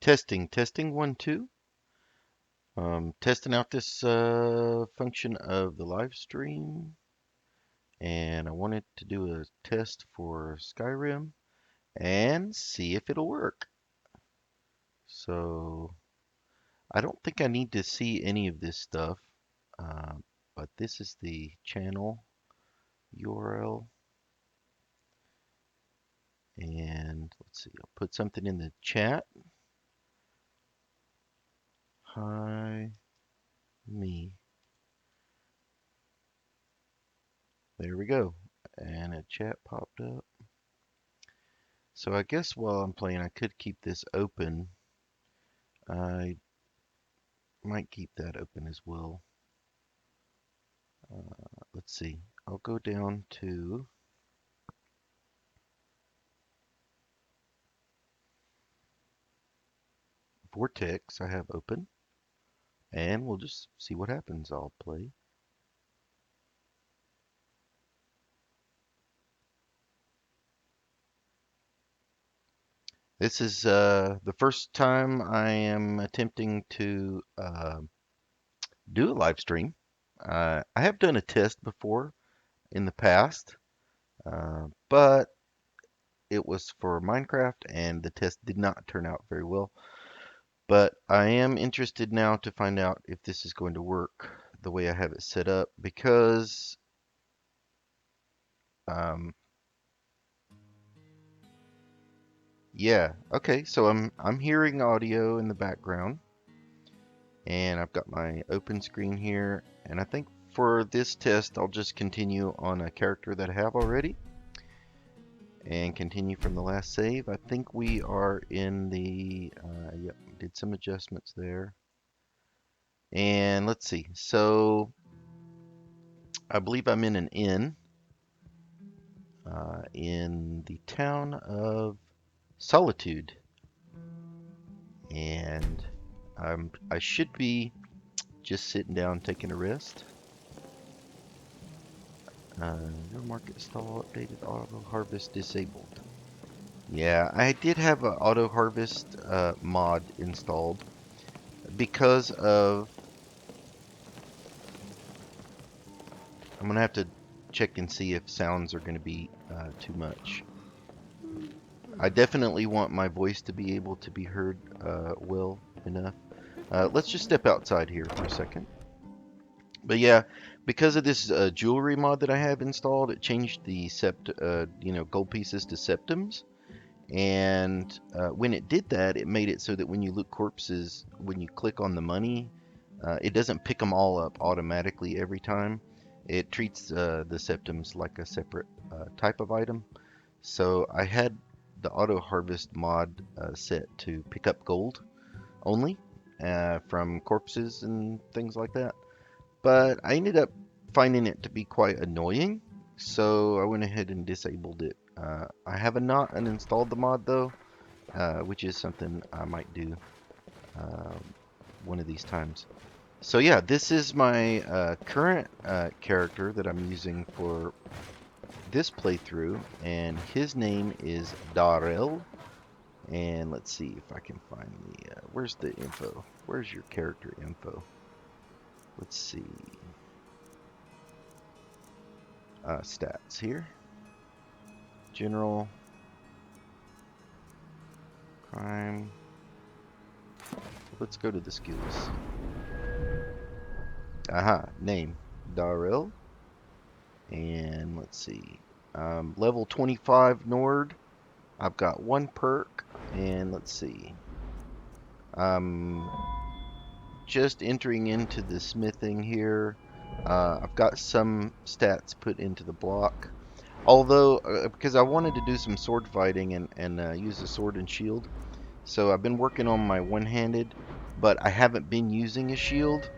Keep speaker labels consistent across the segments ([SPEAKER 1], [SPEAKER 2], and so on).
[SPEAKER 1] Testing 1 2. Testing out this function of the live stream, and I wanted to do a test for Skyrim and see if it'll work. So I don't think I need to see any of this stuff, uh, but this is the channel URL, and let's see, I'll put something in the chat. Hi, me. There we go. And a chat popped up. So I guess while I'm playing, I could keep this open. I might keep that open as well. Let's see. I'll go down to Vortex I have open, and we'll just see what happens. I'll play. This is the first time I am attempting to do a live stream. I have done a test before in the past, but it was for Minecraft and the test did not turn out very well. But I am interested now to find out if this is going to work the way I have it set up, because um, yeah, okay, so I'm hearing audio in the background, and I've got my open screen here, and I think for this test I'll just continue on a character that I have already and continue from the last save. I think we are in the yep, did some adjustments there. And let's see. So I believe I'm in an inn in the town of Solitude, and I should be just sitting down taking a rest. Your market stall updated, auto harvest disabled. Yeah, I did have an auto harvest mod installed because of. I'm gonna have to check and see if sounds are gonna be too much. I definitely want my voice to be able to be heard well enough. Let's just step outside here for a second. But yeah, because of this jewelry mod that I have installed, it changed the gold pieces to septims. And when it did that, it made it so that when you loot corpses, when you click on the money, it doesn't pick them all up automatically every time. It treats the septims like a separate type of item. So I had the auto harvest mod set to pick up gold only from corpses and things like that. But I ended up finding it to be quite annoying, so I went ahead and disabled it. I have not uninstalled the mod though, which is something I might do uh, one of these times. So yeah, this is my current character that I'm using for this playthrough, and his name is Darrell. And let's see if I can find the, where's the info? Where's your character info? Let's see. Stats here. General. Crime. Let's go to the skills. Aha, name. Darrell. And let's see. Level 25 Nord. I've got one perk. And let's see. Just entering into the smithing here. I've got some stats put into the block. Although, because I wanted to do some sword fighting and use the sword and shield. So I've been working on my one-handed, but I haven't been using a shield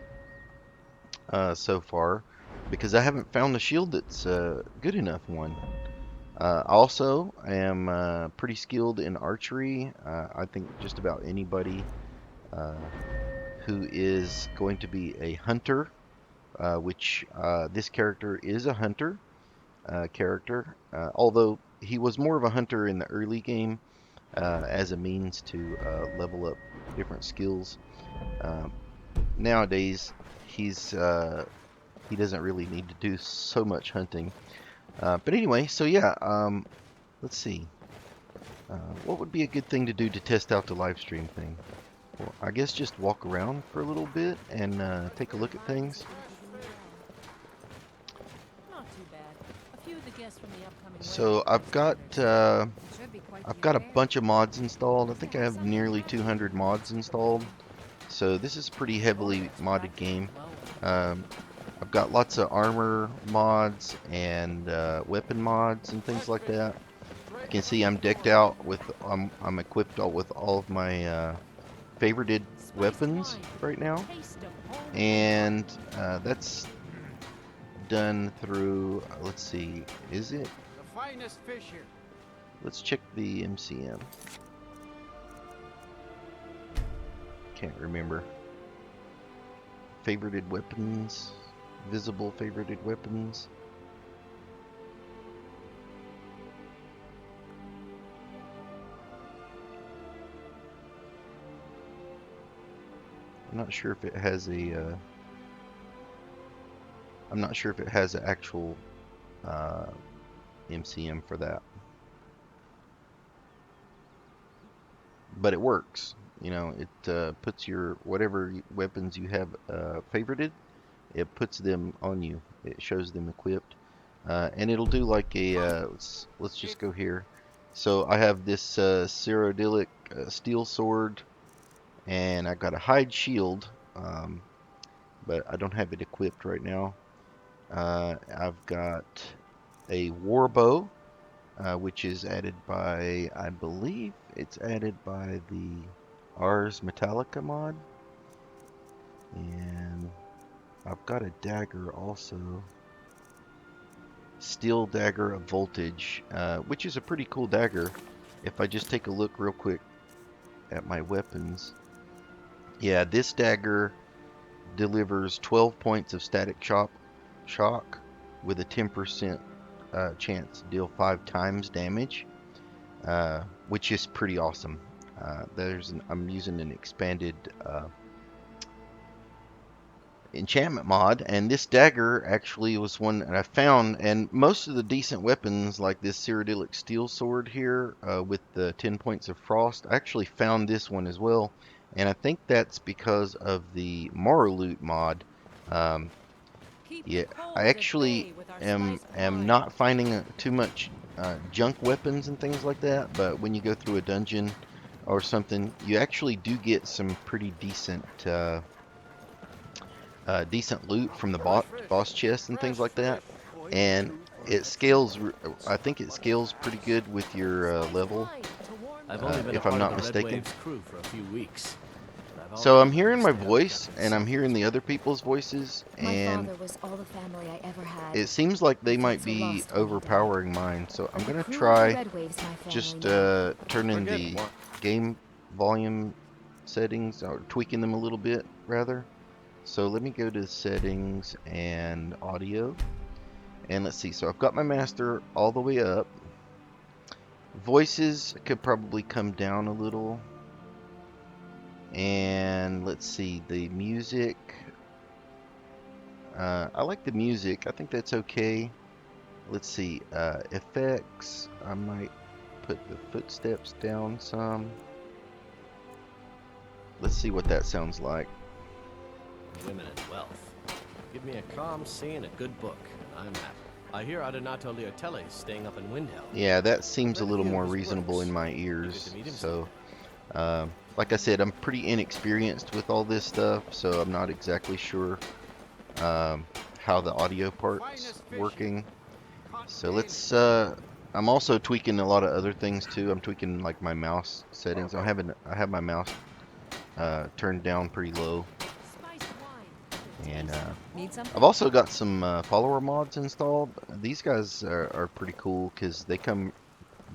[SPEAKER 1] so far because I haven't found a shield that's good enough one. Also, I am pretty skilled in archery. I think just about anybody uh, who is going to be a hunter, which this character is a hunter character, although he was more of a hunter in the early game as a means to level up different skills. Um, Nowadays, he doesn't really need to do so much hunting. But anyway, so yeah, let's see. What would be a good thing to do to test out the live stream thing? Well, I guess just walk around for a little bit and take a look at things. So I've got a bunch of mods installed. I think I have nearly 200 mods installed. So this is a pretty heavily modded game. I've got lots of armor mods and weapon mods and things like that. You can see I'm decked out with, I'm equipped with all of my favorited weapons right now. And that's done through, let's see, is it?
[SPEAKER 2] The finest fish here.
[SPEAKER 1] Let's check the MCM. Can't remember. Favorited weapons, visible favorited weapons. I'm not sure if it has a. I'm not sure if it has an actual MCM for that, but it works. You know, it puts your whatever weapons you have favorited, it puts them on you. It shows them equipped, and it'll do like a. Let's just go here. So I have this Cyrodiilic steel sword, and I've got a hide shield, but I don't have it equipped right now. I've got a war bow, which is added by, I believe it's added by the Ars Metallica mod. And I've got a dagger also. Steel Dagger of Voltage, which is a pretty cool dagger. If I just take a look real quick at my weapons. Yeah, this dagger delivers 12 points of static shock with a 10% chance to deal 5 times damage, which is pretty awesome. I'm using an expanded enchantment mod, and this dagger actually was one that I found, and most of the decent weapons like this Cyrodiilic steel sword here with the 10 points of frost, I actually found this one as well, and I think that's because of the Moroloot mod. Yeah, I actually am not finding too much junk weapons and things like that, but when you go through a dungeon or something, you actually do get some pretty decent decent loot from the boss chests and things like that, and it scales. I think it scales pretty good with your level, if I'm not mistaken. So I'm hearing my voice, and I'm hearing the other people's voices, and it seems like they might be overpowering mine. So I'm gonna try just turning the game volume settings, or tweaking them a little bit rather. So let me go to settings and audio, and let's see. So I've got my master all the way up. Voices could probably come down a little. And let's see, the music. I like the music. I think that's okay. Let's see, effects. I might put the footsteps down some. Let's see what that sounds like.
[SPEAKER 3] Women and wealth. Give me a calm sea and a good book. I'm happy. I hear Adonato Leotelli staying up in Windhelm.
[SPEAKER 1] Yeah, that seems a little more reasonable in my ears. So, like I said, I'm pretty inexperienced with all this stuff, so I'm not exactly sure how the audio part's working. So let's. I'm also tweaking a lot of other things too. I'm tweaking like my mouse settings. I have my mouse turned down pretty low. And I've also got some follower mods installed. These guys are pretty cool because they come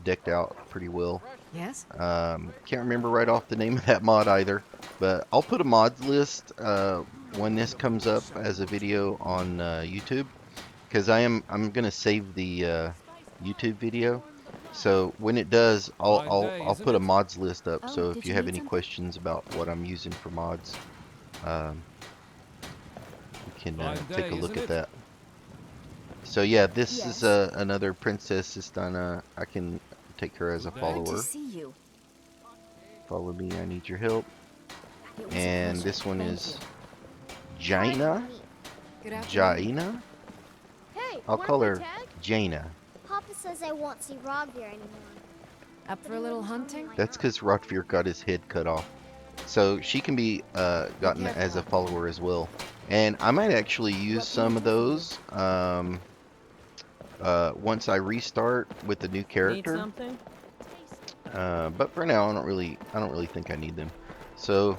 [SPEAKER 1] decked out pretty well.
[SPEAKER 4] Yes?
[SPEAKER 1] Can't remember right off the name of that mod either, but I'll put a mods list when this comes up as a video on YouTube, because I'm gonna save the YouTube video, So when it does,
[SPEAKER 2] Fine day,
[SPEAKER 1] I'll
[SPEAKER 2] isn't
[SPEAKER 1] put a
[SPEAKER 2] it?
[SPEAKER 1] mods list up.
[SPEAKER 4] Oh,
[SPEAKER 1] So if
[SPEAKER 4] did
[SPEAKER 1] you
[SPEAKER 4] you
[SPEAKER 1] have
[SPEAKER 4] need
[SPEAKER 1] any
[SPEAKER 4] something?
[SPEAKER 1] questions about what I'm using for mods, um, we can
[SPEAKER 2] Fine
[SPEAKER 1] take a
[SPEAKER 2] day,
[SPEAKER 1] look
[SPEAKER 2] isn't
[SPEAKER 1] at
[SPEAKER 2] it?
[SPEAKER 1] that. So yeah, this is
[SPEAKER 4] Yes.
[SPEAKER 1] another Princess Sistana. I can take her as a
[SPEAKER 2] Good day.
[SPEAKER 4] Glad to
[SPEAKER 1] follower.
[SPEAKER 4] see you.
[SPEAKER 1] Follow me, I need your help.
[SPEAKER 4] It was a
[SPEAKER 1] And
[SPEAKER 4] pleasure.
[SPEAKER 1] this one
[SPEAKER 4] Thank
[SPEAKER 1] is
[SPEAKER 4] you.
[SPEAKER 1] Jaina.
[SPEAKER 4] Good afternoon.
[SPEAKER 1] Jaina?
[SPEAKER 5] Hey,
[SPEAKER 1] I'll
[SPEAKER 5] wanna
[SPEAKER 1] call
[SPEAKER 5] play
[SPEAKER 1] her
[SPEAKER 5] tag?
[SPEAKER 1] Jaina.
[SPEAKER 5] Papa says I won't see Rogvear anymore.
[SPEAKER 4] Up
[SPEAKER 5] But
[SPEAKER 4] for
[SPEAKER 5] he
[SPEAKER 4] a little
[SPEAKER 5] wouldn't tell me
[SPEAKER 4] hunting?
[SPEAKER 5] why
[SPEAKER 1] That's
[SPEAKER 5] not.
[SPEAKER 1] because Rodfear got his head cut off. So she can be
[SPEAKER 4] Be
[SPEAKER 1] gotten
[SPEAKER 4] careful
[SPEAKER 1] as a
[SPEAKER 4] out there.
[SPEAKER 1] follower as well. And I might actually use
[SPEAKER 4] What can I
[SPEAKER 1] some of
[SPEAKER 4] do for you?
[SPEAKER 1] those once I restart with the new
[SPEAKER 4] Need
[SPEAKER 1] character.
[SPEAKER 4] something?
[SPEAKER 1] But for now, I don't really think I need them. So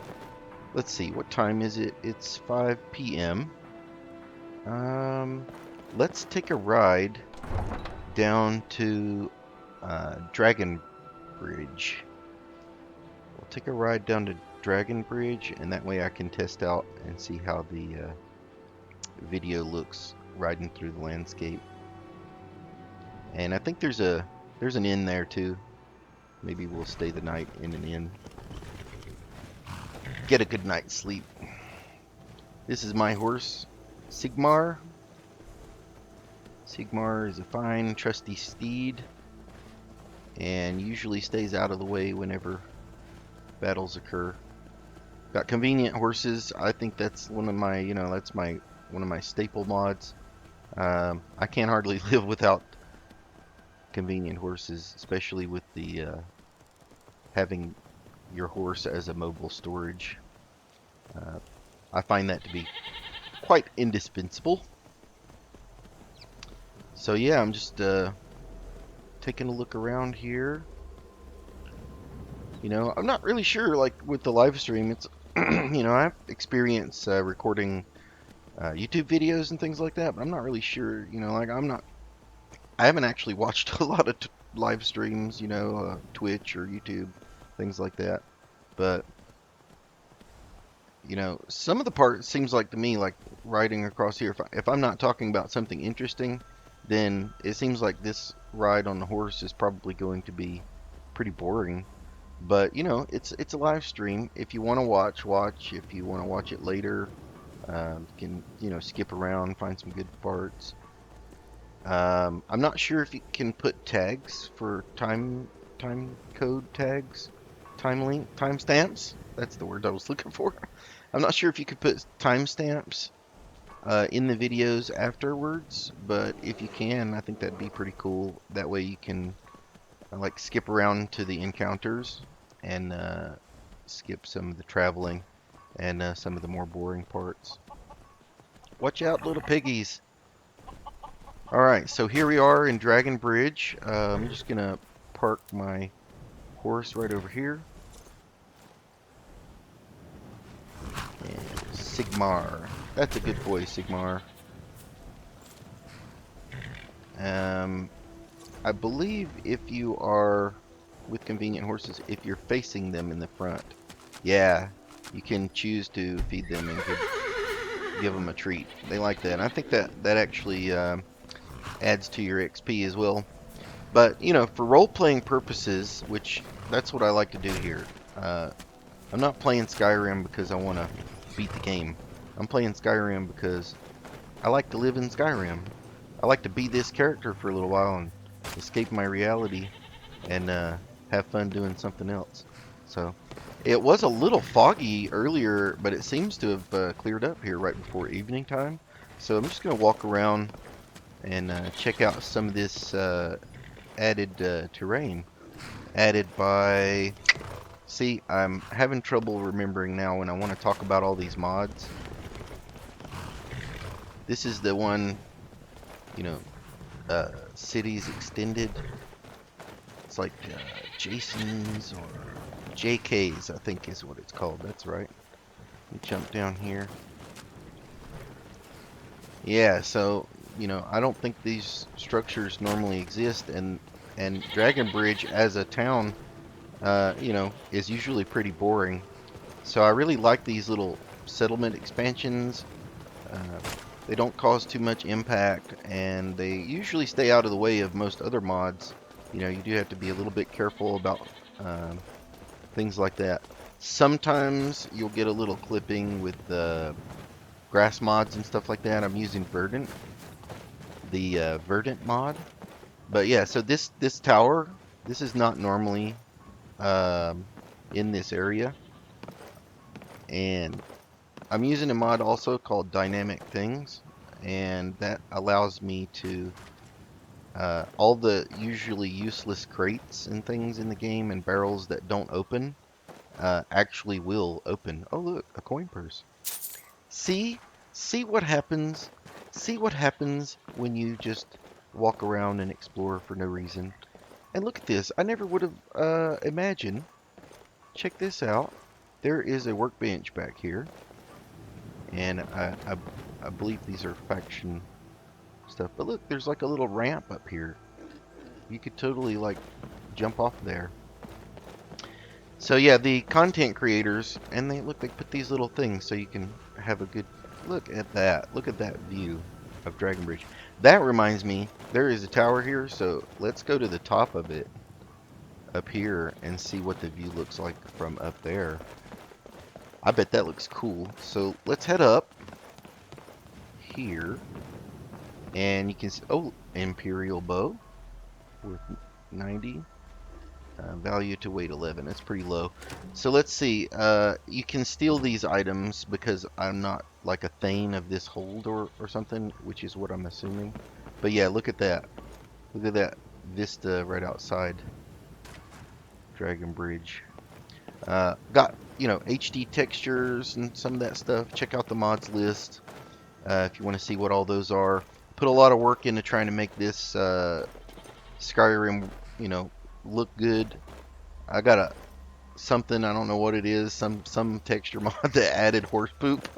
[SPEAKER 1] let's see, what time is it? It's 5 p.m. Let's take a ride down to Dragon Bridge. We'll take a ride down to Dragon Bridge, and that way I can test out and see how the video looks riding through the landscape. And I think there's an inn there too. Maybe we'll stay the night in an inn. Get a good night's sleep. This is my horse, Sigmar. Sigmar is a fine, trusty steed, and usually stays out of the way whenever battles occur. Got convenient horses. I think that's one of my, that's one of my staple mods. I can't hardly live without convenient horses, especially with the having your horse as a mobile storage. I find that to be quite indispensable. So yeah, I'm just taking a look around here. I'm not really sure, like with the live stream, it's, I've experienced recording YouTube videos and things like that, but I'm not really sure, like I haven't actually watched a lot of live streams, Twitch or YouTube, things like that. But, some of the part seems like to me, like riding across here, if I'm not talking about something interesting, then it seems like this ride on the horse is probably going to be pretty boring. But it's a live stream. If you want to watch. If you want to watch it later, you can skip around, find some good parts. I'm not sure if you can put tags for time code tags, timestamps. That's the word I was looking for. I'm not sure if you could put timestamps in the videos afterwards, but if you can, I think that'd be pretty cool. That way you can like skip around to the encounters and skip some of the traveling and some of the more boring parts. Watch out, little piggies. Alright, so here we are in Dragon Bridge. I'm just gonna park my horse right over here. And Sigmar. That's a good boy, Sigmar. I believe if you are with convenient horses, if you're facing them in the front, yeah, you can choose to feed them and give them a treat. They like that. And I think that actually adds to your XP as well. But for role-playing purposes, which that's what I like to do here. I'm not playing Skyrim because I want to beat the game. I'm playing Skyrim because I like to live in Skyrim. I like to be this character for a little while and escape my reality and have fun doing something else. So it was a little foggy earlier, but it seems to have cleared up here right before evening time. So I'm just going to walk around and check out some of this added terrain added by... See, I'm having trouble remembering now when I want to talk about all these mods. This is the one, Cities Extended. It's like Jason's or JK's, I think is what it's called. That's right. Let me jump down here. Yeah, so, I don't think these structures normally exist, and Dragon Bridge as a town, is usually pretty boring. So I really like these little settlement expansions. Uh, they don't cause too much impact, and they usually stay out of the way of most other mods You know, you do have to be a little bit careful about things like that. Sometimes you'll get a little clipping with grass mods and stuff like that. I'm using Verdant, the Verdant mod. But yeah, so this tower, this is not normally in this area, and I'm using a mod also called Dynamic Things, and that allows me to all the usually useless crates and things in the game and barrels that don't open actually will open. Oh look, a coin purse. See, see what happens. See what happens when you just walk around and explore for no reason. And look at this. I never would have imagined. Check this out. There is a workbench back here, and I believe these are faction stuff. But look, there's like a little ramp up here. You could totally like jump off there. So yeah, the content creators, and they put these little things so you can have a good look at that. Look at that view of Dragon Bridge. That reminds me, there is a tower here, so let's go to the top of it up here and see what the view looks like from up there. I bet that looks cool. So let's head up here, and you can see, oh, Imperial bow worth 90. Value to weight 11. That's pretty low. So let's see. You can steal these items because I'm not like a thane of this hold or something, which is what I'm assuming. But yeah, look at that. Look at that vista right outside Dragon Bridge. Got, you know, HD textures and some of that stuff. Check out the mods list if you want to see what all those are. Put a lot of work into trying to make this Skyrim, you know, look good. I got something, I don't know what it is, some texture mod that added horse poop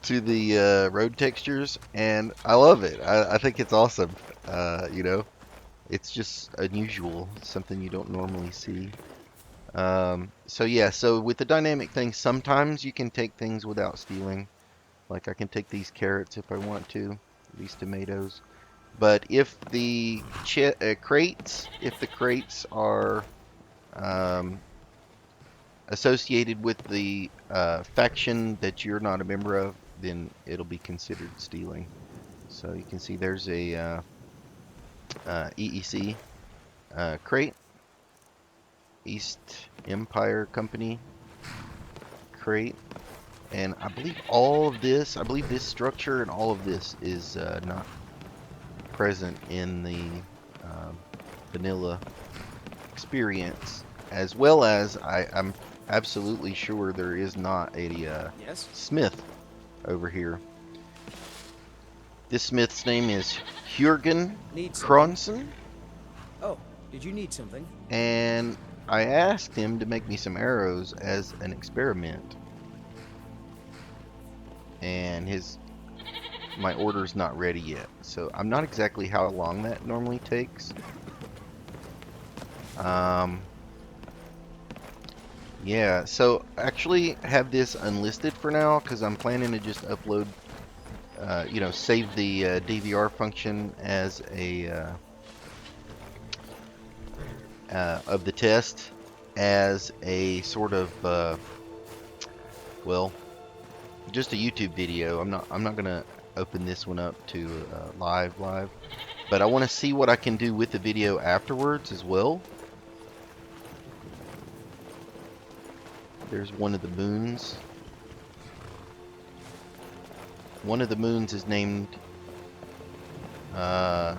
[SPEAKER 1] to the road textures, and I love it. I think it's awesome. You know, it's just unusual, something you don't normally see. So yeah, so with the dynamic thing, sometimes you can take things without stealing. Like I can take these carrots if I want to, these tomatoes. But if the crates, are associated with the faction that you're not a member of, then it'll be considered stealing. So you can see there's a EEC crate, East Empire Company crate, and I believe all of this, I believe this structure and all of this is not present in the vanilla experience, as well as I'm absolutely sure there is not a
[SPEAKER 2] Yes?
[SPEAKER 1] smith over here. This smith's name is Jürgen
[SPEAKER 2] Need something?
[SPEAKER 1] Kronson,
[SPEAKER 2] Oh, did you need something?
[SPEAKER 1] and I asked him to make me some arrows as an experiment, and my order's not ready yet, so I'm not exactly how long that normally takes. Yeah, so actually have this unlisted for now because I'm planning to just upload, you know, save the DVR function as a of the test as a sort of well, just a YouTube video. I'm not gonna open this one up to live, but I want to see what I can do with the video afterwards as well. There's one of the moons. One of the moons is named I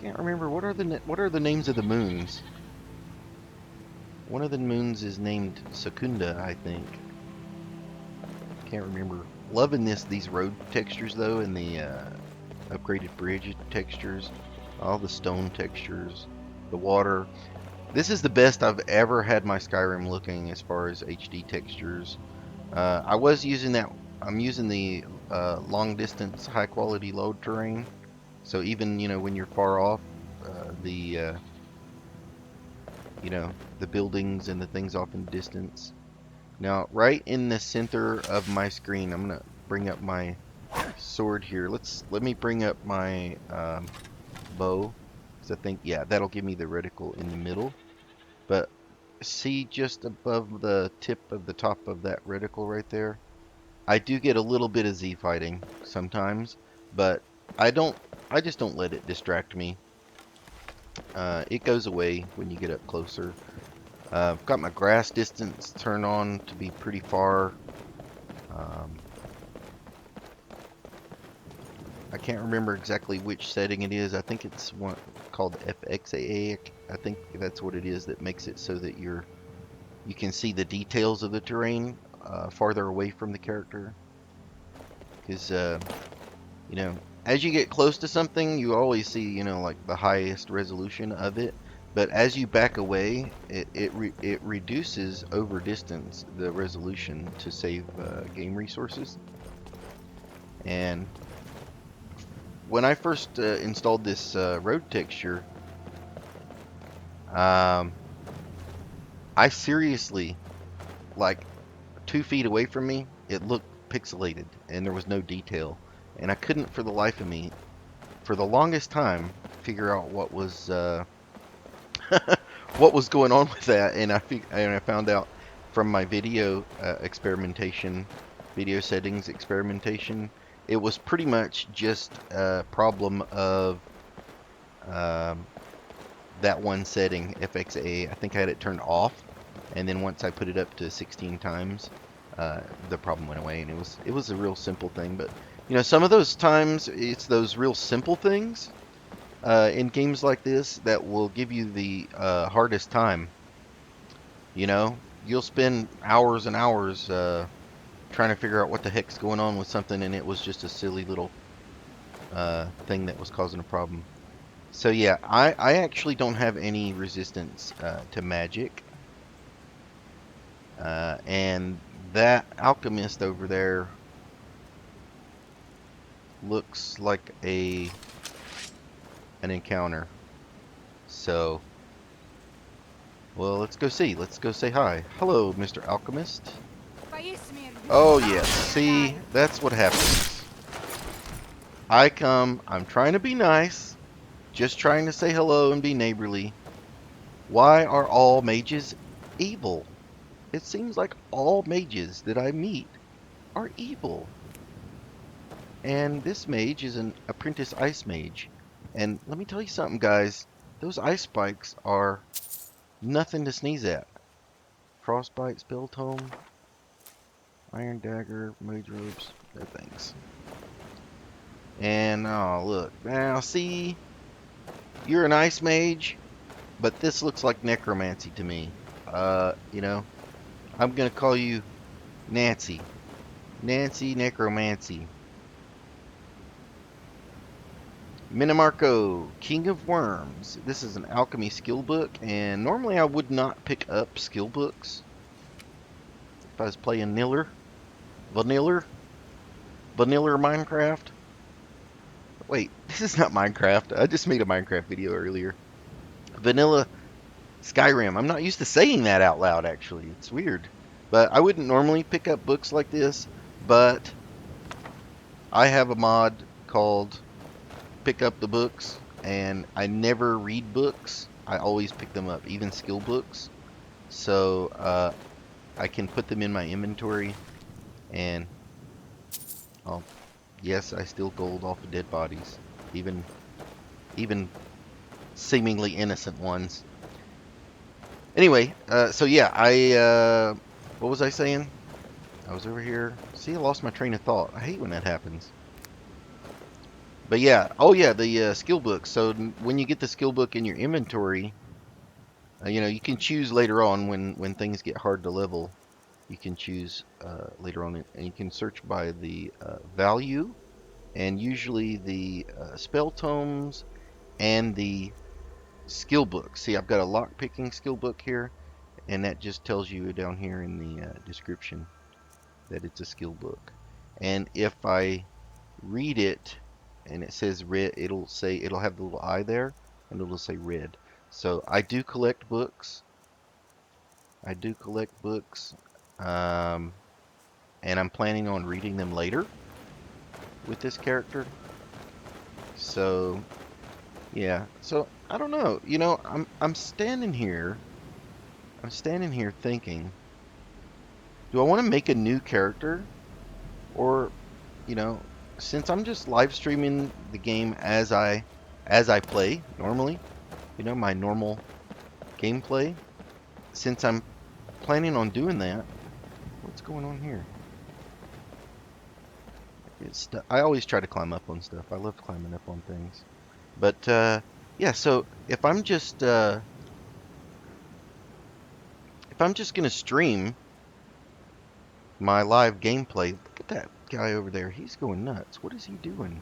[SPEAKER 1] can't remember what are the names of the moons. One of the moons is named Secunda, I think. Can't remember. Loving these road textures though, and the upgraded bridge textures, all the stone textures, the water. This is the best I've ever had my Skyrim looking as far as HD textures. I was using that. I'm using the long distance, high quality load terrain. So even, you know, when you're far off, the you know, the buildings and the things off in the distance. Now, right in the center of my screen, I'm gonna bring up my sword here. Let me bring up my bow, because I think, yeah, that'll give me the reticle in the middle. But see just above the tip of the top of that reticle right there? I do get a little bit of Z fighting sometimes, but I just don't let it distract me. It goes away when you get up closer. I've got my grass distance turned on to be pretty far. I can't remember exactly which setting it is. I think it's one called FXAA. I think that's what it is that makes it so that you can see the details of the terrain farther away from the character. Because you know, as you get close to something, you always see, you know, like the highest resolution of it. But as you back away, it reduces over distance the resolution to save game resources. And when I first installed this road texture, I seriously, like 2 feet away from me, it looked pixelated and there was no detail. And I couldn't for the life of me, for the longest time, figure out what was what was going on with that. And I found out from my video experimentation, video settings experimentation, it was pretty much just a problem of that one setting, FXA. I think I had it turned off, and then once I put it up to 16 times, the problem went away, and it was a real simple thing. But you know, some of those times it's those real simple things in games like this that will give you the hardest time. You know, you'll spend hours and hours trying to figure out what the heck's going on with something, and it was just a silly little thing that was causing a problem. So yeah, I actually don't have any resistance to magic. And that alchemist over there looks like an encounter. So, well, let's go see. Let's go say hi. Hello, Mr. Alchemist. Oh yes, see, that's what happens. I'm trying to be nice, just trying to say hello and be neighborly. Why are all mages evil? It seems like all mages that I meet are evil. And this mage is an apprentice ice mage. And let me tell you something, guys. Those ice spikes are nothing to sneeze at. Frostbite, spell tome, iron dagger, mage robes, no thanks. And oh look, now see, you're an ice mage, but this looks like necromancy to me. You know, I'm gonna call you Nancy. Nancy Necromancy. Minimarco, King of Worms. This is an alchemy skill book, and normally I would not pick up skill books if I was playing Vanilla Minecraft. Wait, this is not Minecraft. I just made a Minecraft video earlier. Vanilla Skyrim. I'm not used to saying that out loud, actually. It's weird. But I wouldn't normally pick up books like this, but I have a mod called Pick Up the Books, and I never read books. I always pick them up, even skill books. So I can put them in my inventory, and oh, yes, I steal gold off of dead bodies, even seemingly innocent ones. Anyway, so yeah, what was I saying? I was over here. See, I lost my train of thought. I hate when that happens. But yeah, oh yeah, the skill book. So when you get the skill book in your inventory, you know, you can choose later on when things get hard to level. You can choose later on, and you can search by the value, and usually the spell tomes and the skill book. See, I've got a lock picking skill book here, and that just tells you down here in the description that it's a skill book. And if I read it and it says red, it'll have the little eye there, and it'll say red. So I do collect books. And I'm planning on reading them later. with this character. So, yeah. So, I don't know. You know, I'm standing here. I'm standing here thinking, do I want to make a new character? Or, you know, since I'm just live streaming the game as I play normally, you know, my normal gameplay, since I'm planning on doing that, what's going on here? I always try to climb up on stuff. I love climbing up on things. But yeah, so if I'm just gonna stream my live gameplay, look at that guy over there. He's going nuts. What is he doing?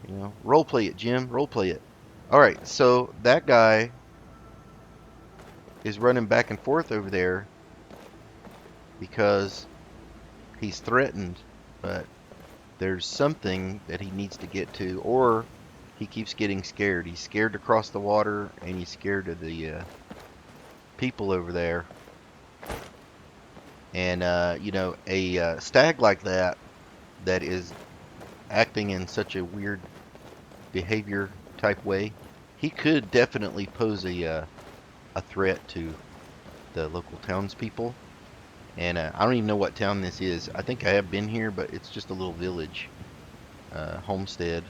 [SPEAKER 1] You know, roleplay it, Jim. Roleplay it. All right, so that guy is running back and forth over there because he's threatened, but there's something that he needs to get to, or he keeps getting scared. He's scared to cross the water, and he's scared of the people over there. And you know, a stag like that is acting in such a weird behavior type way, he could definitely pose a threat to the local townspeople. And I don't even know what town this is. I think I have been here, but it's just a little village, homestead.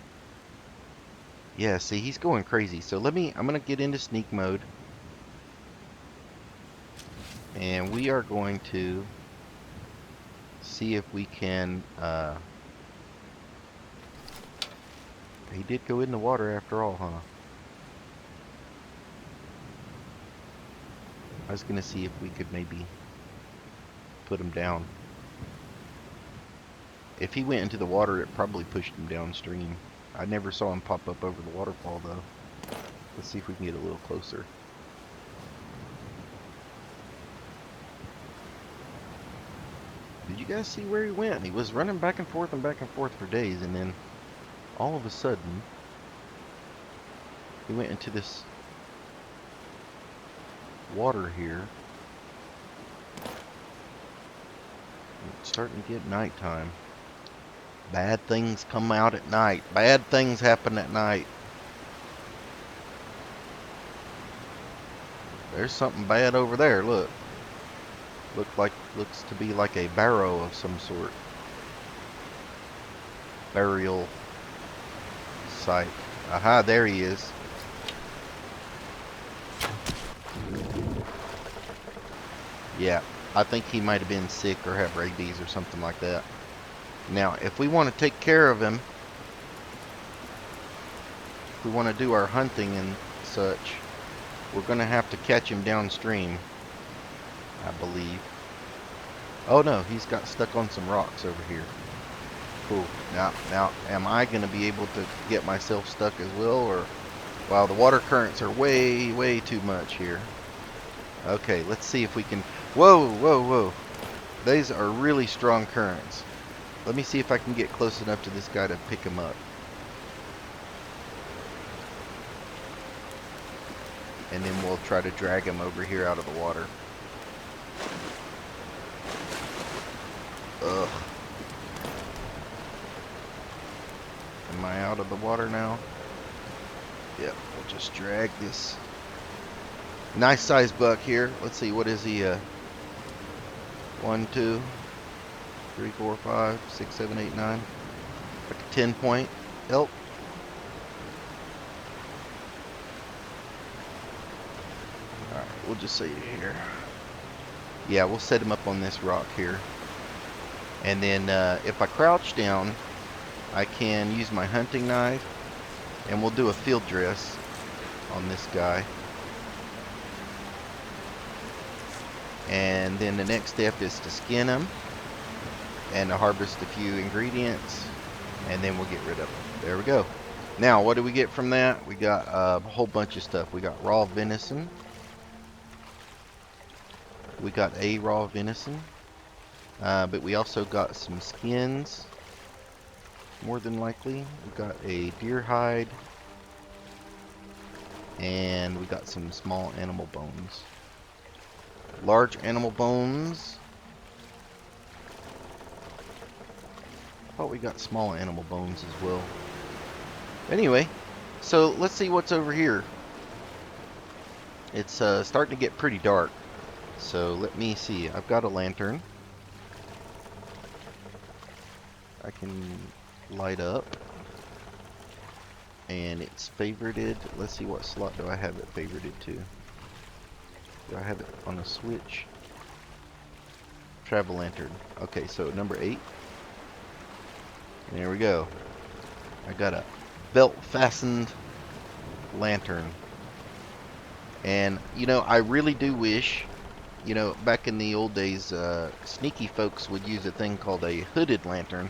[SPEAKER 1] Yeah, see, he's going crazy. So I'm gonna get into sneak mode, and we are going to see if we can. He did go in the water after all, huh? I was gonna see if we could maybe put him down. If he went into the water, it probably pushed him downstream. I never saw him pop up over the waterfall, though. Let's see if we can get a little closer. Did you guys see where he went? He was running back and forth for days, and then all of a sudden, he went into this water here. It's starting to get nighttime. Bad things come out at night. Bad things happen at night. There's something bad over there, look. Looks to be like a barrow of some sort. Burial site. Aha, there he is. Yeah, I think he might have been sick or have rabies or something like that. Now, if we want to take care of him, if we want to do our hunting and such, we're going to have to catch him downstream, I believe. Oh no, he's got stuck on some rocks over here. Cool. Now, am I going to be able to get myself stuck as well, or... Wow, the water currents are way too much here. Okay, let's see if we can... Whoa. These are really strong currents. Let me see if I can get close enough to this guy to pick him up. And then we'll try to drag him over here out of the water. Ugh. Am I out of the water now? Yep, we'll just drag this nice sized buck here. Let's see, what is he? 1, 2, 3, 4, 5, 6, 7, 8, 9. Like a 10-point elk. Alright, we'll just say here. Yeah, we'll set him up on this rock here. And then if I crouch down, I can use my hunting knife, and we'll do a field dress on this guy. And then the next step is to skin him and to harvest a few ingredients, and then we'll get rid of him. There we go. Now, what do we get from that? We got a whole bunch of stuff. We got raw venison. We got a raw venison. But we also got some skins, more than likely. We got a deer hide. And we got some small animal bones. Large animal bones thought we got small animal bones as well. Anyway, so let's see what's over here. It's starting to get pretty dark. So let me see. I've got a lantern. I can light up. And it's favorited. Let's see, what slot do I have it favorited to? Do I have it on a switch? Travel lantern. Okay, so number 8. And there we go. I got a belt fastened lantern. And you know, I really do wish, you know, back in the old days, sneaky folks would use a thing called a hooded lantern.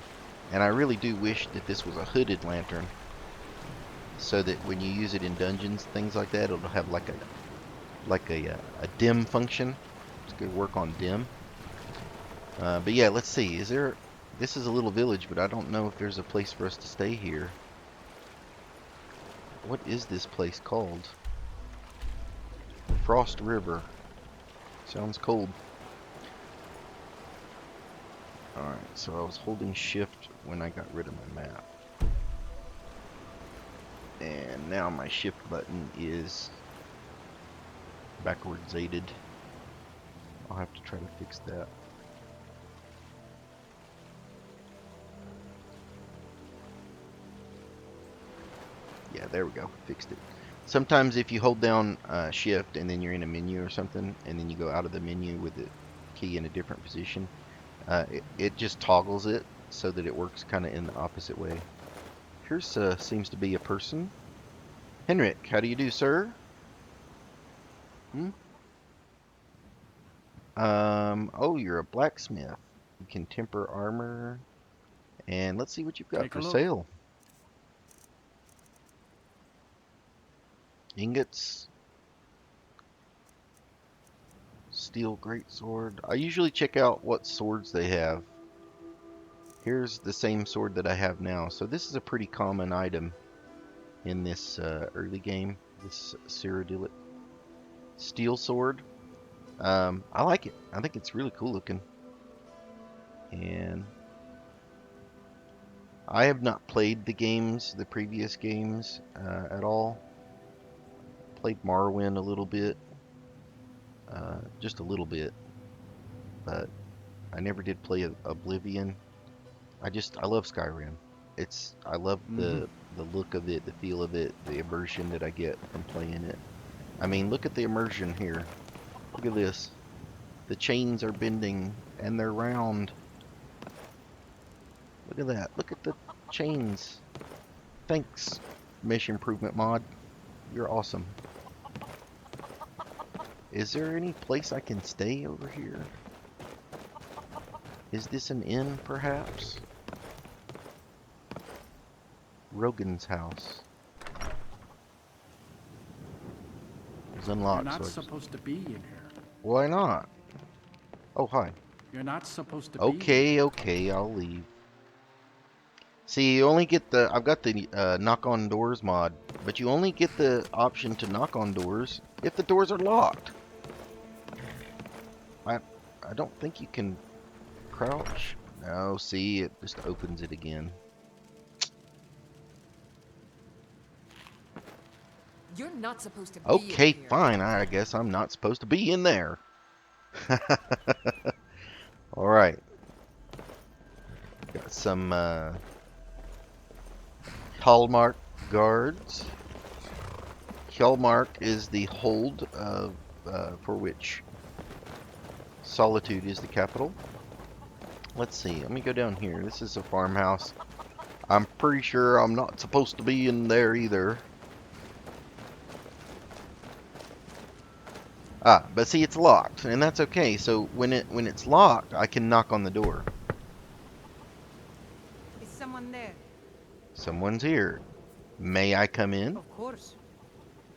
[SPEAKER 1] And I really do wish that this was a hooded lantern, so that when you use it in dungeons, things like that, it'll have like a dim function. It's good work on dim. But yeah, let's see. Is there? This is a little village, but I don't know if there's a place for us to stay here. What is this place called? Frost River. Sounds cold. Alright, so I was holding shift when I got rid of my map. And now my shift button is backwards aided. I'll have to try to fix that. Yeah, there we go. Fixed it. Sometimes if you hold down shift and then you're in a menu or something, and then you go out of the menu with the key in a different position, it just toggles it so that it works kind of in the opposite way. Here's seems to be a person. Henrik, how do you do, sir? Oh, you're a blacksmith. You can temper armor. And let's see what you've got for sale. Ingots. Steel greatsword. I usually check out what swords they have. Here's the same sword that I have now. So this is a pretty common item in this early game. This Cyrodiilic steel sword. I like it. I think it's really cool looking. And I have not played the previous games at all. Played Morrowind a little bit. Just a little bit. But I never did play Oblivion. I love Skyrim. I love the look of it, the feel of it, the immersion that I get from playing it. I mean, look at the immersion here. Look at this. The chains are bending and they're round. Look at that. Look at the chains. Thanks, Mesh Improvement Mod. You're awesome. Is there any place I can stay over here? Is this an inn, perhaps? Rogan's house. It's unlocked.
[SPEAKER 6] You're not
[SPEAKER 1] so
[SPEAKER 6] supposed to be in here.
[SPEAKER 1] Why not? Oh, hi.
[SPEAKER 6] You're not supposed to be.
[SPEAKER 1] Okay, I'll leave. See, you only get I've got the knock on doors mod, but you only get the option to knock on doors if the doors are locked. I don't think you can crouch. No, see, it just opens it again.
[SPEAKER 4] You're not supposed to be
[SPEAKER 1] Okay,
[SPEAKER 4] in here.
[SPEAKER 1] fine. I guess I'm not supposed to be in there. Alright. Got some Hallmark guards. Hallmark is the hold of for which Solitude is the capital. Let's see. Let me go down here. This is a farmhouse. I'm pretty sure I'm not supposed to be in there either. Ah, but see, it's locked, and that's okay. So when it's locked, I can knock on the door.
[SPEAKER 7] Is someone there?
[SPEAKER 1] Someone's here. May I come in?
[SPEAKER 7] Of course.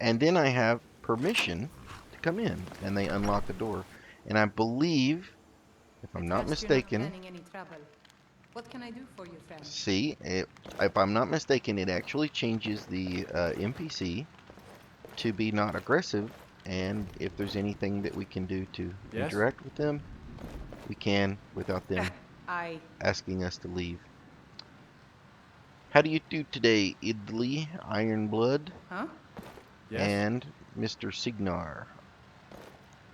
[SPEAKER 1] And then I have permission to come in, and they unlock the door. And I believe, if I'm not mistaken,
[SPEAKER 7] Planning any trouble. What can I do for you, friend?
[SPEAKER 1] see, if I'm not mistaken, it actually changes the NPC to be not aggressive. And if there's anything that we can do to interact with them, we can without them
[SPEAKER 7] I
[SPEAKER 1] asking us to leave. How do you do today, Idley, Ironblood,
[SPEAKER 7] Huh?
[SPEAKER 3] Yes?
[SPEAKER 1] and Mr. Signar?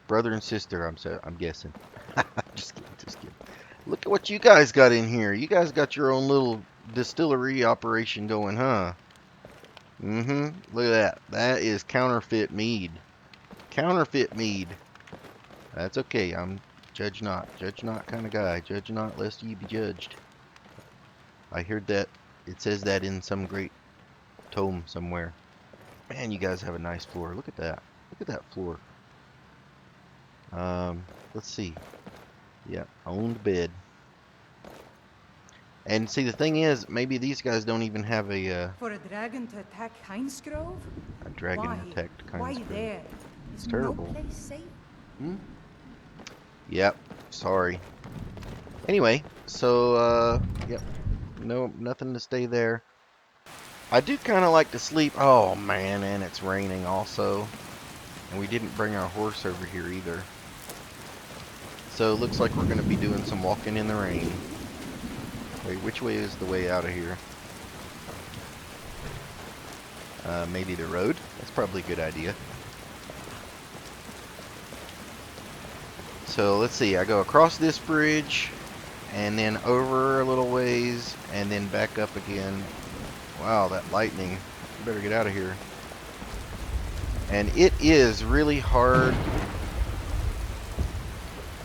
[SPEAKER 1] Brother and sister, I'm guessing. Just kidding, just kidding. Look at what you guys got in here. You guys got your own little distillery operation going, huh? Mm-hmm. Look at that. That is counterfeit mead. Counterfeit mead. That's okay. I'm judge not kind of guy. Judge not lest ye be judged. I heard that it says that in some great tome somewhere. Man, you guys have a nice floor. Look at that. Look at that floor. Let's see. Yeah, owned bed. And see, the thing is, maybe these guys don't even have
[SPEAKER 7] For a dragon to attack Heinz Grove?
[SPEAKER 1] a dragon
[SPEAKER 7] Why?
[SPEAKER 1] attacked kind
[SPEAKER 7] Why
[SPEAKER 1] of.
[SPEAKER 7] there?
[SPEAKER 1] It's
[SPEAKER 7] Is
[SPEAKER 1] terrible.
[SPEAKER 7] no place safe?
[SPEAKER 1] Yep. Sorry. Anyway, so yep. No, nothing to stay there. I do kind of like to sleep. Oh man, and it's raining also, and we didn't bring our horse over here either. So it looks like we're going to be doing some walking in the rain. Wait, which way is the way out of here? Maybe the road? That's probably a good idea. So let's see, I go across this bridge, and then over a little ways, and then back up again. Wow, that lightning. You better get out of here. And it is really hard.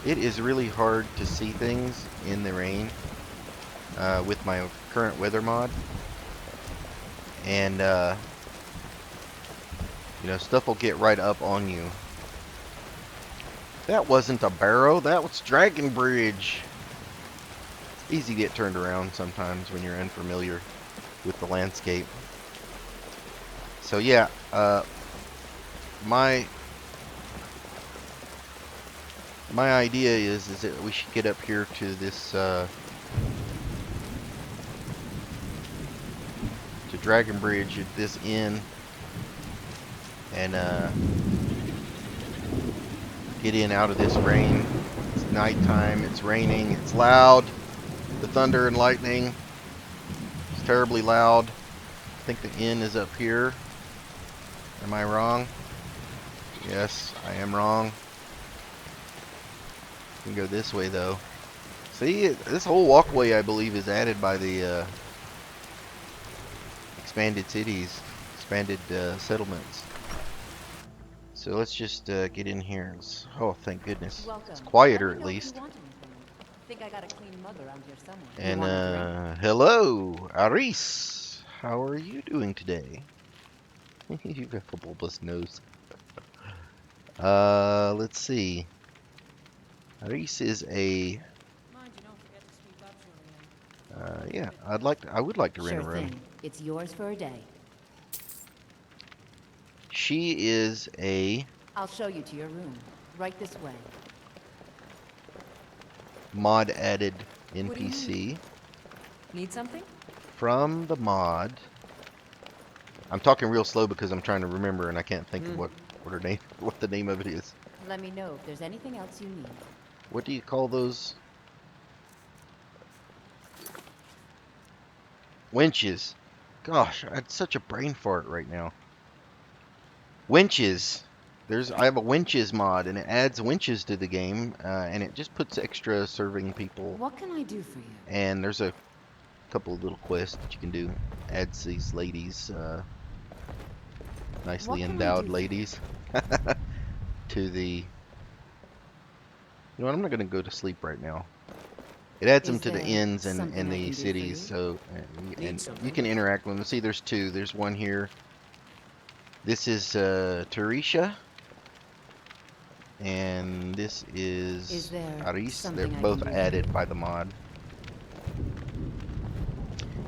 [SPEAKER 1] It is really hard to see things in the rain with my current weather mod. And, you know, stuff will get right up on you. That wasn't a barrow, that was Dragon Bridge. It's easy to get turned around sometimes when you're unfamiliar with the landscape. So yeah, my idea is that we should get up here to this to Dragon Bridge at this inn and get in out of this rain. It's nighttime, it's raining, it's loud. The thunder and lightning. It's terribly loud. I think the inn is up here. Am I wrong? Yes, I am wrong. We can go this way though. See, this whole walkway I believe is added by the expanded cities, expanded settlements. So let's just get in here. Oh, thank goodness. It's quieter at least.
[SPEAKER 8] Think I got a clean mug around here somewhere.
[SPEAKER 1] And hello, Aris. How are you doing today? You got a bulbous nose. Let's see. Aris is a. Yeah, I would like to rent a room.
[SPEAKER 8] Thing. It's yours for a day.
[SPEAKER 1] She is a
[SPEAKER 8] I'll show you to your room. Right this way.
[SPEAKER 1] mod added
[SPEAKER 8] What do you
[SPEAKER 1] NPC
[SPEAKER 8] Need something?
[SPEAKER 1] from the mod. I'm talking real slow because I'm trying to remember and I can't think of what her name, what the name of it is.
[SPEAKER 8] Let me know if there's anything else you need.
[SPEAKER 1] What do you call those? Winches. Gosh, I had such a brain fart right now. Winches. I have a winches mod and it adds winches to the game and it just puts extra serving people.
[SPEAKER 8] What can I do for you?
[SPEAKER 1] And there's a couple of little quests that you can do. Adds these ladies, nicely
[SPEAKER 8] What can I
[SPEAKER 1] endowed
[SPEAKER 8] do?
[SPEAKER 1] ladies, to the. You know what? I'm not gonna go to sleep right now. It adds them
[SPEAKER 8] Is
[SPEAKER 1] to the
[SPEAKER 8] there
[SPEAKER 1] inns
[SPEAKER 8] something
[SPEAKER 1] and
[SPEAKER 8] I
[SPEAKER 1] the
[SPEAKER 8] can do for
[SPEAKER 1] cities,
[SPEAKER 8] you?
[SPEAKER 1] so
[SPEAKER 2] Need
[SPEAKER 1] and you
[SPEAKER 2] something?
[SPEAKER 1] can interact with them. See, there's two. There's one here. This is Teresha, and this
[SPEAKER 8] Is
[SPEAKER 1] is
[SPEAKER 8] there
[SPEAKER 1] Aris. They're
[SPEAKER 8] something I
[SPEAKER 1] both
[SPEAKER 8] can do for
[SPEAKER 1] added
[SPEAKER 8] you?
[SPEAKER 1] by the mod.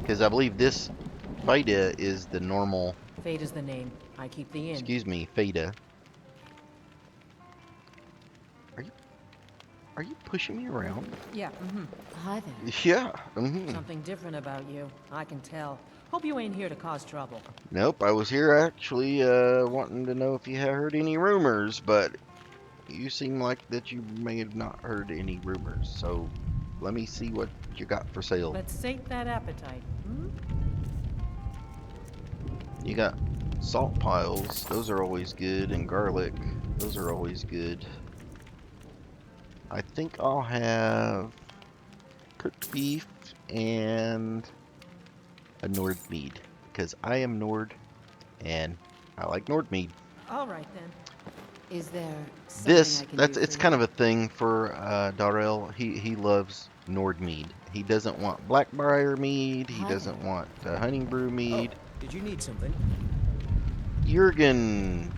[SPEAKER 1] Because I believe this Fida is the normal.
[SPEAKER 8] Fate is the name. I keep the inn.
[SPEAKER 1] Excuse me, Fida. Are you pushing me around?
[SPEAKER 7] Yeah,
[SPEAKER 8] Hi there.
[SPEAKER 1] Yeah. Mm-hmm.
[SPEAKER 8] Something different about you. I can tell. Hope you ain't here to cause trouble.
[SPEAKER 1] Nope. I was here actually wanting to know if you had heard any rumors, but you seem like that you may have not heard any rumors. So let me see what you got for sale.
[SPEAKER 7] let's sate that appetite.
[SPEAKER 1] You got salt piles. Those are always good. And garlic. Those are always good. I think I'll have cooked beef and a Nord mead. Because I am Nord and I like Nord mead.
[SPEAKER 8] All right, then. Is there
[SPEAKER 1] This,
[SPEAKER 8] something I can
[SPEAKER 1] that's,
[SPEAKER 8] do
[SPEAKER 1] it's
[SPEAKER 8] for
[SPEAKER 1] kind
[SPEAKER 8] you?
[SPEAKER 1] of a thing for Darrell. He loves Nord mead. He doesn't want Blackbriar mead. He
[SPEAKER 8] Hi
[SPEAKER 1] doesn't
[SPEAKER 8] there.
[SPEAKER 1] want honey brew
[SPEAKER 2] Oh,
[SPEAKER 1] mead.
[SPEAKER 2] did you need something?
[SPEAKER 1] Jurgen,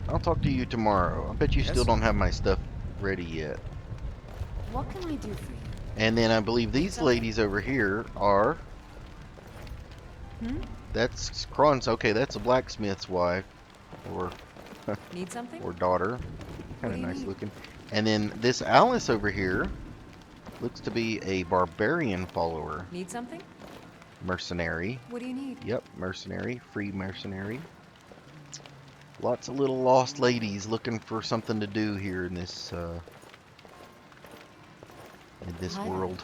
[SPEAKER 1] I'll talk to you tomorrow. I bet you still
[SPEAKER 2] Yes?
[SPEAKER 1] don't have my stuff ready yet.
[SPEAKER 8] What can I do for you?
[SPEAKER 1] And then I believe
[SPEAKER 8] Need
[SPEAKER 1] these
[SPEAKER 8] something?
[SPEAKER 1] ladies over here are.
[SPEAKER 8] Hmm?
[SPEAKER 1] That's Kron's. Okay, that's a blacksmith's wife, or
[SPEAKER 8] Need something?
[SPEAKER 1] or daughter.
[SPEAKER 8] What
[SPEAKER 1] Kind of
[SPEAKER 8] do you
[SPEAKER 1] nice
[SPEAKER 8] need?
[SPEAKER 1] looking. And then this Alice over here looks to be a barbarian follower,
[SPEAKER 8] Need something?
[SPEAKER 1] mercenary.
[SPEAKER 8] What do you need?
[SPEAKER 1] Yep, mercenary, free mercenary. Lots of little lost ladies looking for something to do here in this
[SPEAKER 8] Hi there.
[SPEAKER 1] world.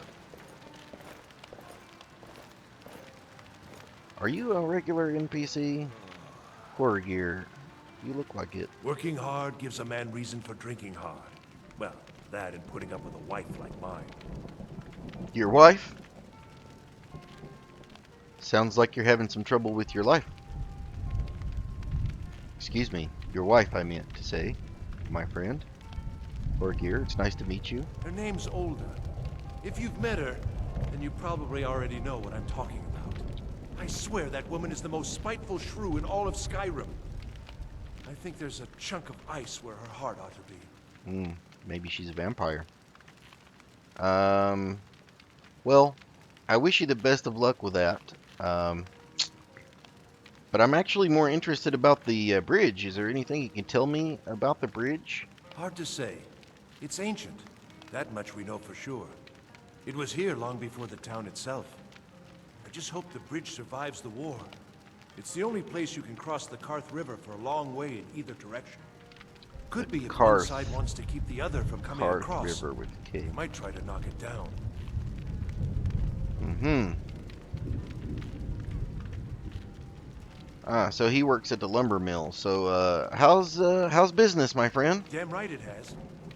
[SPEAKER 1] Are you a regular NPC? Horror gear. You look like it.
[SPEAKER 9] Working hard gives a man reason for drinking hard. Well, that and putting up with a wife like mine.
[SPEAKER 1] Your wife? Sounds like you're having some trouble with your life. Excuse me, your wife I meant to say, my friend. Horror gear, it's nice to meet you.
[SPEAKER 9] Her name's Olga. If you've met her, then you probably already know what I'm talking about. I swear that woman is the most spiteful shrew in all of Skyrim. I think there's a chunk of ice where her heart ought to be.
[SPEAKER 1] Maybe she's a vampire. Well, I wish you the best of luck with that. But I'm actually more interested about the bridge. Is there anything you can tell me about the bridge?
[SPEAKER 9] Hard to say. It's ancient. That much we know for sure. It was here long before the town itself. I just hope the bridge survives the war. It's the only place you can cross the Karth River for a long way in either direction. Could be if one
[SPEAKER 1] Karth.
[SPEAKER 9] side wants to keep the other from coming
[SPEAKER 1] Karth
[SPEAKER 9] across.
[SPEAKER 1] River with K.
[SPEAKER 9] They might try to knock it down.
[SPEAKER 1] So he works at the lumber mill. So, how's business, my friend?
[SPEAKER 9] Damn right it has.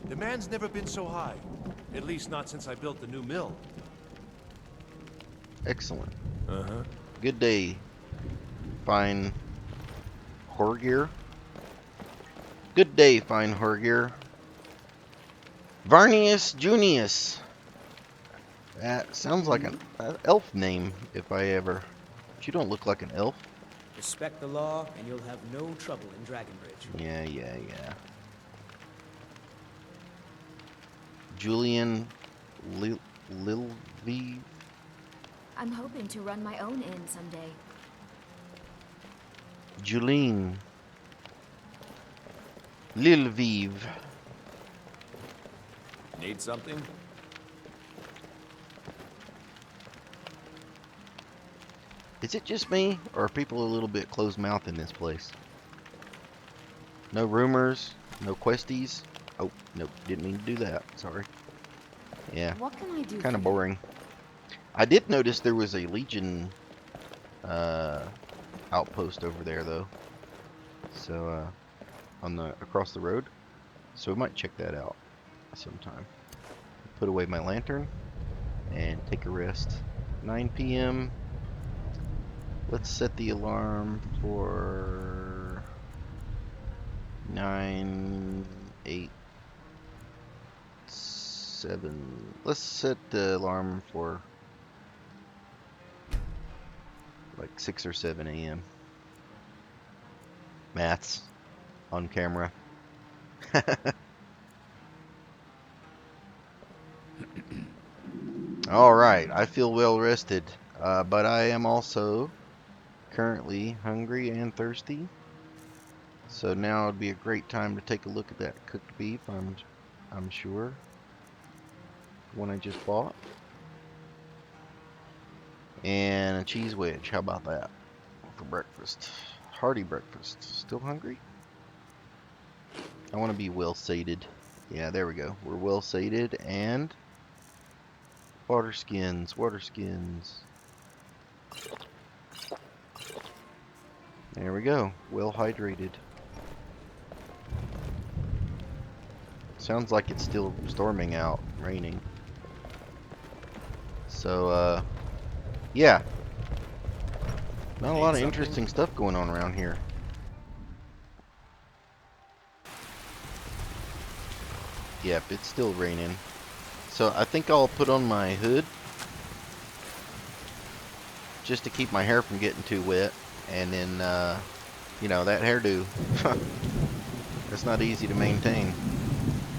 [SPEAKER 9] Demand's never been so high. At least not since I built the new mill.
[SPEAKER 1] Excellent.
[SPEAKER 9] Uh-huh.
[SPEAKER 1] Good day. Fine horror gear. Good day, fine horror gear. Varnius Junius. That sounds like an elf name, if I ever. But you don't look like an elf.
[SPEAKER 2] Respect the law, and you'll have no trouble in Dragonbridge.
[SPEAKER 1] Yeah. Julian Lilvi.
[SPEAKER 5] I'm hoping to run my own inn someday.
[SPEAKER 1] Julene Lilviv.
[SPEAKER 10] Need something?
[SPEAKER 1] Is it just me, or are people a little bit closed-mouthed in this place? No rumors, no questies. Oh, nope, didn't mean to do that. Sorry. Yeah,
[SPEAKER 8] What can I do
[SPEAKER 1] kind of
[SPEAKER 8] for you?
[SPEAKER 1] boring. I did notice there was a Legion outpost over there, though. So, on the across the road. So we might check that out sometime. Put away my lantern and take a rest. 9 p.m. Let's set the alarm for 9, 8, 7. Let's set the alarm for like 6 or 7 a.m. Maths on camera. All right, I feel well rested, but I am also currently hungry and thirsty. So now would be a great time to take a look at that cooked beef. I'm sure one I just bought, and a cheese wedge. How about that for breakfast? Hearty breakfast. Still hungry? I want to be well sated. Yeah, there we go. We're well sated and water skins. There we go. Well hydrated. Sounds like it's still storming out, raining. So, yeah. Not a lot of interesting stuff going on around here. Yep, it's still raining. So I think I'll put on my hood just to keep my hair from getting too wet. And then, you know, that hairdo. That's not easy to maintain.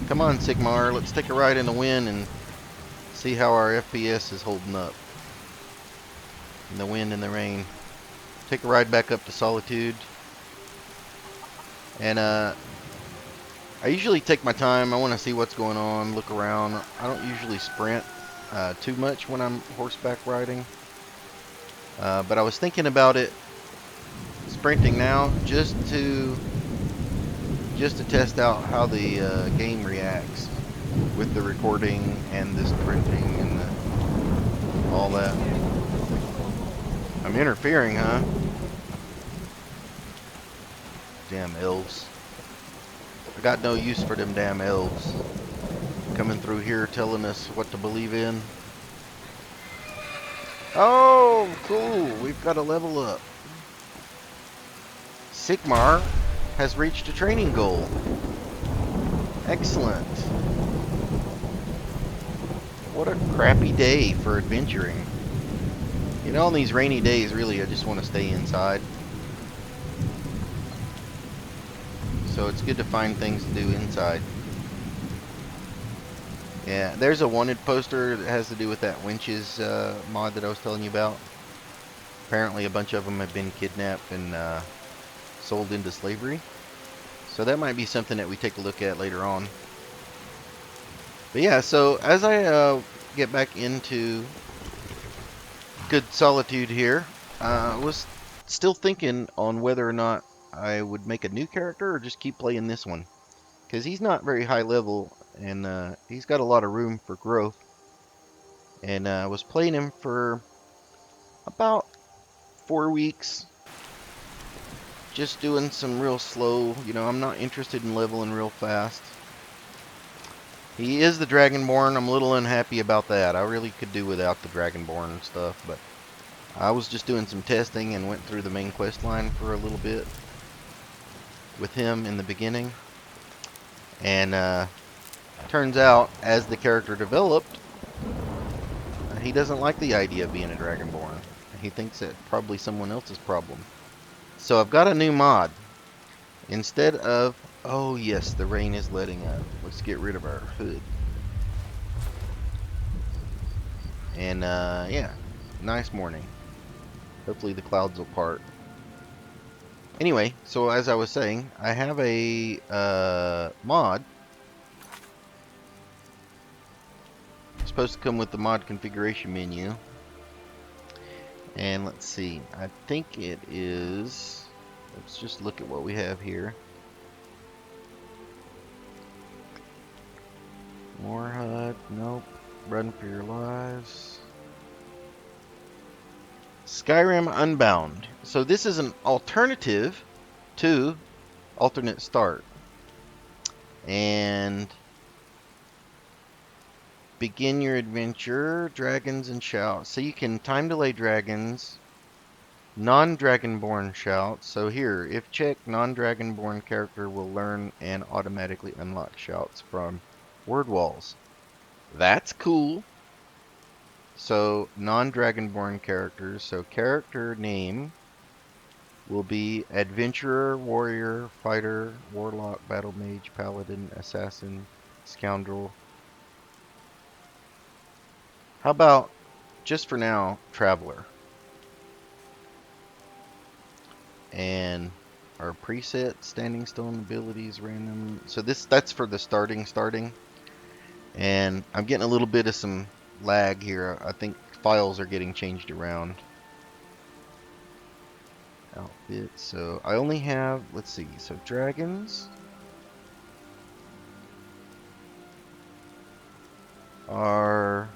[SPEAKER 1] Come on, Sigmar, let's take a ride in the wind and see how our FPS is holding up. In the wind and the rain. Take a ride back up to Solitude. And, I usually take my time. I want to see what's going on, look around. I don't usually sprint too much when I'm horseback riding. But I was thinking about it, sprinting now, just to test out how the game reacts with the recording and the sprinting and all that. I'm interfering, huh? Damn elves. I got no use for them damn elves. Coming through here telling us what to believe in. Oh, cool. We've got a level up. Sigmar has reached a training goal. Excellent. What a crappy day for adventuring. You know, on these rainy days, really, I just want to stay inside. So it's good to find things to do inside. Yeah, there's a wanted poster that has to do with that winches mod that I was telling you about. Apparently a bunch of them have been kidnapped and sold into slavery. So that might be something that we take a look at later on. But yeah, so as I get back into good Solitude here, I was still thinking on whether or not I would make a new character or just keep playing this one. Because he's not very high level and he's got a lot of room for growth. And I was playing him for about 4 weeks. Just doing some real slow, you know, I'm not interested in leveling real fast. He is the Dragonborn. I'm a little unhappy about that. I really could do without the Dragonborn stuff, but I was just doing some testing and went through the main quest line for a little bit with him in the beginning. And turns out, as the character developed, he doesn't like the idea of being a Dragonborn. He thinks it's probably someone else's problem. So I've got a new mod. Instead of... Oh yes, the rain is letting up. Let's get rid of our hood. And yeah, nice morning. Hopefully the clouds will part. Anyway, so as I was saying, I have a mod. It's supposed to come with the mod configuration menu. And let's see, I think it is... Let's just look at what we have here. More HUD, nope. Run for your lives. Skyrim Unbound. So this is an alternative to Alternate Start. And begin your adventure, dragons and shouts. So you can time delay dragons, non-dragonborn shouts. So here, if checked, non-dragonborn character will learn and automatically unlock shouts from word walls. That's cool. So non-dragonborn characters. So character name will be adventurer, warrior, fighter, warlock, battle mage, paladin, assassin, scoundrel. How about, just for now, traveler? And our preset, standing stone abilities, random. So that's for the starting. And I'm getting a little bit of some lag here. I think files are getting changed around. Outfit. So I only have, let's see, so dragons are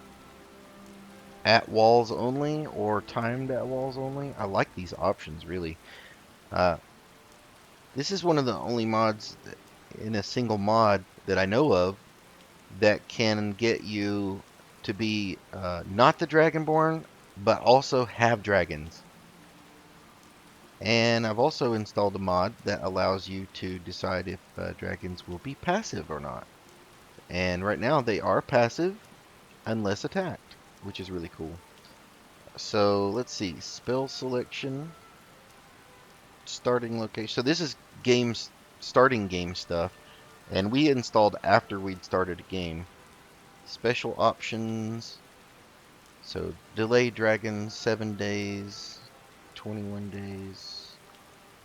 [SPEAKER 1] at walls only or timed at walls only. I like these options really. This is one of the only mods in a single mod that I know of that can get you to be not the Dragonborn, but also have dragons. And I've also installed a mod that allows you to decide if dragons will be passive or not. And right now they are passive unless attacked, which is really cool. So let's see, spell selection, starting location. So this is starting game stuff, and we installed after we'd started a game. Special options. So delay dragons 7 days, 21 days.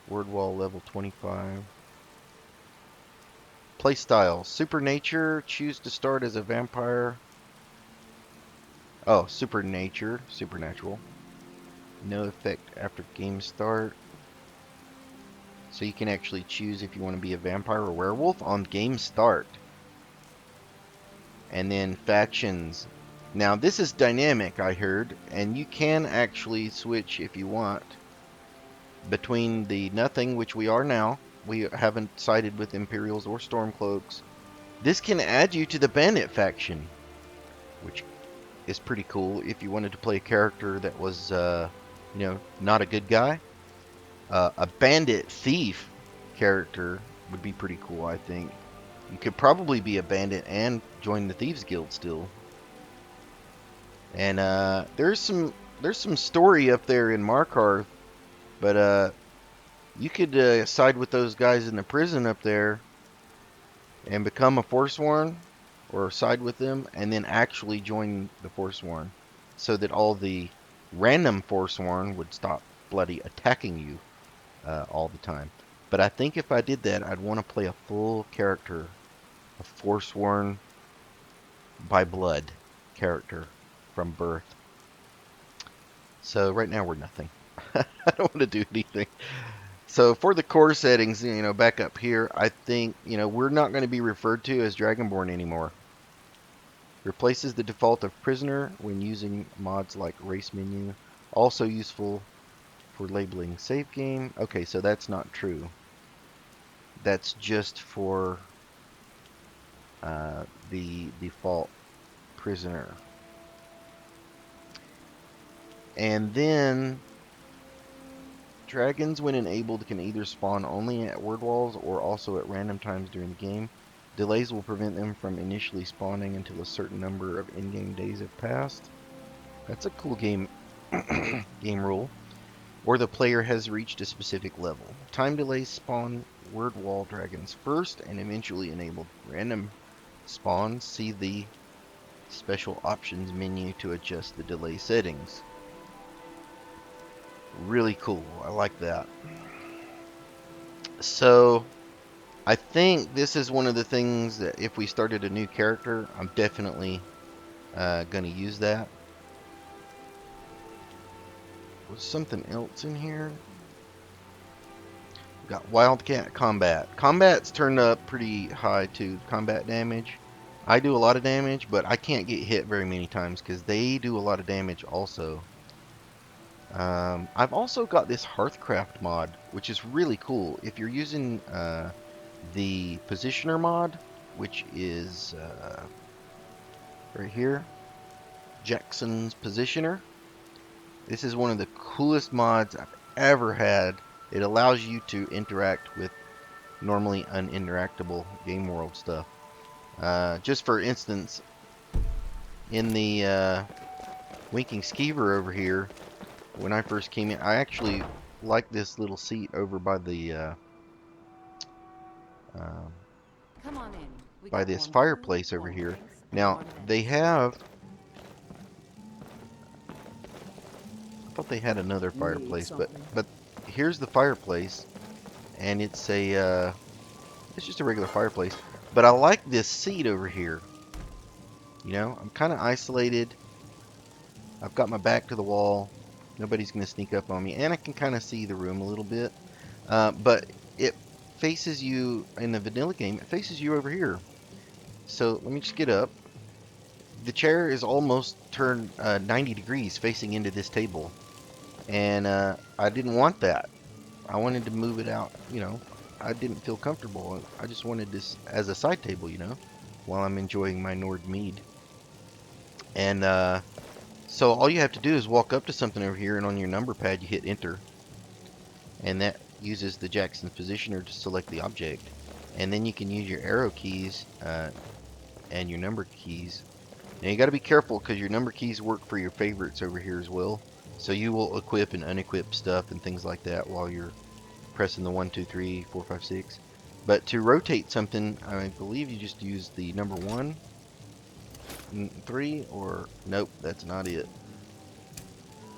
[SPEAKER 1] Word wall level 25. Playstyle. Supernature. Choose to start as a vampire. Oh, supernatural. No effect after game start. So you can actually choose if you want to be a vampire or werewolf on game start. And then factions. Now this is dynamic, I heard, and you can actually switch if you want between the nothing, which we are now. We haven't sided with Imperials or Stormcloaks. This can add you to the Bandit faction, which is pretty cool if you wanted to play a character that was, you know, not a good guy. A bandit thief character would be pretty cool, I think. You could probably be a bandit and join the Thieves Guild still. And there's some story up there in Markarth, but you could side with those guys in the prison up there and become a Forsworn, or side with them, and then actually join the Forsworn, so that all the random Forsworn would stop bloody attacking you all the time. But I think if I did that, I'd want to play a full character, a Forsworn by blood character from birth. So right now we're nothing. I don't want to do anything. So for the core settings, you know, back up here, I think, you know, we're not going to be referred to as Dragonborn anymore. Replaces the default of prisoner when using mods like race menu. Also useful for labeling save game. Okay, so that's not true. That's just for the default prisoner. And then dragons, when enabled, can either spawn only at word walls or also at random times during the game. Delays will prevent them from initially spawning until a certain number of in-game days have passed. That's a cool game rule. Or the player has reached a specific level. Time delays spawn word wall dragons first and eventually enable random spawns. See the special options menu to adjust the delay settings. Really cool. I like that. So I think this is one of the things that if we started a new character, I'm definitely going to use that. Was something else in here? We got Wildcat Combat. Combat's turned up pretty high to combat damage. I do a lot of damage, but I can't get hit very many times because they do a lot of damage also. I've also got this Hearthcraft mod, which is really cool. If you're using the Positioner mod, which is right here, Jackson's Positioner. This is one of the coolest mods I've ever had. It allows you to interact with normally uninteractable game world stuff. Just for instance, in the Winking Skeever over here, when I first came in, I actually liked this little seat over by the
[SPEAKER 8] Come on in. We
[SPEAKER 1] by
[SPEAKER 8] got
[SPEAKER 1] this
[SPEAKER 8] warm
[SPEAKER 1] fireplace
[SPEAKER 8] food,
[SPEAKER 1] over
[SPEAKER 8] warm
[SPEAKER 1] here.
[SPEAKER 8] drinks, and
[SPEAKER 1] Now
[SPEAKER 8] warm beds.
[SPEAKER 1] they have, I thought they had another fireplace, but here's the fireplace, and it's a it's just a regular fireplace. But I like this seat over here. You know, I'm kind of isolated. I've got my back to the wall. Nobody's going to sneak up on me, and I can kind of see the room a little bit. But it faces you in the vanilla game. It faces you over here. So let me just get up. The chair is almost turned 90 degrees facing into this table, and I didn't want that. I wanted to move it out, you know. I didn't feel comfortable. I just wanted this as a side table, you know, while I'm enjoying my Nord mead. And so all you have to do is walk up to something over here, and on your number pad you hit enter, and that uses the Jackson's positioner to select the object. And then you can use your arrow keys and your number keys. Now you got to be careful because your number keys work for your favorites over here as well. So you will equip and unequip stuff and things like that while you're pressing the 1, 2, 3, 4, 5, 6. But to rotate something, I believe you just use the number 1, 3, or nope, that's not it.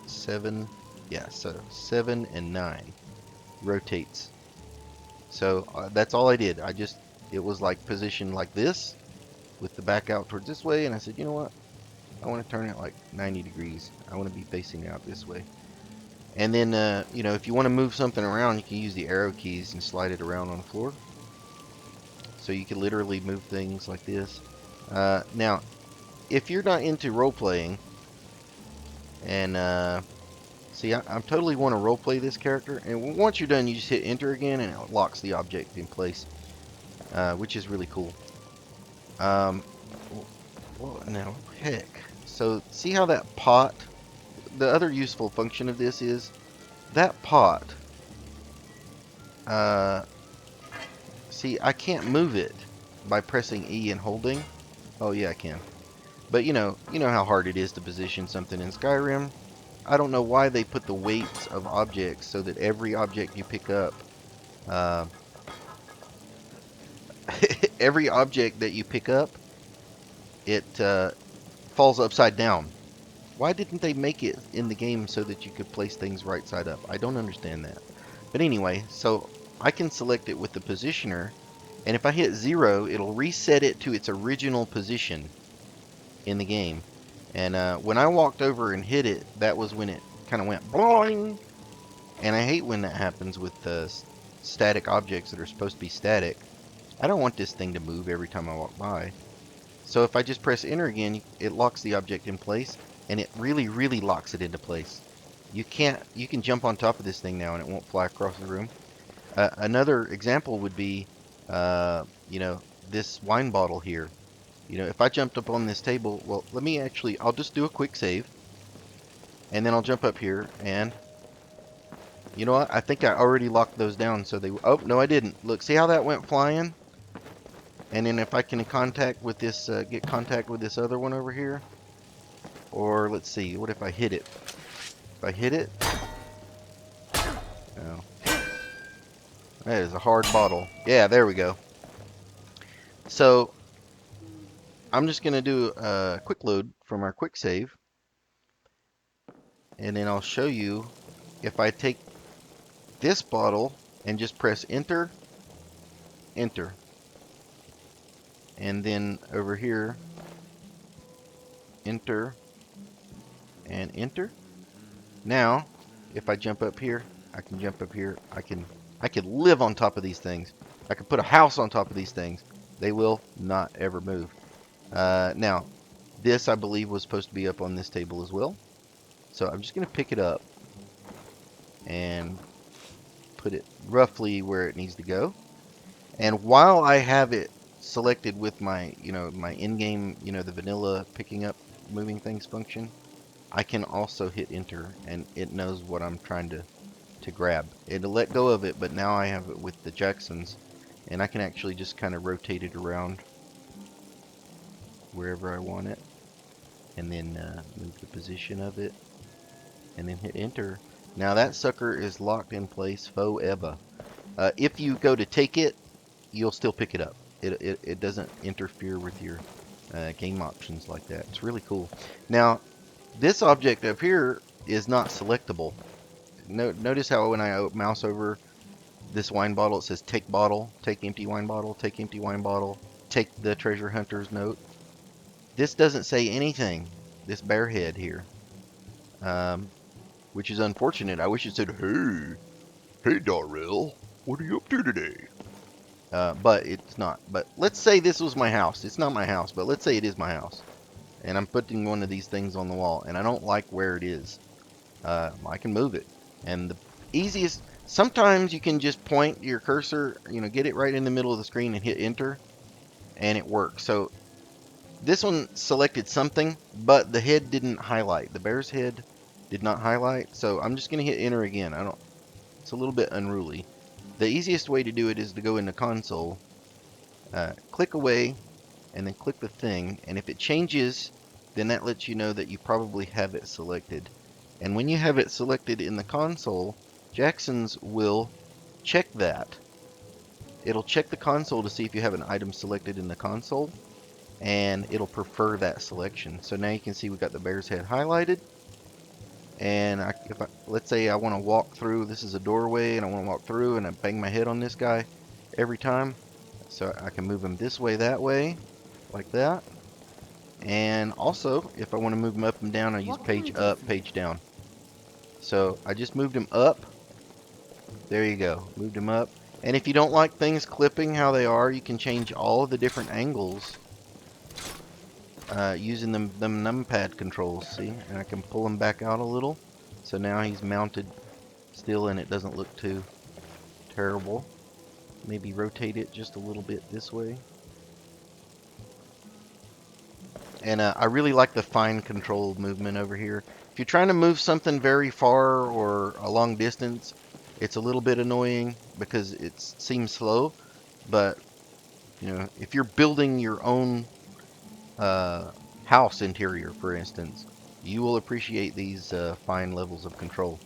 [SPEAKER 1] 7, yeah, so 7 and 9 rotates. So that's all I did. It was like positioned like this with the back out towards this way, and I said, you know what? I want to turn it like 90 degrees. I want to be facing out this way. And then, you know, if you want to move something around, you can use the arrow keys and slide it around on the floor. So you can literally move things like this. Now, if you're not into role-playing, and see, I totally want to role-play this character, and once you're done, you just hit enter again, and it locks the object in place, which is really cool. Well, now, heck. So, see how that pot, the other useful function of this is, that pot, see, I can't move it by pressing E and holding. Oh, yeah, I can. But, you know how hard it is to position something in Skyrim. I don't know why they put the weights of objects so that every object you pick up, every object that you pick up, it falls upside down. Why didn't they make it in the game so that you could place things right side up? I don't understand that. But anyway, so I can select it with the positioner, and if I hit 0, it'll reset it to its original position in the game. And when I walked over and hit it, that was when it kind of went boing. And I hate when that happens with static objects that are supposed to be static. I don't want this thing to move every time I walk by. So if I just press enter again, it locks the object in place, and it really, really locks it into place. You can jump on top of this thing now and it won't fly across the room. Another example would be, you know, this wine bottle here. You know, if I jumped up on this table, well, I'll just do a quick save, and then I'll jump up here, and you know what? I think I already locked those down, so oh, no, I didn't. Look, see how that went flying? And then if I can get contact with this other one over here, or let's see, what if I hit it? If I hit it, no, that is a hard bottle. Yeah, there we go. So I'm just gonna do a quick load from our quick save, and then I'll show you if I take this bottle and just press enter, enter. And then over here, enter and enter. Now, if I jump up here, I can jump up here. I can live on top of these things. I can put a house on top of these things. They will not ever move. Now, this I believe was supposed to be up on this table as well. So I'm just going to pick it up and put it roughly where it needs to go. And while I have it selected with my, my in-game, the vanilla picking up moving things function, I can also hit enter and it knows what I'm trying to grab. It'll let go of it, but now I have it with the Jacksons, and I can actually just kind of rotate it around wherever I want it, and then move the position of it, and then hit enter. Now that sucker is locked in place forever. If you go to take it, you'll still pick it up. It doesn't interfere with your game options like that. It's really cool. Now, this object up here is not selectable. Notice how when I mouse over this wine bottle, it says take bottle, take empty wine bottle, take empty wine bottle, take the treasure hunter's note. This doesn't say anything, this bear head here, which is unfortunate. I wish it said, hey Darrell, what are you up to today? But it's not. But let's say this was my house. It's not my house, but let's say it is my house. And I'm putting one of these things on the wall, and I don't like where it is. I can move it. And the easiest, Sometimes you can just point your cursor, get it right in the middle of the screen and hit enter, and it works. So this one selected something, but the head didn't highlight. The bear's head did not highlight, so I'm just going to hit enter again. It's a little bit unruly. The easiest way to do it is to go into console, click away, and then click the thing, and if it changes, then that lets you know that you probably have it selected. And when you have it selected in the console, Jackson's will check that. It'll check the console to see if you have an item selected in the console, and it'll prefer that selection. So now you can see we got the bear's head highlighted, and let's say I want to walk through, this is a doorway, and I want to walk through, and I bang my head on this guy every time. So I can move him this way, that way, like that. And also, if I want to move him up and down, I use page up, page down. So I just moved him up. There you go, moved him up. And if you don't like things clipping how they are, you can change all of the different angles using them numpad controls, see? And I can pull him back out a little. So now he's mounted still and it doesn't look too terrible. Maybe rotate it just a little bit this way. And I really like the fine control movement over here. If you're trying to move something very far or a long distance, it's a little bit annoying because it seems slow. But, if you're building your own house interior, for instance, you will appreciate these fine levels of control.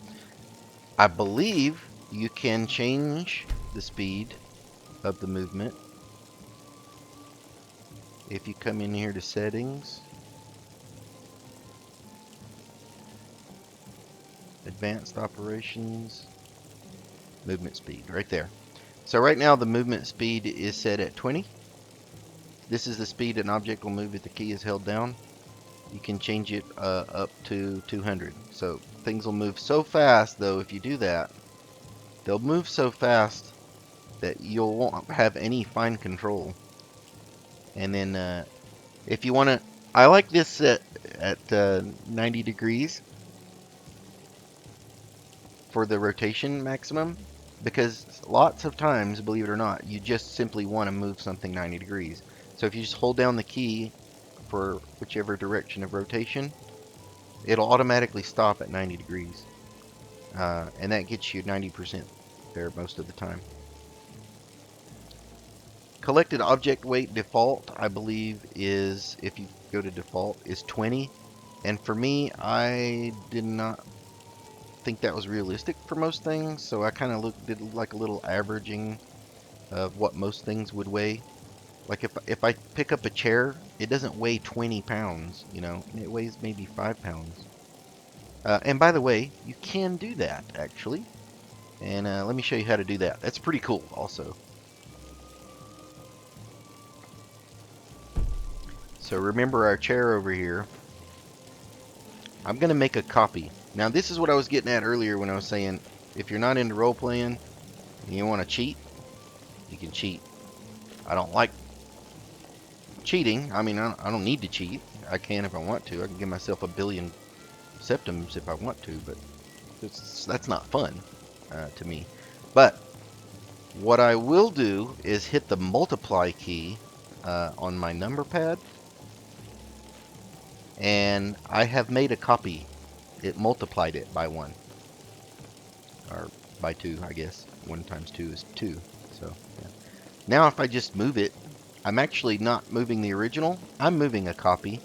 [SPEAKER 1] I believe you can change the speed of the movement if you come in here to settings, advanced operations, movement speed, right there. So right now the movement speed is set at 20. This is the speed an object will move if the key is held down. You can change it up to 200. So things will move so fast, though, if you do that. They'll move so fast that you won't have any fine control. And then if you want to, I like this set at 90 degrees for the rotation maximum, because lots of times, believe it or not, you just simply want to move something 90 degrees. So if you just hold down the key for whichever direction of rotation, it'll automatically stop at 90 degrees. And that gets you 90% there most of the time. Collected object weight default, I believe, is, if you go to default, is 20. And for me, I did not think that was realistic for most things, so I kind of did like a little averaging of what most things would weigh. Like if I pick up a chair, it doesn't weigh 20 pounds, it weighs maybe 5 pounds. And by the way, you can do that actually, and let me show you how to do that. That's pretty cool also. So remember our chair over here. I'm gonna make a copy. Now this is what I was getting at earlier when I was saying, if you're not into role-playing and you want to cheat, you can cheat. I don't like cheating. I mean, I don't need to cheat. I can if I want to. I can give myself a billion septims if I want to, but that's not fun to me. But what I will do is hit the multiply key on my number pad, and I have made a copy. It multiplied it by 1. Or by 2, I guess. 1 times 2 is 2. So, yeah. Now if I just move it, I'm actually not moving the original. I'm moving a copy.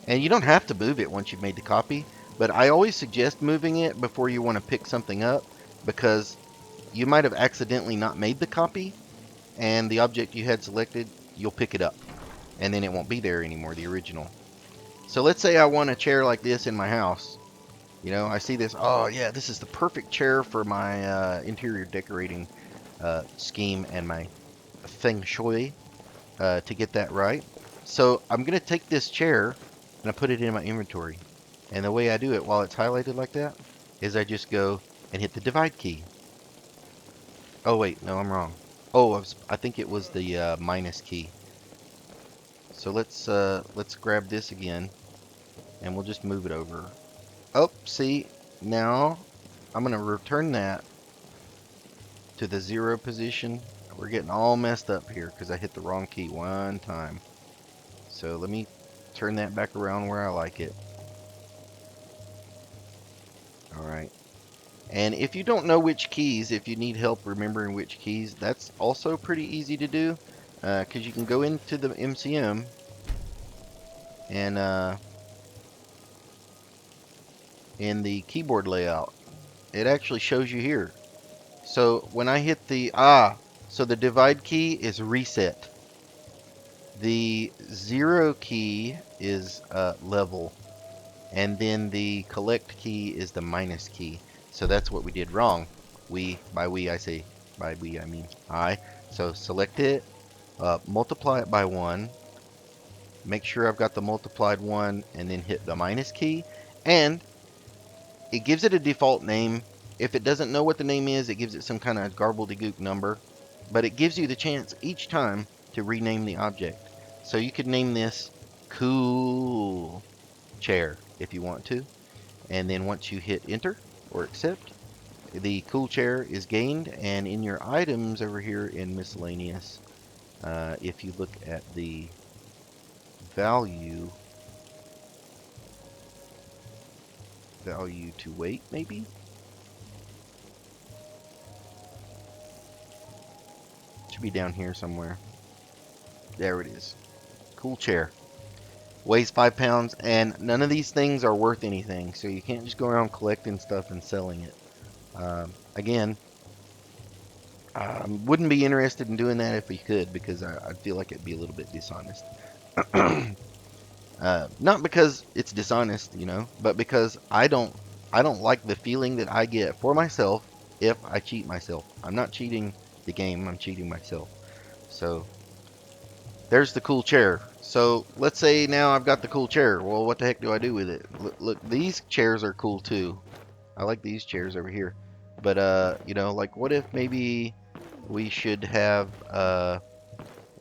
[SPEAKER 1] And you don't have to move it once you've made the copy, but I always suggest moving it before you want to pick something up, because you might have accidentally not made the copy, and the object you had selected, you'll pick it up, and then it won't be there anymore, the original. So let's say I want a chair like this in my house. I see this, oh yeah, this is the perfect chair for my interior decorating scheme and my feng shui to get that right. So I'm going to take this chair and I put it in my inventory. And the way I do it while it's highlighted like that is I just go and hit the divide key. Oh wait, no, I'm wrong. Oh, I think it was the minus key. So let's grab this again, and we'll just move it over. Oh, see, now I'm gonna return that to the 0 position. We're getting all messed up here because I hit the wrong key one time. So let me turn that back around where I like it. Alright. And if you don't know which keys, if you need help remembering which keys, that's also pretty easy to do. Because you can go into the MCM and in the keyboard layout, it actually shows you here. So when I hit the so the divide key is reset. The 0 key is level, and then the collect key is the minus key. So that's what we did wrong. By we I say, by we I mean I. So select it, multiply it by 1, make sure I've got the multiplied 1, and then hit the minus key, and it gives it a default name. If it doesn't know what the name is, it gives it some kind of garbledy-gook number, but it gives you the chance each time to rename the object. So you could name this cool chair if you want to, and then once you hit enter or accept, the cool chair is gained. And in your items over here in miscellaneous, if you look at the value to weight, maybe should be down here somewhere. There it is. Cool chair. Weighs 5 pounds, and none of these things are worth anything, so you can't just go around collecting stuff and selling it. Again, wouldn't be interested in doing that if we could, because I feel like it'd be a little bit dishonest. Not because it's dishonest, you know, but because I don't like the feeling that I get for myself if I cheat myself. I'm not cheating the game, I'm cheating myself. So there's the cool chair. So let's say now I've got the cool chair. Well, what the heck do I do with it? Look, these chairs are cool too. I like these chairs over here. But you know, like what if maybe we should have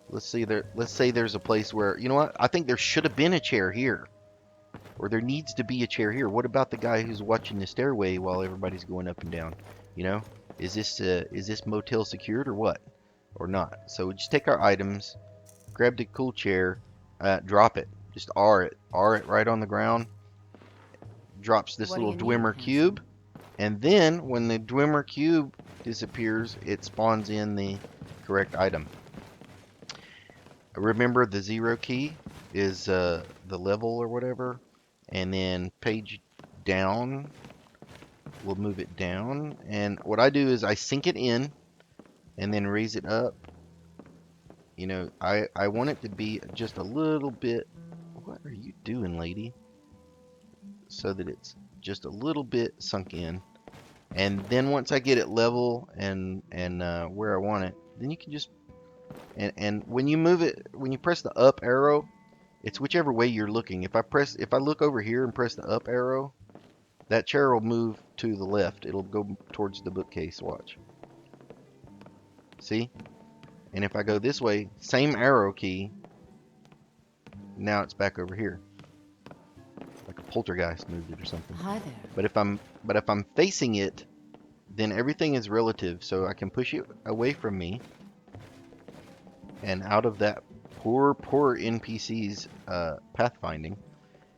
[SPEAKER 1] let's say there's a place where, you know what? I think there should have been a chair here. Or there needs to be a chair here. What about the guy who's watching the stairway while everybody's going up and down? You know, is this motel secured or what? Or not? So we just take our items, grab the cool chair, drop it. Just R it right on the ground. Drops this
[SPEAKER 8] What do
[SPEAKER 10] little
[SPEAKER 8] you need,
[SPEAKER 10] Dwemer
[SPEAKER 8] handsome?
[SPEAKER 10] cube, and then when the Dwemer cube disappears, it spawns in the correct item. Remember, the 0 key is the level or whatever, and then page down, we'll move it down. And what I do is I sink it in and then raise it up. You know, I want it to be just a little bit. What are you doing, lady? So that it's just a little bit sunk in. And then once I get it level and where I want it, then you can just and when you move it, when you press the up arrow, it's whichever way you're looking. If I look over here and press the up arrow, that chair will move to the left. It'll go towards the bookcase. Watch. See? And if I go this way, same arrow key. Now it's back over here. Like a poltergeist moved it or something.
[SPEAKER 8] Hi there.
[SPEAKER 10] But if I'm facing it, then everything is relative. So I can push it away from me and out of that poor NPC's pathfinding,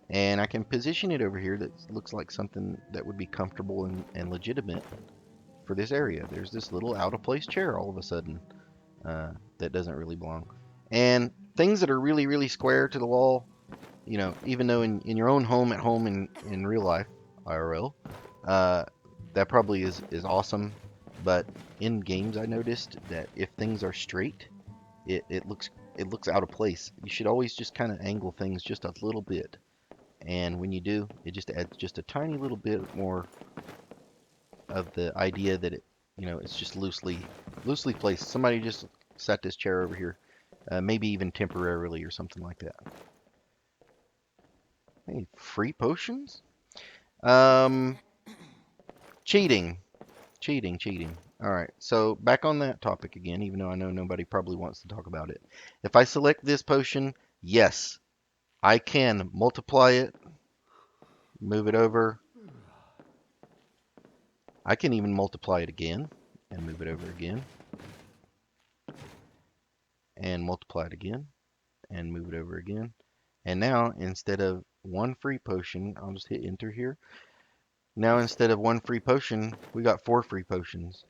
[SPEAKER 10] and I can position it over here that looks like something that would be comfortable and legitimate for this area. There's this little out of place chair all of a sudden that doesn't really belong. And things that are really square to the wall, you know, even though in your own home at home in real life, IRL, that probably is awesome. But in games I noticed that if things are straight, it looks out of place. You should always just kind of angle things just a little bit. And when you do, it just adds just a tiny little bit more of the idea that it, you know, it's just loosely placed. Somebody just sat this chair over here, maybe even temporarily or something like that. Hey, free potions? Cheating. All right, so back on that topic again, even though I know nobody probably wants to talk about it. If I select this potion, yes, I can multiply it, move it over. I can even multiply it again
[SPEAKER 1] and move it over again, and multiply it again, and move it over again. And now, instead of one free potion, I'll just hit enter here. Now, instead of one free potion, we got 4 free potions.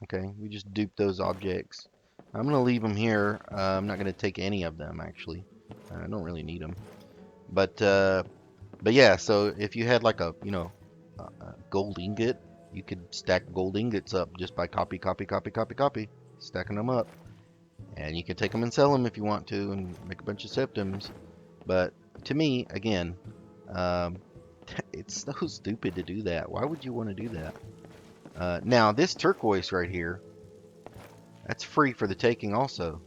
[SPEAKER 1] Okay, we just duped those objects. I'm going to leave them here. I'm not going to take any of them, actually. I don't really need them. But yeah, so if you had like a, you know, a gold ingot, you could stack gold ingots up just by copy, stacking them up. And you can take them and sell them if you want to and make a bunch of septims. But to me, again, it's so stupid to do that. Why would you want to do that? Now, this turquoise right here, that's free for the taking also.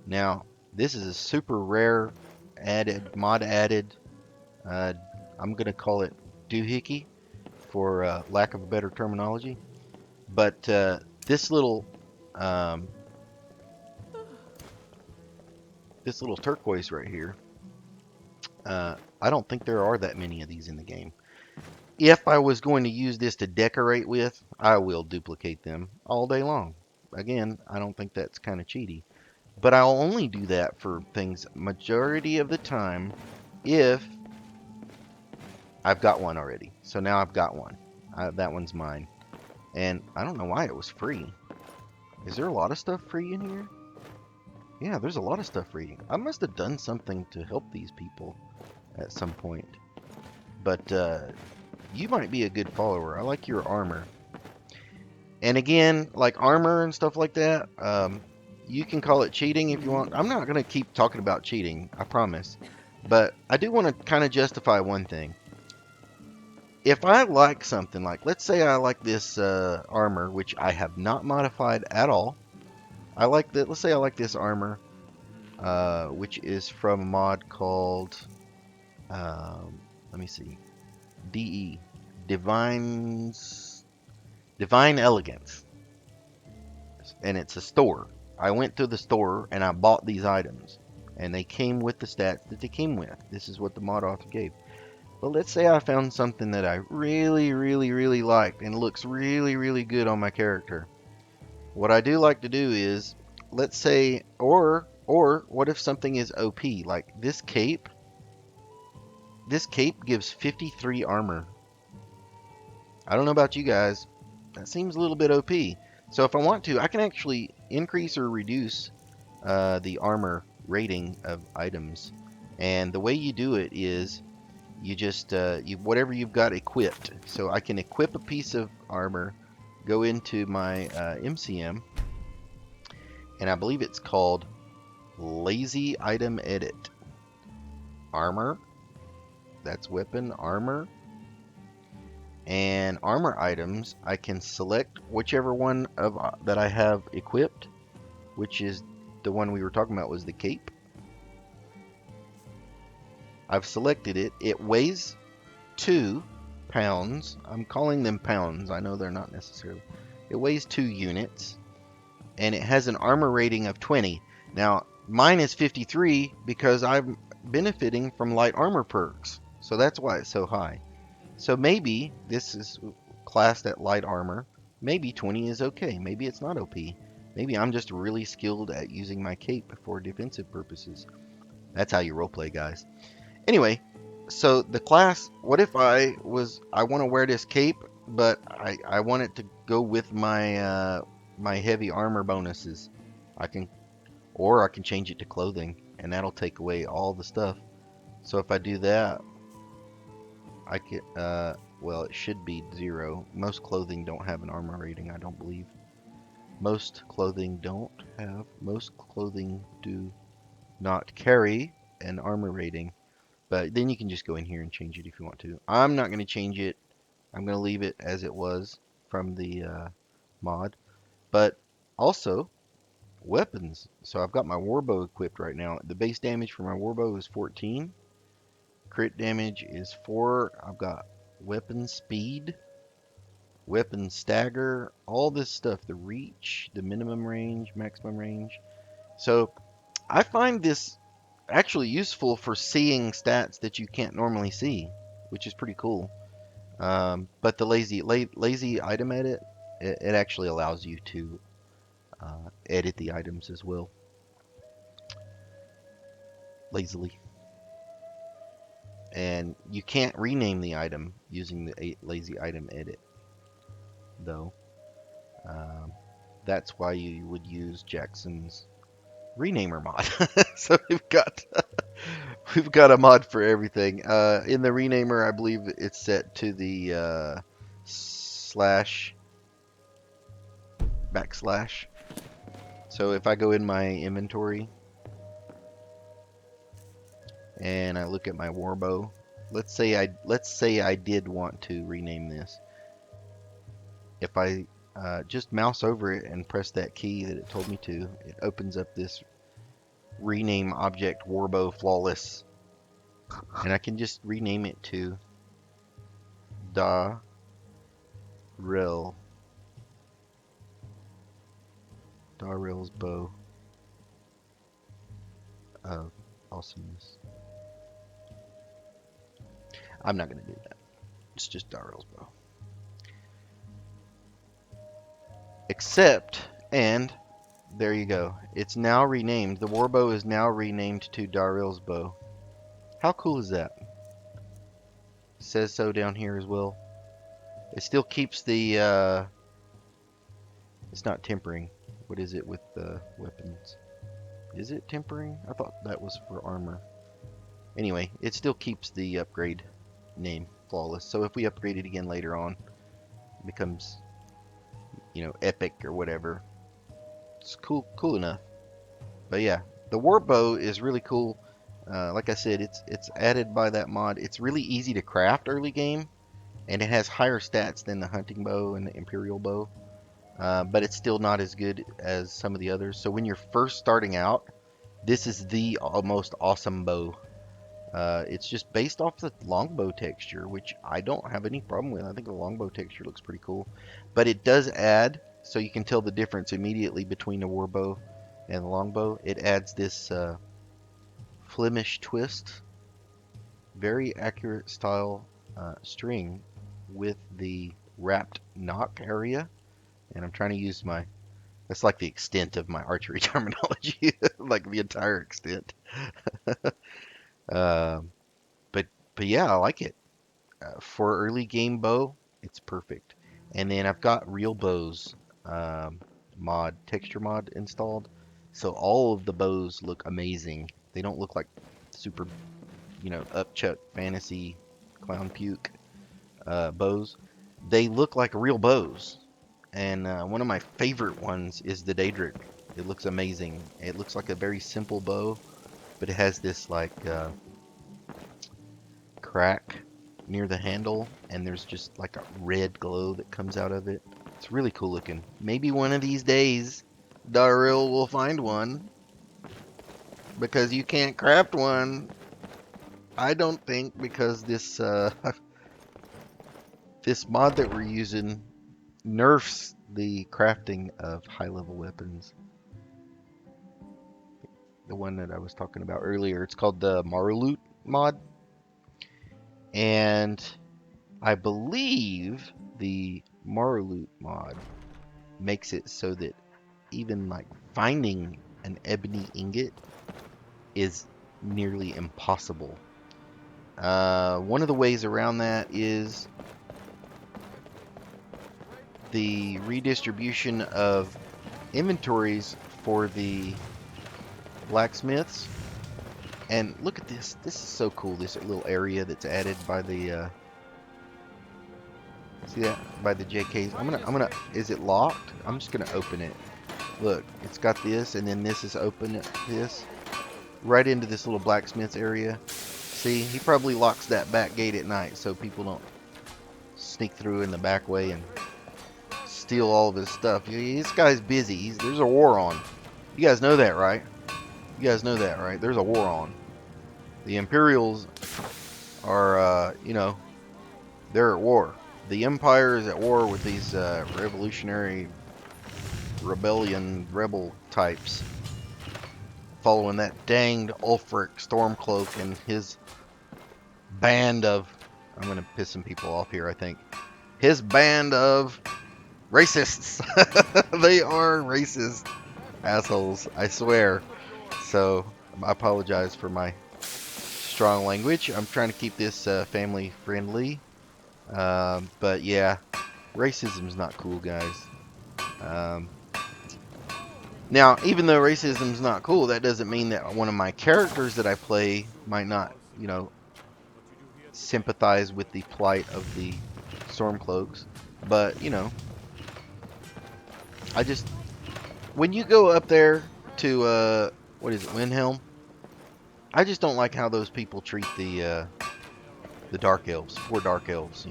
[SPEAKER 1] Now, this is a super rare mod added. I'm going to call it doohickey for lack of a better terminology. But this little turquoise right here, I don't think there are that many of these in the game. If I was going to use this to decorate with, I will duplicate them all day long. Again, I don't think that's kind of cheaty. But I'll only do that for things majority of the time if I've got one already. So now I've got one. That one's mine. And I don't know why it was free. Is there a lot of stuff free in here? Yeah, there's a lot of stuff free. I must have done something to help these people at some point. But you might be a good follower. I like your armor. And again, like armor and stuff like that, you can call it cheating if you want. I'm not going to keep talking about cheating, I promise. But I do want to kind of justify one thing. If I like something, like let's say I like this armor, which I have not modified at all. I like that. Let's say I like this armor, which is from a mod called, let me see, DE, Divine Elegance, and it's a store. I went to the store and I bought these items, and they came with the stats that they came with. This is what the mod author gave. But let's say I found something that I really, really, really liked and looks really, really good on my character. What I do like to do is, let's say, or what if something is OP, like this cape? This cape gives 53 armor. I don't know about you guys. That seems a little bit OP. So if I want to, I can actually increase or reduce the armor rating of items. And the way you do it is you just, whatever you've got equipped. So I can equip a piece of armor, go into my MCM, and I believe it's called Lazy Item Edit. Armor, that's weapon, armor. And armor items, I can select whichever one of that I have equipped, which is the one we were talking about was the cape. I've selected it. It weighs 2 pounds. I'm calling them pounds. I know they're not necessarily. It weighs 2 units. And it has an armor rating of 20. Now, mine is 53 because I'm benefiting from light armor perks. So that's why it's so high. So maybe this is classed at light armor. Maybe 20 is okay. Maybe it's not OP. Maybe I'm just really skilled at using my cape for defensive purposes. That's how you roleplay, guys. Anyway, so the class, what if I want to wear this cape, but I want it to go with my my heavy armor bonuses. I can change it to clothing, and that'll take away all the stuff. So if I do that, I can, well, it should be 0. Most clothing don't have an armor rating, I don't believe. Most clothing do not carry an armor rating. But then you can just go in here and change it if you want to. I'm not going to change it. I'm going to leave it as it was from the mod. But also, weapons. So I've got my warbow equipped right now. The base damage for my warbow is 14. Crit damage is 4. I've got weapon speed, weapon stagger, all this stuff. The reach, the minimum range, maximum range. So I find this actually useful for seeing stats that you can't normally see, which is pretty cool. But the lazy item edit it actually allows you to edit the items as well, lazily. And you can't rename the item using the lazy item edit, though. That's why you would use Jackson's renamer mod. So we've got a mod for everything. In the renamer, I believe it's set to the slash backslash. So if I go in my inventory and I look at my warbow, let's say I did want to rename this. If I just mouse over it and press that key that it told me to, it opens up this rename object warbow flawless, and I can just rename it to Darrell's bow of awesomeness. I'm not gonna do that. It's just Darrell's bow. Except, and there you go. It's now renamed. The warbow is now renamed to Darrell's bow. How cool is that? It says so down here as well. It still keeps the, it's not tempering. What is it with the weapons? Is it tempering? I thought that was for armor. Anyway, it still keeps the upgrade name flawless. So if we upgrade it again later on, it becomes, you know, epic or whatever. It's cool enough. But yeah, the warp bow is really cool. Like I said, it's added by that mod. It's really easy to craft early game, and it has higher stats than the hunting bow and the imperial bow. But it's still not as good as some of the others. So when you're first starting out, this is the most awesome bow. It's just based off the longbow texture, which I don't have any problem with. I think the longbow texture looks pretty cool. But it does add, so you can tell the difference immediately between the warbow and the longbow. It adds this Flemish twist, very accurate style string with the wrapped knock area. And I'm trying to use my, that's like the extent of my archery terminology, like the entire extent. But yeah, I like it. For early game bow, it's perfect. And then I've got real bows texture mod installed. So all of the bows look amazing. They don't look like super, you know, upchuck fantasy clown puke bows. They look like real bows. And one of my favorite ones is the Daedric. It looks amazing. It looks like a very simple bow, but it has this like crack near the handle, and there's just like a red glow that comes out of it. It's really cool looking. Maybe one of these days Darrell will find one, because you can't craft one, I don't think, because this this mod that we're using nerfs the crafting of high level weapons. The one that I was talking about earlier, it's called the Marloot mod. And I believe the Marloot mod makes it so that even like finding an ebony ingot is nearly impossible. One of the ways around that is the redistribution of inventories for the blacksmiths. And look at this. This is so cool. This little area that's added by the see that? By the JKs. I'm gonna is it locked? I'm just gonna open it. Look, it's got this, and then this is open, this right into this little blacksmith's area. See, he probably locks that back gate at night so people don't sneak through in the back way and steal all of his stuff. This guy's busy. There's a war on. You guys know that, right? You guys know that, right? There's a war on. The Imperials are, you know, they're at war. The Empire is at war with these revolutionary rebel types, following that danged Ulfric Stormcloak and his band of, I'm going to piss some people off here, I think. His band of Racists. They are racist assholes, I swear. So I apologize for my strong language. I'm trying to keep this family friendly. But yeah, racism's not cool, guys. Um, Now, even though racism's not cool, that doesn't mean that one of my characters that I play might not, sympathize with the plight of the Stormcloaks. But, I just, when you go up there to, what is it, Windhelm? I just don't like how those people treat the Dark Elves, 4 Dark Elves,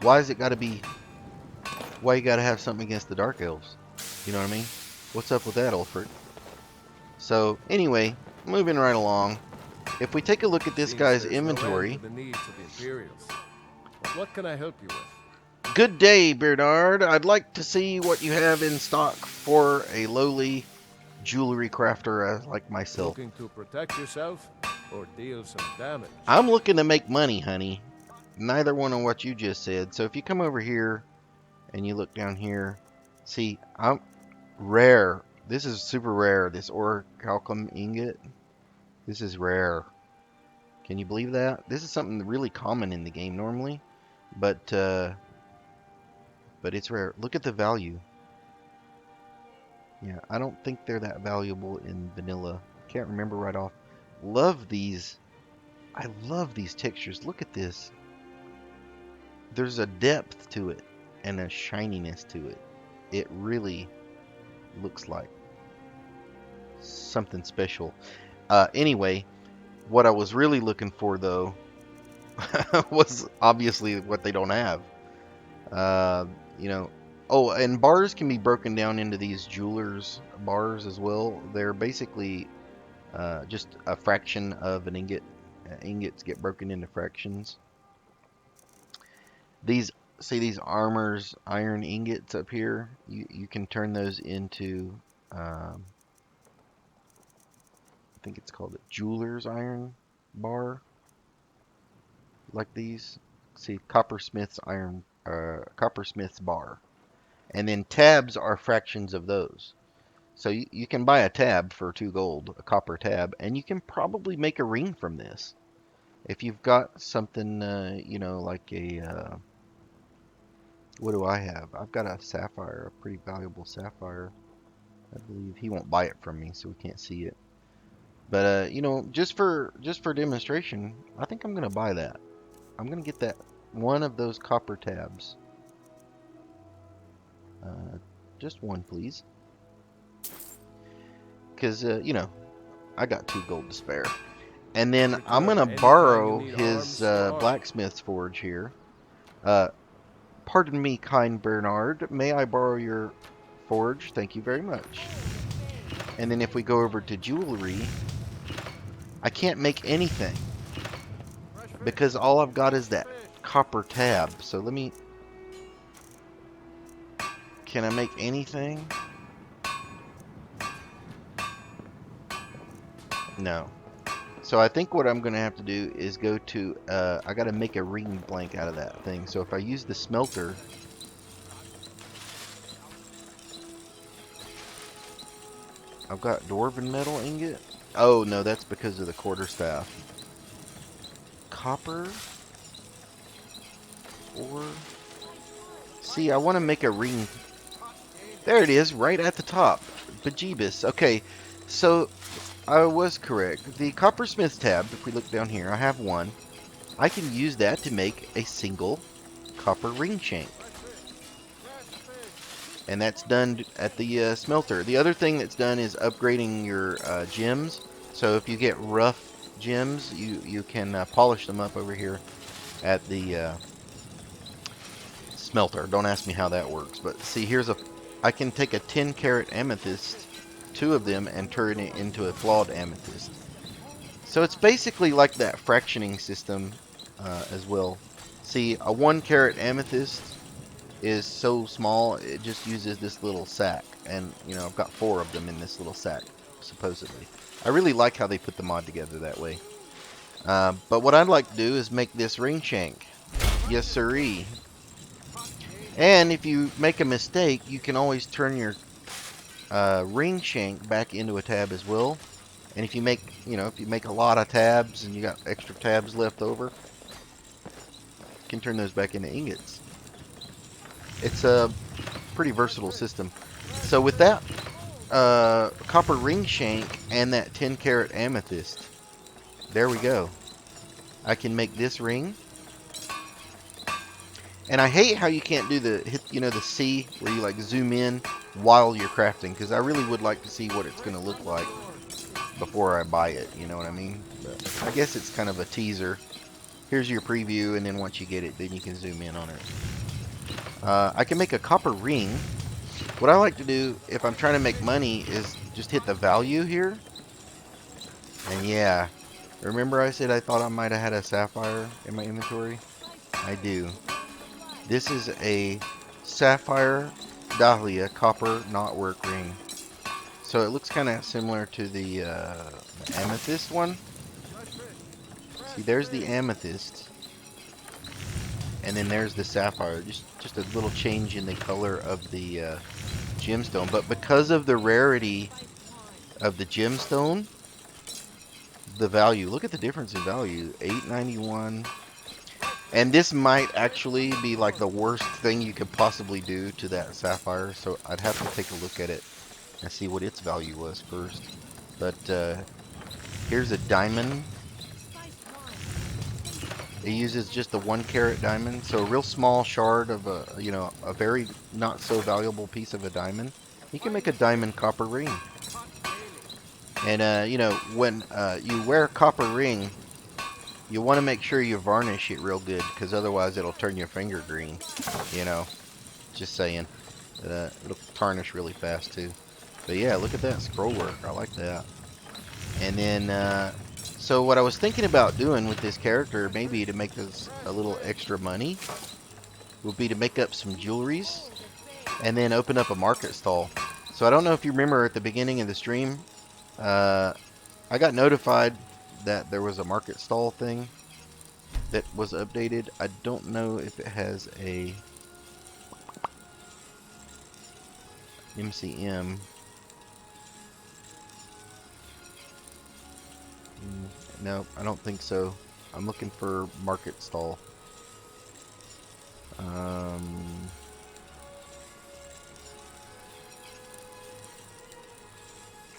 [SPEAKER 1] Why is it gotta be, why you gotta have something against the Dark Elves? You know what I mean? What's up with that, Ulfric? So, anyway, moving right along. If we take a look at this guy's inventory.
[SPEAKER 3] What can I help you with?
[SPEAKER 1] Good day, Bernard. I'd like to see what you have in stock for a lowly jewelry crafter like myself.
[SPEAKER 3] Looking to protect yourself or deal some damage?
[SPEAKER 1] I'm looking to make money, honey. Neither one of what you just said. So if you come over here and you look down here, see, I'm rare. This is super rare, this orichalcum ingot. This is rare. Can you believe that? This is something really common in the game normally, but it's rare. Look at the value. Yeah, I don't think they're that valuable in vanilla. Can't remember right off. Love these. I love these textures. Look at this. There's a depth to it and a shininess to it. It really looks like something special. Anyway, what I was really looking for though was obviously what they don't have. Oh, and bars can be broken down into these jewelers bars as well. They're basically just a fraction of an ingot. Ingots get broken into fractions. These armors, iron ingots up here, you can turn those into I think it's called a jeweler's iron bar, like these. See, coppersmith's bar, and then tabs are fractions of those. So you can buy a tab for 2 gold, a copper tab, and you can probably make a ring from this if you've got something, like a. What do I have? I've got a sapphire, a pretty valuable sapphire. I believe he won't buy it from me, so we can't see it. But just for demonstration, I think I'm gonna buy that. I'm gonna get that one of those copper tabs. Just one, please. Because I got 2 gold to spare. And then I'm gonna borrow his blacksmith's forge here. Pardon me, kind Bernard. May I borrow your forge? Thank you very much. And then if we go over to jewelry, I can't make anything because all I've got is that copper tab. So let me... Can I make anything? No. So I think what I'm going to have to do is go to, I got to make a ring blank out of that thing. So if I use the smelter, I've got dwarven metal ingot. Oh no, that's because of the quarterstaff. Copper, or see, I want to make a ring. There it is, right at the top. Bejeebus. Okay, so I was correct. The coppersmith tab, if we look down here, I have one. I can use that to make a single copper ring shank. And that's done at the smelter. The other thing that's done is upgrading your gems. So if you get rough gems, you can polish them up over here at the smelter. Don't ask me how that works, but see, I can take a 10 carat amethyst, 2 of them, and turn it into a flawed amethyst. So it's basically like that fractioning system as well. See, a 1 carat amethyst is so small, it just uses this little sack, and I've got 4 of them in this little sack, supposedly. I really like how they put the mod together that way. But what I'd like to do is make this ring shank. Yes siree. And if you make a mistake, you can always turn your ring shank back into a tab as well. And if you make, if you make a lot of tabs and you got extra tabs left over, you can turn those back into ingots. It's a pretty versatile system. So with that copper ring shank and that 10 karat amethyst, there we go. I can make this ring. And I hate how you can't do the C where you like zoom in while you're crafting, because I really would like to see what it's going to look like before I buy it, you know what I mean? But I guess it's kind of a teaser. Here's your preview, and then once you get it, then you can zoom in on it. I can make a copper ring. What I like to do if I'm trying to make money is just hit the value here. And yeah, remember I said I thought I might have had a sapphire in my inventory? I do. This is a sapphire dahlia copper knotwork ring. So it looks kind of similar to the amethyst one. See, there's the amethyst, and then there's the sapphire. Just a little change in the color of the gemstone. But because of the rarity of the gemstone, the value. Look at the difference in value. 891. And this might actually be like the worst thing you could possibly do to that sapphire. So I'd have to take a look at it and see what its value was first. But here's a diamond. It uses just the 1 karat diamond, so a real small shard of a very not so valuable piece of a diamond. You can make a diamond copper ring. And when you wear a copper ring, you want to make sure you varnish it real good, because otherwise it'll turn your finger green. Just saying. It'll tarnish really fast too. But yeah, look at that scroll work. I like that. And then, so what I was thinking about doing with this character, maybe to make this a little extra money, would be to make up some jewelries and then open up a market stall. So I don't know if you remember at the beginning of the stream, I got notified that there was a market stall thing that was updated. I don't know if it has a MCM. No, I don't think so. I'm looking for market stall.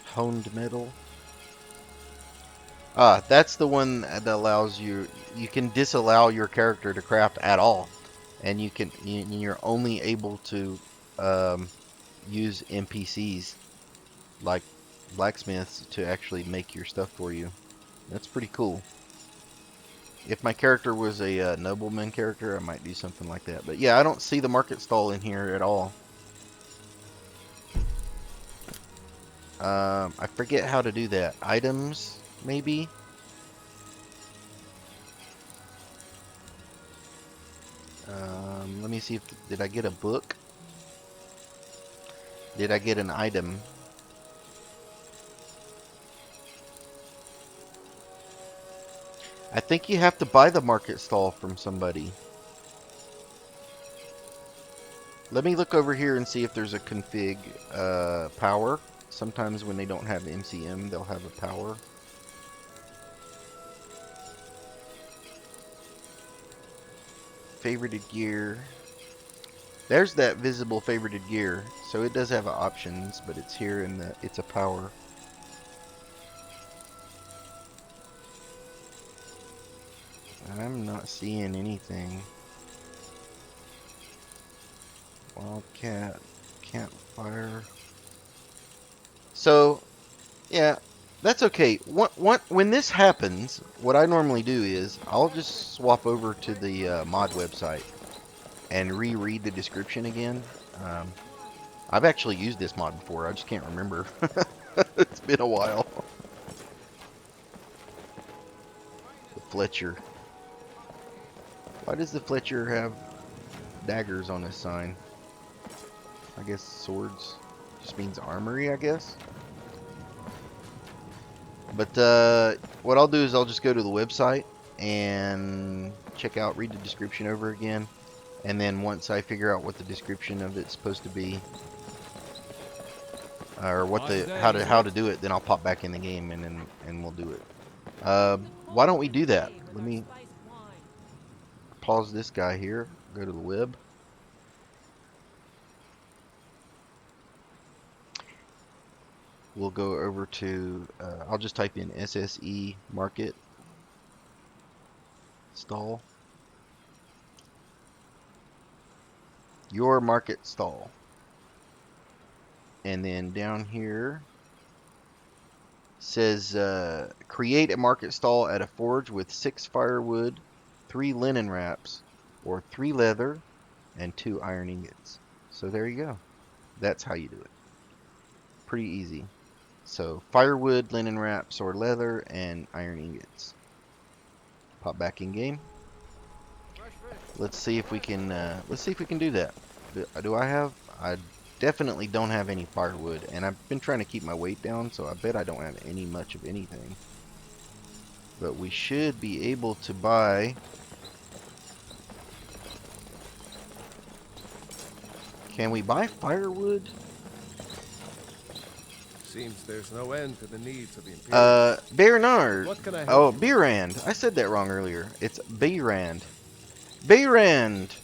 [SPEAKER 1] Honed metal. Ah, that's the one that allows you can disallow your character to craft at all, and you're only able to use NPCs like blacksmiths to actually make your stuff for you. That's pretty cool. If my character was a nobleman character, I might do something like that. But yeah, I don't see the market stall in here at all. I forget how to do that. Items, maybe? Let me see if... Did I get a book? Did I get an item? I think you have to buy the market stall from somebody. Let me look over here and see if there's a config power. Sometimes when they don't have MCM, they'll have a power. Favorited gear. There's that visible favorited gear. So it does have options, but it's here in the, it's a power. I'm not seeing anything. Wildcat, campfire. So, yeah, that's okay. When this happens, what I normally do is I'll just swap over to the mod website and reread the description again. I've actually used this mod before. I just can't remember. It's been a while. The Fletcher. Why does the Fletcher have daggers on his sign? I guess swords just means armory, I guess. But what I'll do is I'll just go to the website and check out, read the description over again, And then once I figure out what the description of it's supposed to be, or what the how to do it, then I'll pop back in the game and we'll do it. Why don't we do that? Let me pause this guy here. Go to the web. We'll go over to. I'll just type in SSE market stall. Your market stall. And then down here says create a market stall at a forge with 6 firewood, 3 linen wraps, or 3 leather, and 2 iron ingots. So there you go. That's how you do it. Pretty easy. So firewood, linen wraps, or leather, and iron ingots. Pop back in game. Let's see if we can. Let's see if we can do that. Do I have? I definitely don't have any firewood, and I've been trying to keep my weight down, so I bet I don't have any much of anything. But we should be able to buy. Can we buy firewood?
[SPEAKER 9] Seems there's no end to the needs of the Imperials.
[SPEAKER 1] Bernard.
[SPEAKER 9] What can I help
[SPEAKER 1] Oh,
[SPEAKER 9] you?
[SPEAKER 1] Beerand. I said that wrong earlier. It's Beerand. Beerand.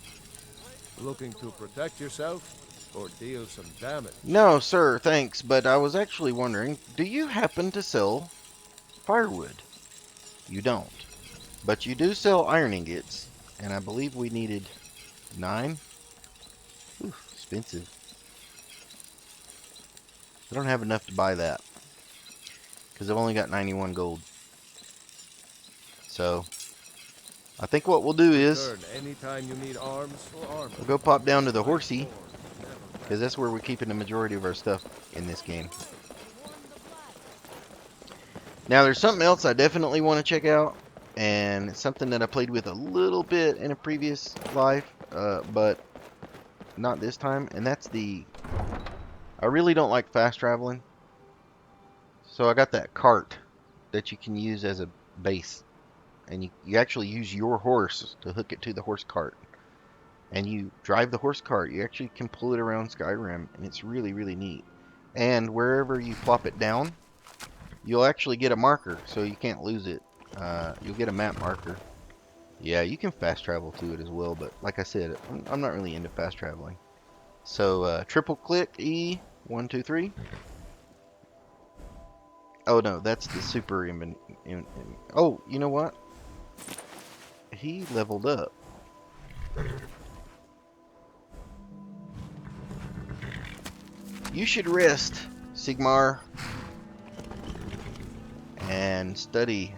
[SPEAKER 9] Looking to protect yourself or deal some damage?
[SPEAKER 1] No, sir, thanks, but I was actually wondering, do you happen to sell firewood? You don't. But you do sell iron ingots, and I believe we needed 9. Ooh, expensive. I don't have enough to buy that, because I've only got 91 gold. So, I think what we'll do is,
[SPEAKER 9] Return anytime you need arms or armor.
[SPEAKER 1] we'll go pop down to the horsey, because that's where we're keeping the majority of our stuff in this game. Now there's something else I definitely want to check out, and it's something that I played with a little bit in a previous life, but not this time, and that's I really don't like fast traveling, so I got that cart that you can use as a base, and you actually use your horse to hook it to the horse cart, and you drive the horse cart. You actually can pull it around Skyrim, and it's really, really neat. And wherever you plop it down, you'll actually get a marker, so you can't lose it. You'll get a map marker. Yeah, you can fast travel to it as well, but like I said, I'm not really into fast traveling. So triple click E, 1, 2, 3. Oh no, that's the super oh, you know what? He leveled up. You should rest, Sigmar, and study.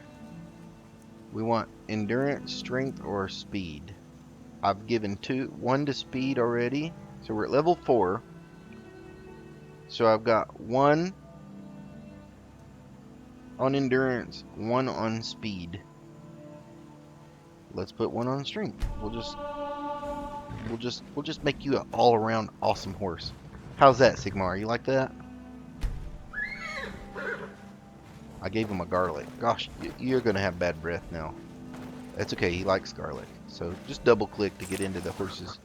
[SPEAKER 1] We want endurance, strength, or speed. I've given 1 to speed already, so we're at level 4. So I've got 1 on endurance, 1 on speed. Let's put 1 on strength. We'll just make you an all-around awesome horse. How's that, Sigmar? You like that? I gave him a garlic. Gosh, you're gonna have bad breath now. That's okay, he likes garlic. So just double click to get into the horses.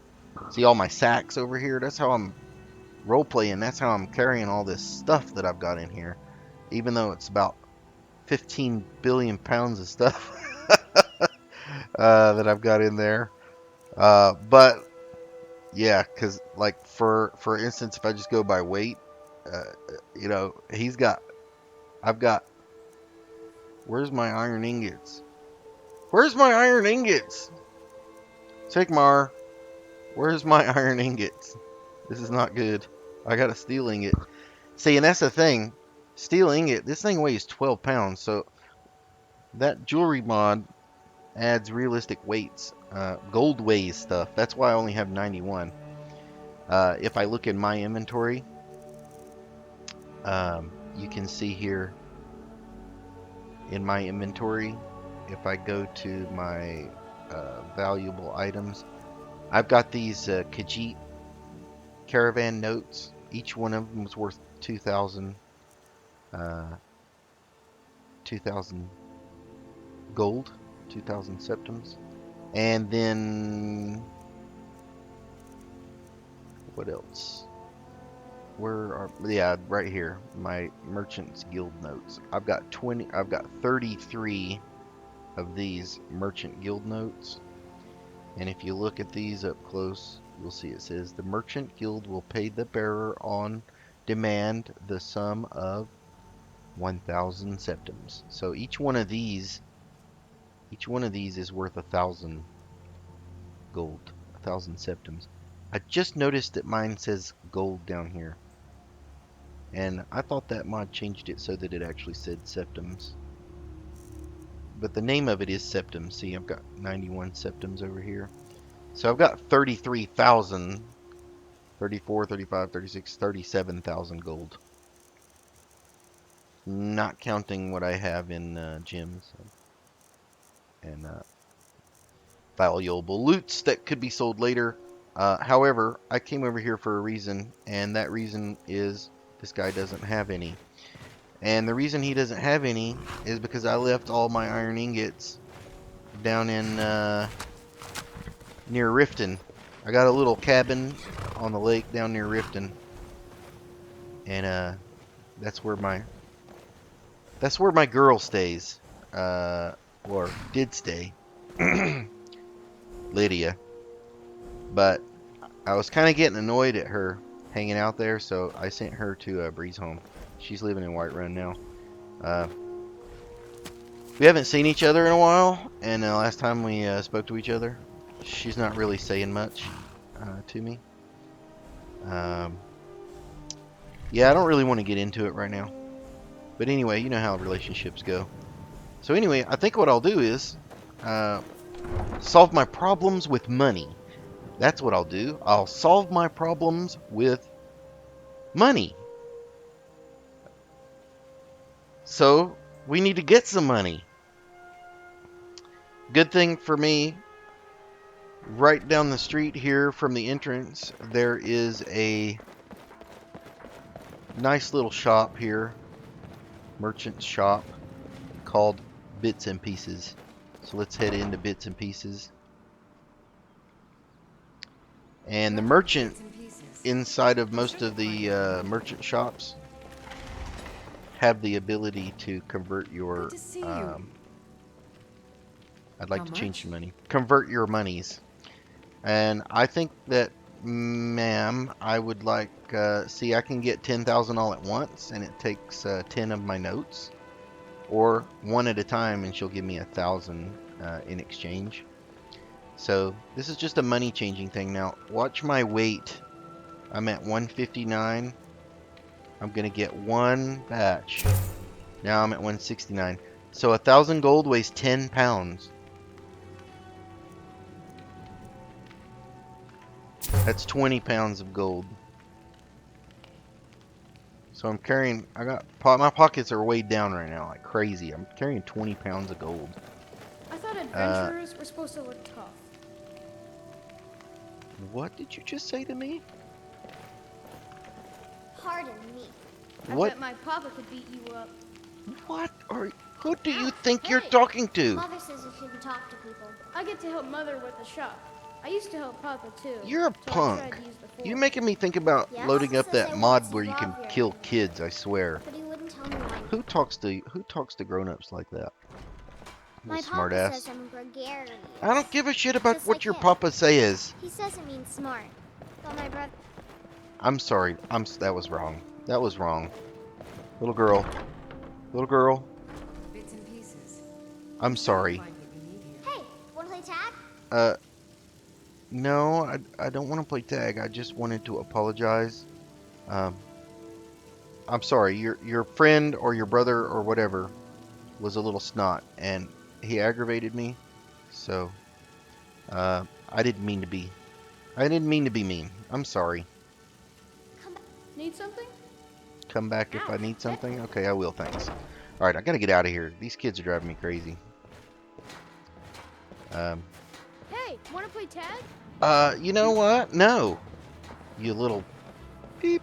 [SPEAKER 1] See all my sacks over here? That's how I'm role-playing. That's how I'm carrying all this stuff that I've got in here. Even though it's about 15 billion pounds of stuff that I've got in there. But yeah, because like for instance, if I just go by weight, you know, I've got, where's my iron ingots? Where's my iron ingots? Sigmar, where's my iron ingots? This is not good. I got a steel ingot. See, and that's the thing. Steel ingot, this thing weighs 12 pounds, so that jewelry mod adds realistic weights. Gold weighs stuff. That's why I only have 91. If I look in my inventory, you can see here in my inventory, if I go to my valuable items, I've got these Khajiit caravan notes. Each one of them was worth 2,000 gold, 2,000 septims. And then What else? Yeah, right here. My Merchant's Guild notes. I've got 33 of these Merchant Guild notes. And if you look at these up close, you'll see it says the Merchant Guild will pay the bearer on demand the sum of 1,000 septims. So each one of these is worth 1,000 gold, 1,000 septims. I just noticed that mine says gold down here. And I thought that mod changed it so that it actually said septims. But the name of it is septims. See, I've got 91 septims over here. So I've got 33,000, 34, 35, 36, 37,000 gold. Not counting what I have in gems and valuable loots that could be sold later. However, I came over here for a reason, and that reason is this guy doesn't have any. And the reason he doesn't have any is because I left all my iron ingots down in near Riften. I got a little cabin on the lake down near Riften, and that's where my girl stays, or did stay, Lydia. But I was kind of getting annoyed at her hanging out there, so I sent her to Breeze Home. She's living in Whiterun now. We haven't seen each other in a while, and the last time we spoke to each other, she's not really saying much to me. Yeah, I don't really want to get into it right now. But anyway, you know how relationships go. So anyway, I think what I'll do is solve my problems with money. That's what I'll do. I'll solve my problems with money. So we need to get some money. Good thing for me, right down the street here from the entrance, there is a nice little shop here, merchant shop, called Bits and Pieces. So let's head into Bits and Pieces. And the merchant inside of most of the merchant shops have the ability to convert your I'd like to change your money. Convert your monies. And I think that, ma'am, I would like, see, I can get 10,000 all at once, and it takes 10 of my notes. Or one at a time, and she'll give me 1,000 in exchange. So this is just a money changing thing. Now, watch my weight. I'm at 159. I'm going to get one batch. Now I'm at 169. So 1,000 gold weighs 10 pounds. That's 20 pounds of gold. So I'm carrying, my pockets are weighed down right now like crazy. I'm carrying 20 pounds of gold.
[SPEAKER 11] I thought adventurers were supposed to look tough.
[SPEAKER 1] What did you just say to me?
[SPEAKER 11] Pardon me. I
[SPEAKER 1] What?
[SPEAKER 11] bet my papa could beat you up.
[SPEAKER 1] Who do you think you're talking to?
[SPEAKER 11] Mother says you shouldn't talk to people. I get to help Mother with the shop. I used to help Papa too.
[SPEAKER 1] You're a punk. You're making me think about loading up that mod where you can kill kids, I swear.
[SPEAKER 11] But he wouldn't tell me why.
[SPEAKER 1] Who talks to grown-ups like that?
[SPEAKER 11] My
[SPEAKER 1] Smart
[SPEAKER 11] papa
[SPEAKER 1] ass.
[SPEAKER 11] says I'm gregarious.
[SPEAKER 1] I don't give a shit about
[SPEAKER 11] Just
[SPEAKER 1] what
[SPEAKER 11] like
[SPEAKER 1] your
[SPEAKER 11] him.
[SPEAKER 1] papa says.
[SPEAKER 11] He says it means smart. But my brother...
[SPEAKER 1] I'm sorry. That was wrong. That was wrong. Little girl. Little girl.
[SPEAKER 4] Bits and pieces.
[SPEAKER 1] I'm sorry.
[SPEAKER 11] Hey, wanna play tag?
[SPEAKER 1] No, I don't want to play tag. I just wanted to apologize. I'm sorry. Your friend or your brother or whatever was a little snot, and he aggravated me. So, I didn't mean to be. I didn't mean to be mean. I'm sorry.
[SPEAKER 11] Need something?
[SPEAKER 1] Come back if I need something? Okay, I will, thanks. Alright, I gotta get out of here. These kids are driving me crazy.
[SPEAKER 11] Hey, wanna play tag?
[SPEAKER 1] You know what? No. You little beep.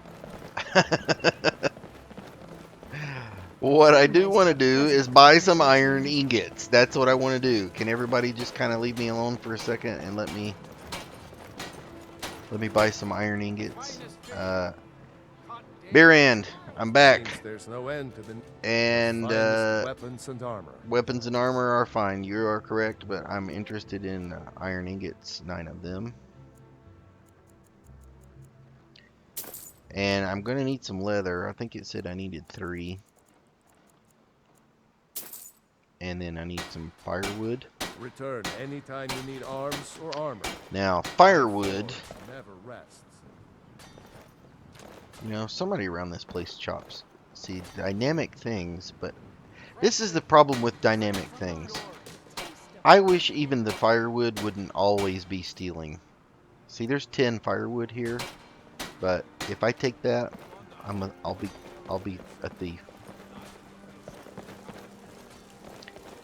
[SPEAKER 1] What I do want to do is buy some iron ingots. That's what I want to do. Can everybody just kind of leave me alone for a second and let me Let me buy some iron ingots. Beerand, I'm back.
[SPEAKER 9] Seems there's no end to the
[SPEAKER 1] And
[SPEAKER 9] finest weapons and armor.
[SPEAKER 1] weapons and armor are fine. You are correct, but I'm interested in iron ingots, 9 of them. And I'm gonna need some leather. I think it said I needed 3. And then I need some firewood.
[SPEAKER 9] Return anytime you need arms or armor.
[SPEAKER 1] Now, firewood,
[SPEAKER 9] Never rests.
[SPEAKER 1] you know, somebody around this place chops. See, dynamic things, but this is the problem with dynamic things. I wish even the firewood wouldn't always be stealing. See, there's 10 firewood here, but if I take that, I'll be a thief.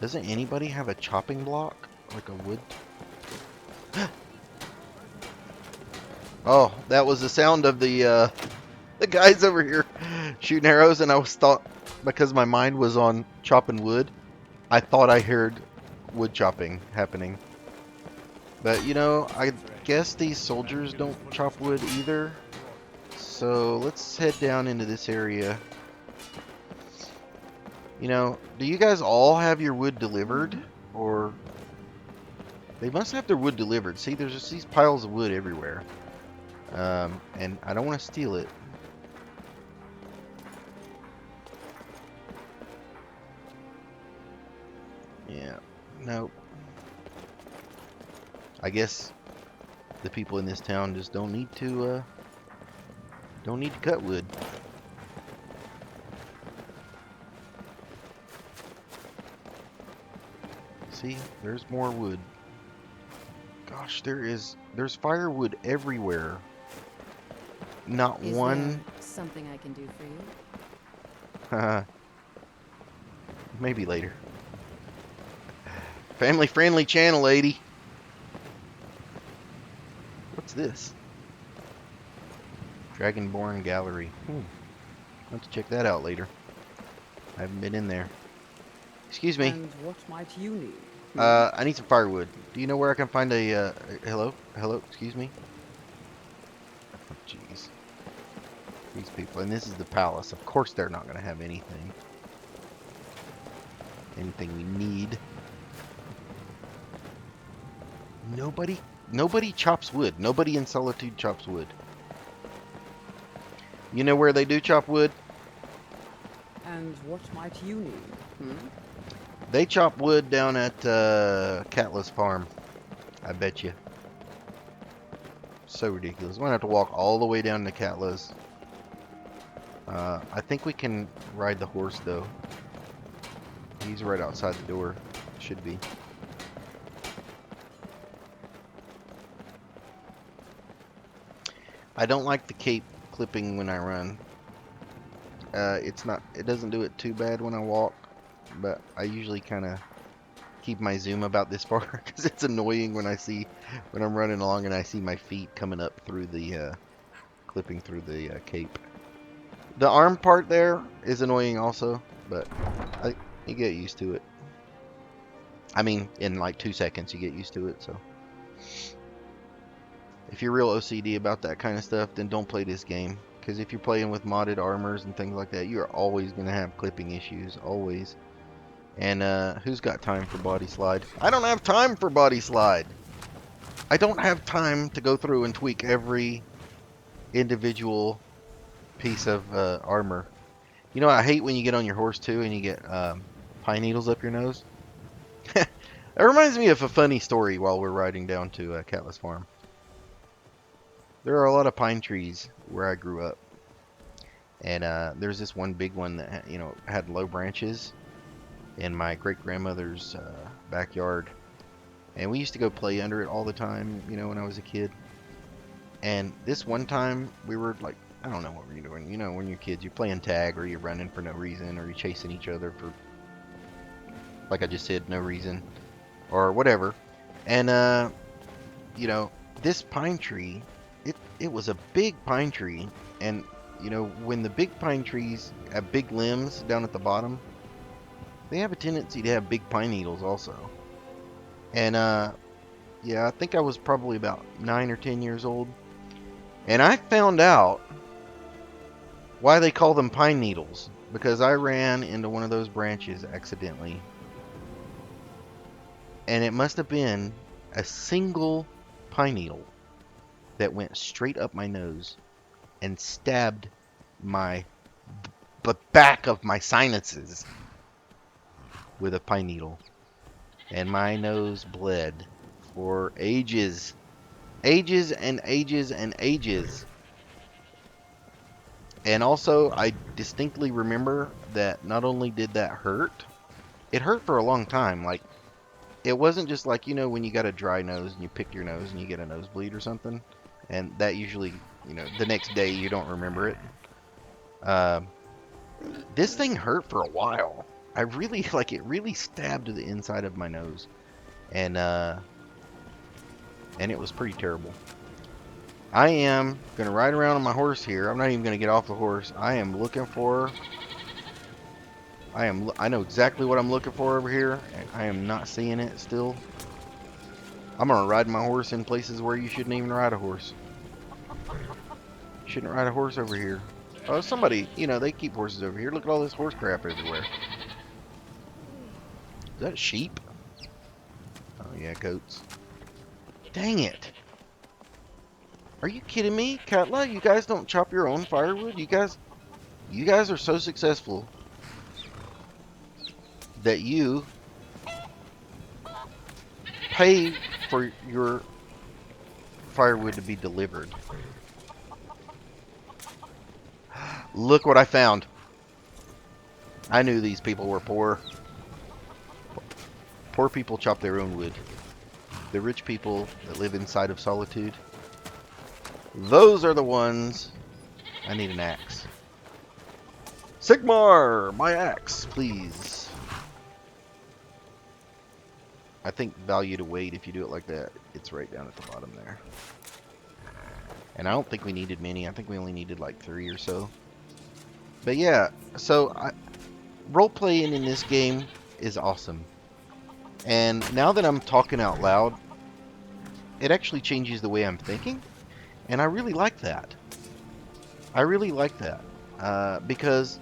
[SPEAKER 1] Doesn't anybody have a chopping block? Like a wood? Oh, that was the sound of the guys over here shooting arrows, and I was thought, because my mind was on chopping wood, I thought I heard wood chopping happening. But, you know, I guess these soldiers don't chop wood either. So let's head down into this area. You know, do you guys all have your wood delivered? Or they must have their wood delivered. See, there's just these piles of wood everywhere. And I don't want to steal it. Yeah, nope. I guess the people in this town just don't need to cut wood. See, there's more wood. Gosh, there's firewood everywhere. Not
[SPEAKER 4] Is
[SPEAKER 1] one.
[SPEAKER 4] there something I can do for you?
[SPEAKER 1] Maybe later. Family friendly channel, lady. What's this? Dragonborn Gallery. I'll have to check that out later. I haven't been in there. Excuse me.
[SPEAKER 8] And what might you need?
[SPEAKER 1] I need some firewood. Do you know where I can find a, hello? Hello? Excuse me? Oh, jeez. These people. And this is the palace. Of course they're not going to have anything. Anything we need. Nobody chops wood. Nobody in Solitude chops wood. You know where they do chop wood?
[SPEAKER 8] And what might you need?
[SPEAKER 1] They chop wood down at Catla's farm. I bet you. So ridiculous. We're gonna have to walk all the way down to Catla's. I think we can ride the horse though. He's right outside the door. Should be. I don't like the cape clipping when I run. It doesn't do it too bad when I walk, but I usually kind of keep my zoom about this far because it's annoying when I'm running along and I see my feet coming up through the clipping through the cape. The arm part there is annoying also, but you get used to it. I mean, in like 2 seconds you get used to it. So if you're real OCD about that kind of stuff, then don't play this game. Because if you're playing with modded armors and things like that, you're always going to have clipping issues. Always. And who's got time for body slide? I don't have time for body slide. I don't have time to go through and tweak every individual piece of armor. You know, I hate when you get on your horse too and you get pine needles up your nose. That reminds me of a funny story while we're riding down to Catla's farm. There are a lot of pine trees where I grew up, and there's this one big one that had low branches in my great grandmother's backyard, and we used to go play under it all the time, when I was a kid. And this one time we were like, I don't know what we were doing. When you're kids, you're playing tag, or you're running for no reason, or you're chasing each other for, like I just said, no reason, or whatever. And this pine tree. It was a big pine tree, and when the big pine trees have big limbs down at the bottom, they have a tendency to have big pine needles also. And yeah, I think I was probably about 9 or 10 years old, And I found out why they call them pine needles, because I ran into one of those branches accidentally. And it must have been a single pine needle that went straight up my nose and stabbed my back of my sinuses with a pine needle. And my nose bled for ages. Ages and ages and ages. And also, I distinctly remember that not only did that hurt, it hurt for a long time. Like, it wasn't just like, you know, when you got a dry nose and you pick your nose and you get a nosebleed or something. And that usually, you know, the next day you don't remember it. This thing hurt for a while. I really, like, it really stabbed the inside of my nose. And it was pretty terrible. I am going to ride around on my horse here. I'm not even going to get off the horse. I am looking for... I know exactly what I'm looking for over here. And I am not seeing it still. I'm going to ride my horse in places where you shouldn't even ride a horse. Shouldn't ride a horse over here. Oh, somebody, you know, they keep horses over here. Look at all this horse crap everywhere. Is that sheep? Oh, yeah, goats. Dang it. Are you kidding me, Katla? You guys don't chop your own firewood? You guys are so successful that you pay for your firewood to be delivered. Look what I found. I knew these people were poor. Poor people chop their own wood. The rich people that live inside of Solitude, those are the ones. I need an axe. Sigmar, my axe, please. I think value to weight, if you do it like that, it's right down at the bottom there. And I don't think we needed many. I think we only needed like 3 or so. But yeah, so role-playing in this game is awesome. And now that I'm talking out loud, it actually changes the way I'm thinking. And I really like that. I really like that. Because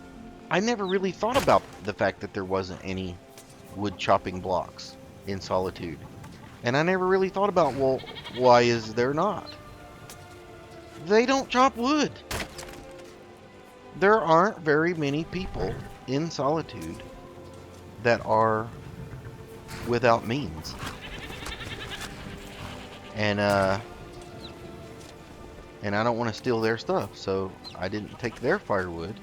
[SPEAKER 1] I never really thought about the fact that there wasn't any wood chopping blocks in Solitude. And I never really thought about, well, why is there not? They don't chop wood. There aren't very many people in Solitude that are without means. And I don't want to steal their stuff, so I didn't take their firewood.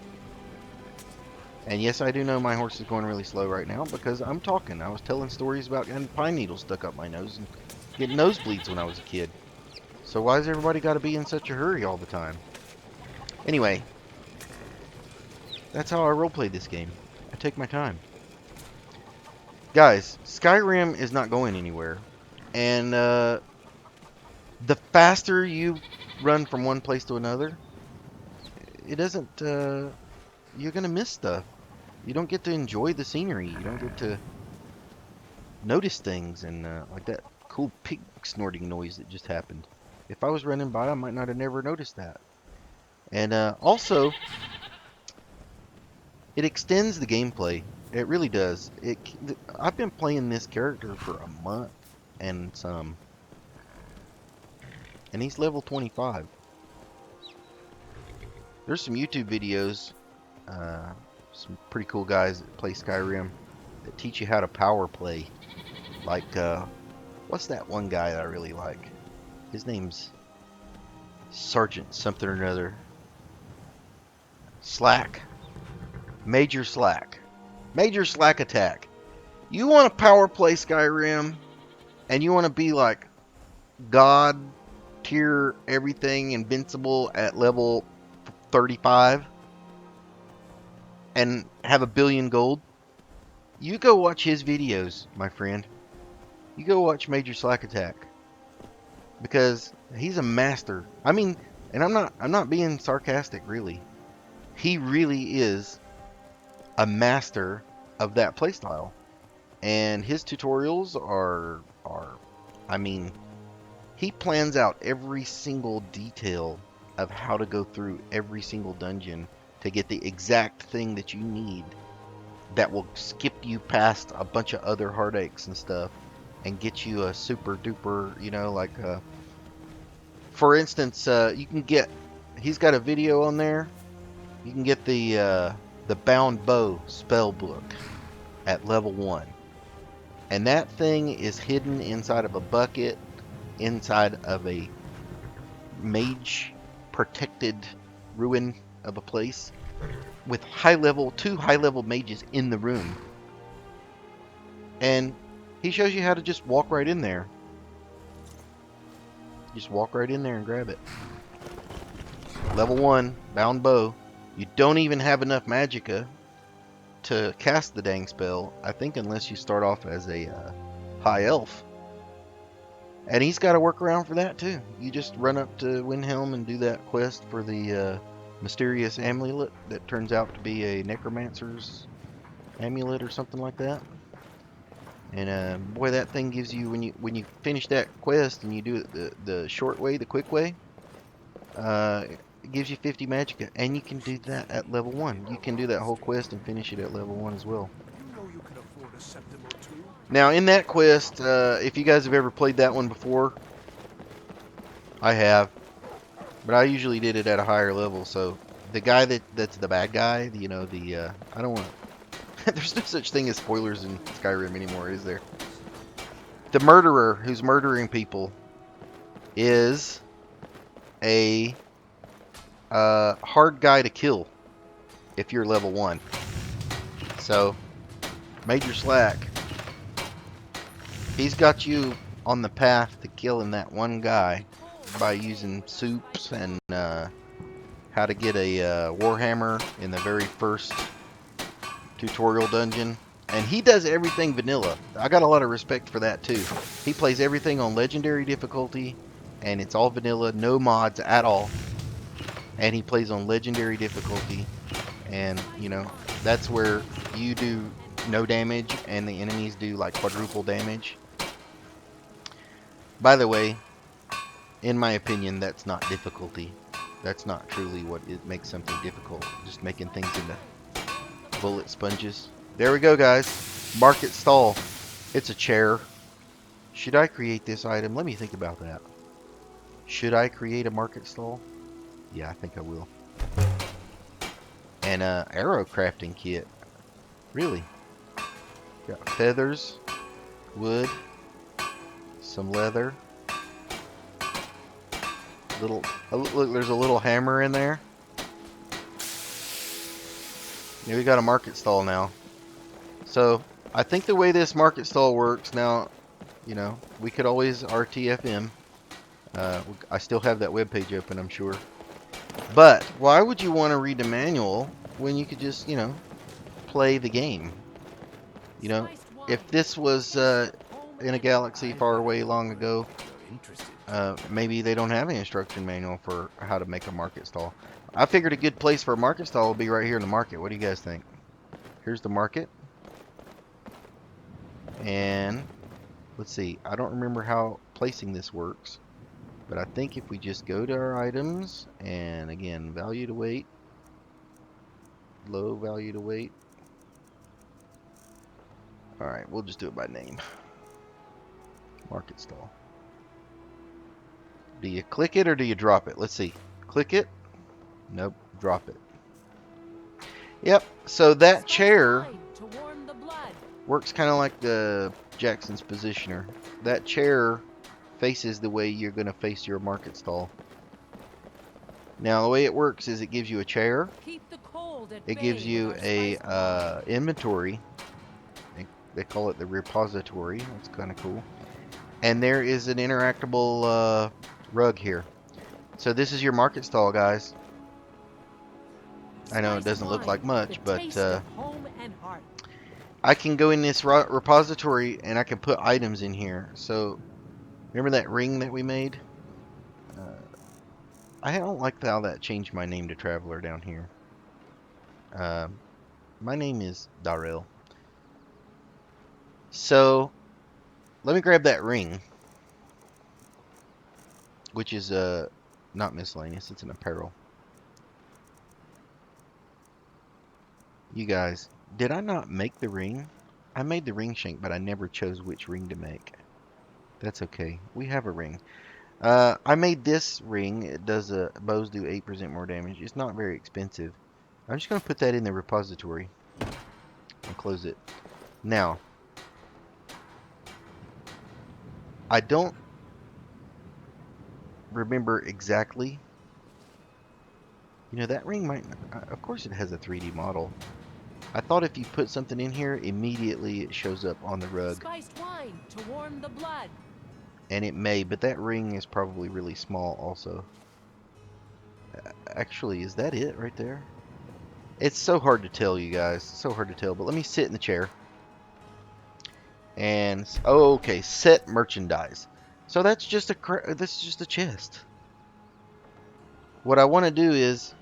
[SPEAKER 1] And yes, I do know my horse is going really slow right now because I'm talking. I was telling stories about getting pine needles stuck up my nose and getting nosebleeds when I was a kid. So why has everybody got to be in such a hurry all the time? Anyway, that's how I roleplay this game. I take my time. Guys, Skyrim is not going anywhere. And the faster you run from one place to another, it doesn't, you're going to miss stuff. You don't get to enjoy the scenery. You don't get to notice things and like that cool pig snorting noise that just happened. If I was running by, I might not have never noticed that. And also, it extends the gameplay. It really does. I've been playing this character for a month and some. And he's level 25. There's some YouTube videos, some pretty cool guys that play Skyrim that teach you how to power play. Like, what's that one guy that I really like? His name's Sergeant something or another. Slack. Major Slack. Major Slack Attack. You want to power play Skyrim, and you want to be like God tier everything invincible at level 35 and have 1 billion gold, you go watch his videos, my friend. You go watch Major Slack Attack, because he's a master. I mean, and I'm not being sarcastic, really. He really is a master of that playstyle, and his tutorials are I mean, he plans out every single detail of how to go through every single dungeon to get the exact thing that you need that will skip you past a bunch of other heartaches and stuff and get you a super duper, you know, like for instance, you can get, he's got a video on there. You can get the Bound Bow spell book at level 1. And that thing is hidden inside of a bucket, inside of a mage protected ruin of a place with two high level mages in the room. And he shows you how to just walk right in there. Just walk right in there and grab it. Level 1, Bound Bow. You don't even have enough magicka to cast the dang spell, I think, unless you start off as a high elf. And he's got a workaround for that too. You just run up to Windhelm and do that quest for the mysterious amulet that turns out to be a necromancer's amulet or something like that. And boy, that thing gives you, when you finish that quest and you do it the short way, the quick way, it gives you 50 magicka, and you can do that at level 1. You can do that whole quest and finish it at level 1 as well. Now, in that quest, if you guys have ever played that one before, I have, but I usually did it at a higher level. So the guy that's the bad guy, you know, I don't want to. There's no such thing as spoilers in Skyrim anymore, is there? The murderer who's murdering people is a hard guy to kill if you're level 1. So, Major Slack, he's got you on the path to killing that one guy by using soups and how to get a warhammer in the very first tutorial dungeon. And he does everything vanilla. I got a lot of respect for that too. He plays everything on legendary difficulty, and it's all vanilla, no mods at all. And he plays on legendary difficulty, and you know, that's where you do no damage and the enemies do like quadruple damage. By the way, in my opinion, that's not difficulty. That's not truly what it makes something difficult. Just making things into bullet sponges. There we go, guys. Market stall. It's a chair. Should I create this item? Let me think about that. Should I create a market stall? Yeah, I think I will. And arrow crafting kit. Really? Got feathers, wood, some leather. Look, there's a little hammer in there. Yeah, we got a market stall now. So, I think the way this market stall works now, you know, we could always RTFM. I still have that webpage open, I'm sure. But, why would you want to read the manual when you could just, you know, play the game? You know, if this was in a galaxy far away long ago, maybe they don't have an instruction manual for how to make a market stall. I figured a good place for a market stall would be right here in the market. What do you guys think? Here's the market. And let's see. I don't remember how placing this works. But I think if we just go to our items, and again, value to weight, low value to weight. Alright, we'll just do it by name. Market stall. Do you click it or do you drop it? Let's see. Click it. Nope, drop it. Yep, so that chair works kind of like the Jackson's positioner. That chair faces the way you're going to face your market stall. Now the way it works is it gives you a chair. It gives you a inventory. They call it the repository. That's kind of cool. And there is an interactable rug here. So this is your market stall, guys. I know it doesn't look like much, but I can go in this repository and I can put items in here. So remember that ring that we made? I don't like how that changed my name to Traveler down here. My name is Darrell. So let me grab that ring, which is not miscellaneous, it's an apparel. You guys, did I not make the ring? I made the ring shank, but I never chose which ring to make. That's okay. We have a ring. I made this ring. It does bows do 8% more damage. It's not very expensive. I'm just going to put that in the repository and close it. Now, I don't remember exactly. You know, that ring might, of course it has a 3D model. I thought if you put something in here, immediately it shows up on the rug.
[SPEAKER 8] Spiced wine to warm the blood.
[SPEAKER 1] And it may, but that ring is probably really small also. Actually, is that it right there? It's so hard to tell, you guys. So hard to tell, but let me sit in the chair. And, oh, okay, set merchandise. So that's just a chest. What I want to do is,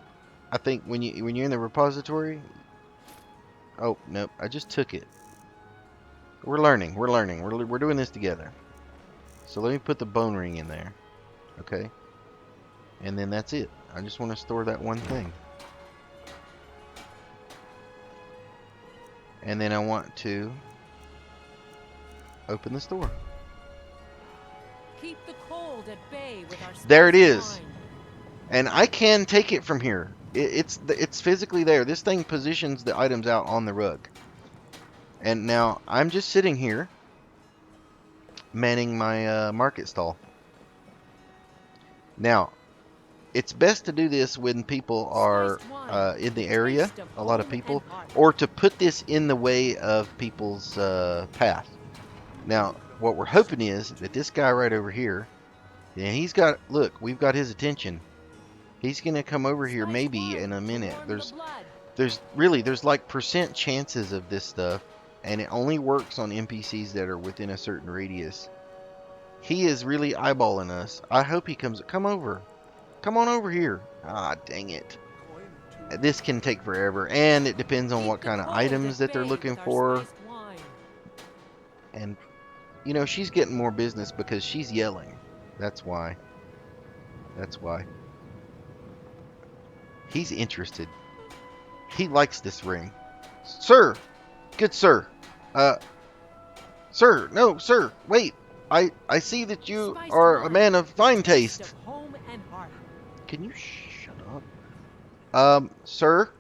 [SPEAKER 1] I think when you're in the repository, oh, nope, I just took it. We're learning. We're doing this together. So let me put the bone ring in there. Okay? And then that's it. I just want to store that one thing. And then I want to open the store.
[SPEAKER 8] Keep the cold at bay with our
[SPEAKER 1] There it
[SPEAKER 8] spiced
[SPEAKER 1] is.
[SPEAKER 8] wine.
[SPEAKER 1] And I can take it from here. It's physically there. This thing positions the items out on the rug. And now I'm just sitting here manning my market stall. Now, it's best to do this when people are in the area, a lot of people, or to put this in the way of people's path. Now, what we're hoping is that this guy right over here, yeah, he's got, look, we've got his attention. He's gonna come over here maybe in a minute. There's like percent chances of this stuff, and it only works on NPCs that are within a certain radius. He is really eyeballing us. I hope he comes. Come over. Come on over here. Ah, dang it. This can take forever, and it depends on what kind of items that they're looking for. And, you know, she's getting more business because she's yelling. That's why. That's why. He's interested. He likes this ring. Sir! Good sir. Sir! No, sir! Wait! I see that you are a man of fine taste. Can you shut up? Sir?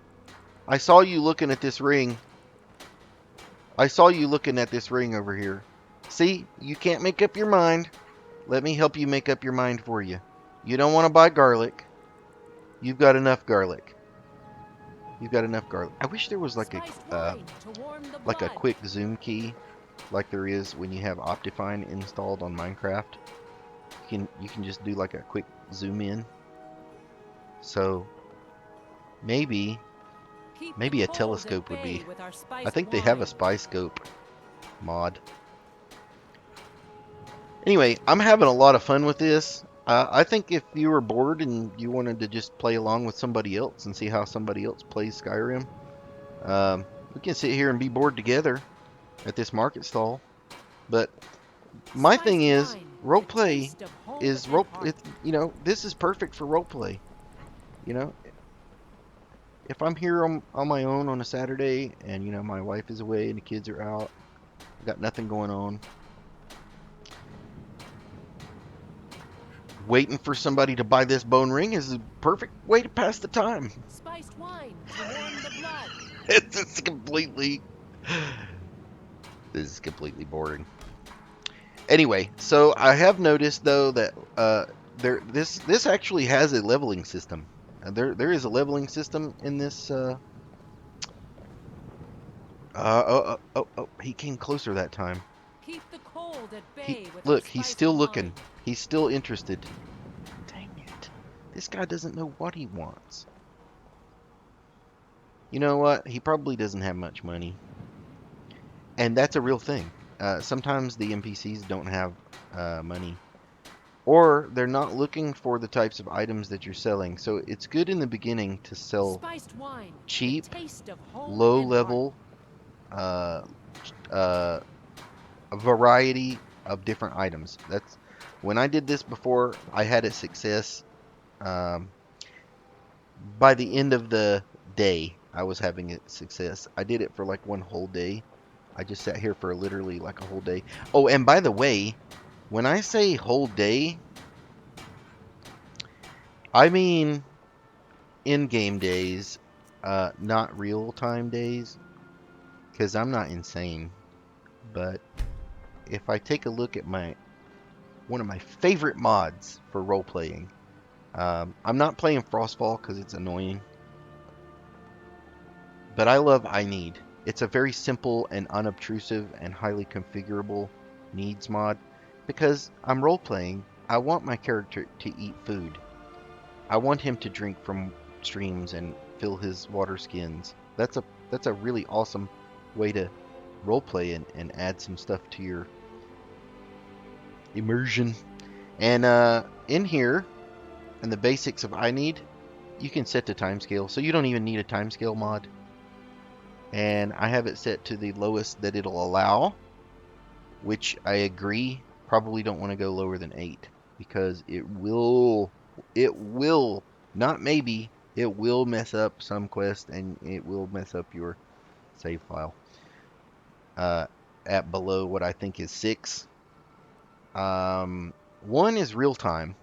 [SPEAKER 1] I saw you looking at this ring. I saw you looking at this ring over here. See? You can't make up your mind. Let me help you make up your mind for you. You don't want to buy garlic. You've got enough garlic. You've got enough garlic. I wish there was like a quick zoom key, like there is when you have Optifine installed on Minecraft. You can just do like a quick zoom in. So maybe a telescope would be. I think they have a spy scope mod. Anyway, I'm having a lot of fun with this. I think if you were bored and you wanted to just play along with somebody else and see how somebody else plays Skyrim, we can sit here and be bored together at this market stall. But my thing is, roleplay is you know, this is perfect for roleplay. You know, if I'm here on my own on a Saturday and, you know, my wife is away and the kids are out, I've got nothing going on, waiting for somebody to buy this bone ring is a perfect way to pass the time.
[SPEAKER 8] Spiced wine to warm the blood.
[SPEAKER 1] This is completely boring. Anyway, so I have noticed though that this actually has a leveling system. There is a leveling system in this. He came closer that time.
[SPEAKER 8] Keep the cold at bay with
[SPEAKER 1] Look,
[SPEAKER 8] our
[SPEAKER 1] he's
[SPEAKER 8] spiced
[SPEAKER 1] still
[SPEAKER 8] wine.
[SPEAKER 1] looking. He's still interested. Dang it. This guy doesn't know what he wants. You know what? He probably doesn't have much money. And that's a real thing. Sometimes the NPCs don't have money. Or they're not looking for the types of items that you're selling. So it's good in the beginning to sell
[SPEAKER 8] Spiced wine, the
[SPEAKER 1] cheap,
[SPEAKER 8] taste of home
[SPEAKER 1] low
[SPEAKER 8] and
[SPEAKER 1] level, a variety of different items. That's when I did this before, I had a success Um, by the end of the day, I was having success. I did it for like one whole day. I just sat here for literally like a whole day. Oh, and by the way, when I say whole day, I mean in-game days, not real-time days, because I'm not insane. But if I take a look at one of my favorite mods for role-playing, I'm not playing Frostfall because it's annoying, but I love I Need. It's a very simple and unobtrusive and highly configurable needs mod because I'm role-playing. I want my character to eat food. I want him to drink from streams and fill his water skins. That's a really awesome way to roleplay and add some stuff to your immersion. And in here, in the basics of I Need, you can set the timescale, so you don't even need a timescale mod. And I have it set to the lowest that it'll allow, which I agree, probably don't want to go lower than 8 because it will, not maybe, it will mess up some quest and it will mess up your save file at below what I think is 6. 1 is real time.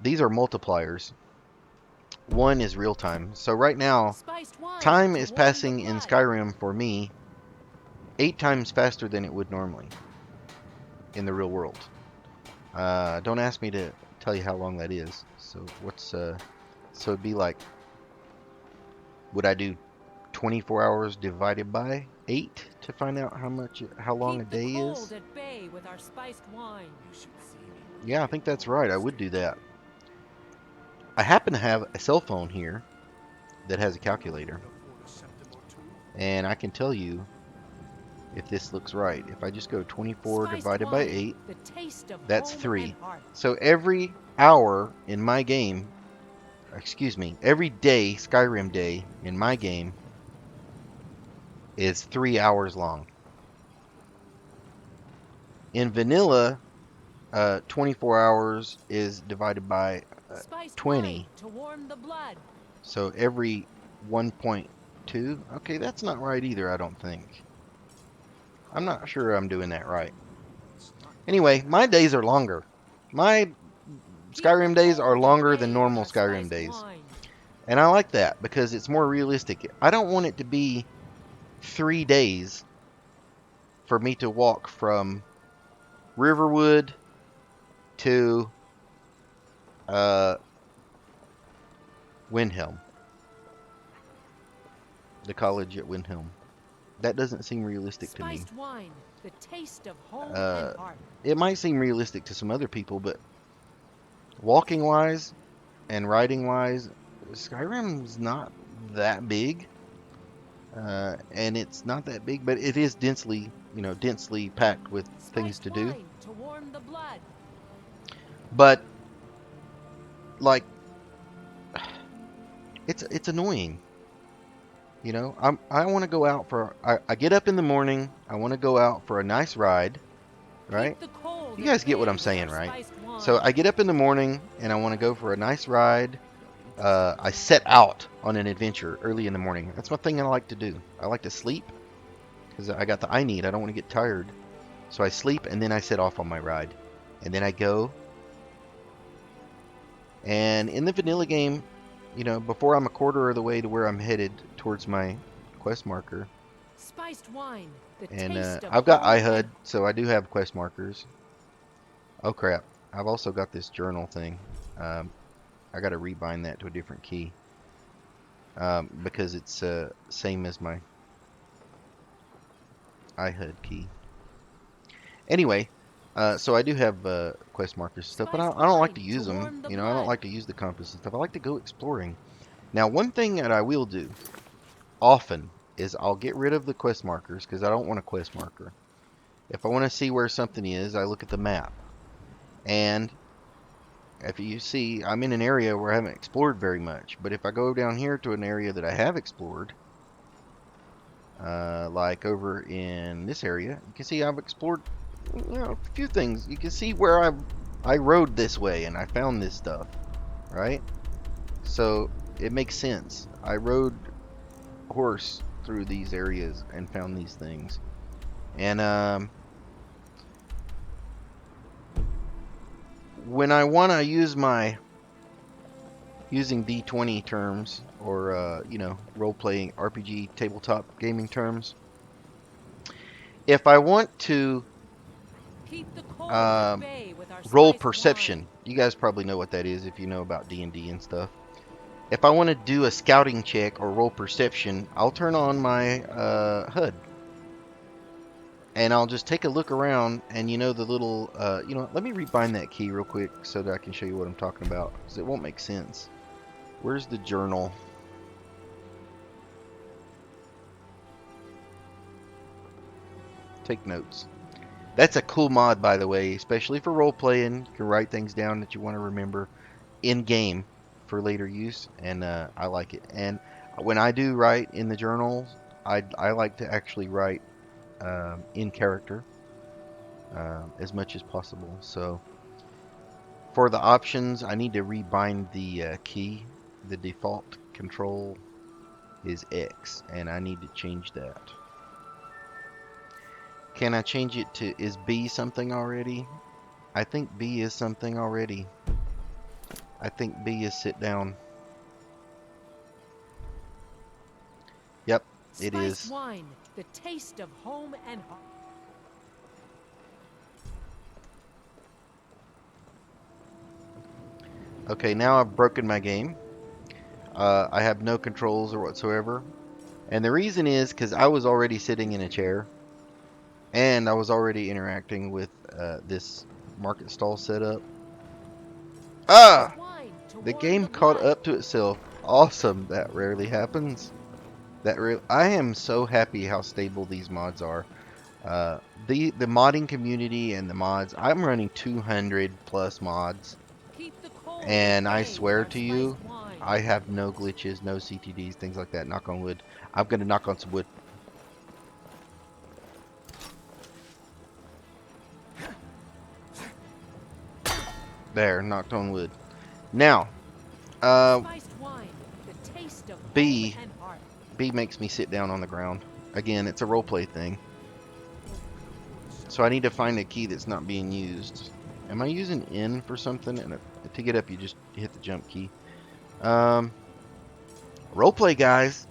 [SPEAKER 1] These are multipliers. 1 is real time. So right now, time is passing in Skyrim for me 8 times faster than it would normally in the real world. Don't ask me to tell you how long that is. So so it'd be like, would I do 24 hours divided by 8 to find out how long a day is? Yeah, I think that's right. I would do that. I happen to have a cell phone here that has a calculator, and I can tell you if this looks right. If I just go 24 divided by 8, that's 3. So every hour in my game, every day, Skyrim day in my game is 3 hours long. In vanilla, 24 hours is divided by 20. So every 1.2. Okay, that's not right either, I don't think. I'm not sure I'm doing that right. Anyway, my days are longer. My Skyrim days are longer than normal Skyrim days. And I like that because it's more realistic. I don't want it to be 3 days for me to walk from Riverwood to Windhelm. The college at Windhelm. That doesn't seem realistic to me. It might seem realistic to some other people, but walking wise and riding wise, Skyrim's not that big. And it's not that big, but it is densely packed with things to do. But like, it's annoying. You know, I want to go out I get up in the morning, I want to go out for a nice ride, right? You guys get what I'm saying, right? So I get up in the morning and I want to go for a nice ride. I set out on an adventure early in the morning. That's one thing I like to do. I like to sleep because I got the I Need. I don't want to get tired. So I sleep and then I set off on my ride. And then I go. And in the vanilla game, you know, before I'm a quarter of the way to where I'm headed towards my quest marker. And I've got iHUD, so I do have quest markers. Oh crap. I've also got this journal thing. I got to rebind that to a different key. Because it's same as my iHUD key. Anyway, so I do have quest markers and stuff, but I don't like to use them. You know, I don't like to use the compass and stuff. I like to go exploring. Now, one thing that I will do often is I'll get rid of the quest markers because I don't want a quest marker. If I want to see where something is, I look at the map. And if you see, I'm in an area where I haven't explored very much. But if I go down here to an area that I have explored, like over in this area, you can see I've explored, you know, a few things. You can see where I rode this way and I found this stuff. right? So it makes sense. I rode horse through these areas and found these things. And when I want to use my using D20 terms or you know, role-playing RPG tabletop gaming terms, if I want to
[SPEAKER 8] Keep the cold at
[SPEAKER 1] um,
[SPEAKER 8] bay with our
[SPEAKER 1] roll
[SPEAKER 8] spiced
[SPEAKER 1] perception,
[SPEAKER 8] wine.
[SPEAKER 1] you guys probably know what that is if you know about D&D and stuff. If I want to do a scouting check or roll perception, I'll turn on my HUD and I'll just take a look around, and you know the little you know what, let me rebind that key real quick so that I can show you what I'm talking about, because it won't make sense. Where's the journal? Take notes. That's a cool mod, by the way, especially for role playing. You can write things down that you want to remember in game for later use, and I like it. And when I do write in the journals, I like to actually write in character as much as possible. So for the options, I need to rebind the key. The default control is X, and I need to change that. Can I change it to, is B something already? I think B is something already. I think B is sit down. Yep, it
[SPEAKER 8] Spiced
[SPEAKER 1] is.
[SPEAKER 8] wine, the taste of home and heart.
[SPEAKER 1] Okay, now I've broken my game. I have no controls or whatsoever. And the reason is because I was already sitting in a chair. And I was already interacting with this market stall setup. Ah!
[SPEAKER 8] Spiced wine to
[SPEAKER 1] The
[SPEAKER 8] warm
[SPEAKER 1] game
[SPEAKER 8] the
[SPEAKER 1] caught
[SPEAKER 8] blood.
[SPEAKER 1] up to itself. Awesome. That rarely happens. I am so happy how stable these mods are. The modding community and the mods, I'm running 200 plus mods,
[SPEAKER 8] Keep the cold
[SPEAKER 1] and
[SPEAKER 8] at
[SPEAKER 1] I
[SPEAKER 8] bay with
[SPEAKER 1] swear
[SPEAKER 8] our
[SPEAKER 1] to you,
[SPEAKER 8] spiced wine.
[SPEAKER 1] I have no glitches, no CTDs, things like that. Knock on wood. I'm gonna knock on some wood. There, knocked on wood. Now,
[SPEAKER 8] Spiced wine, the taste of home
[SPEAKER 1] B
[SPEAKER 8] and heart.
[SPEAKER 1] B makes me sit down on the ground. Again, it's a roleplay thing. So I need to find a key that's not being used. Am I using N for something? And to get up, you just hit the jump key. Roleplay, guys.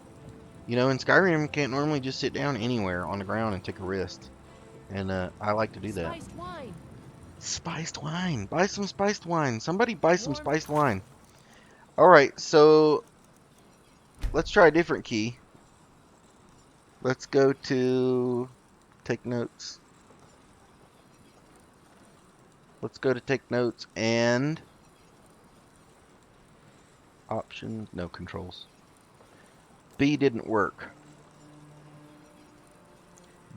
[SPEAKER 1] You know, in Skyrim, you can't normally just sit down anywhere on the ground and take a rest. And I like to do that.
[SPEAKER 8] Spiced wine.
[SPEAKER 1] Spiced wine. Buy some spiced wine. Somebody buy some
[SPEAKER 8] Warm.
[SPEAKER 1] spiced wine. Alright, so let's try a different key. Let's go to take notes. Let's go to take notes and options, no controls. B didn't work.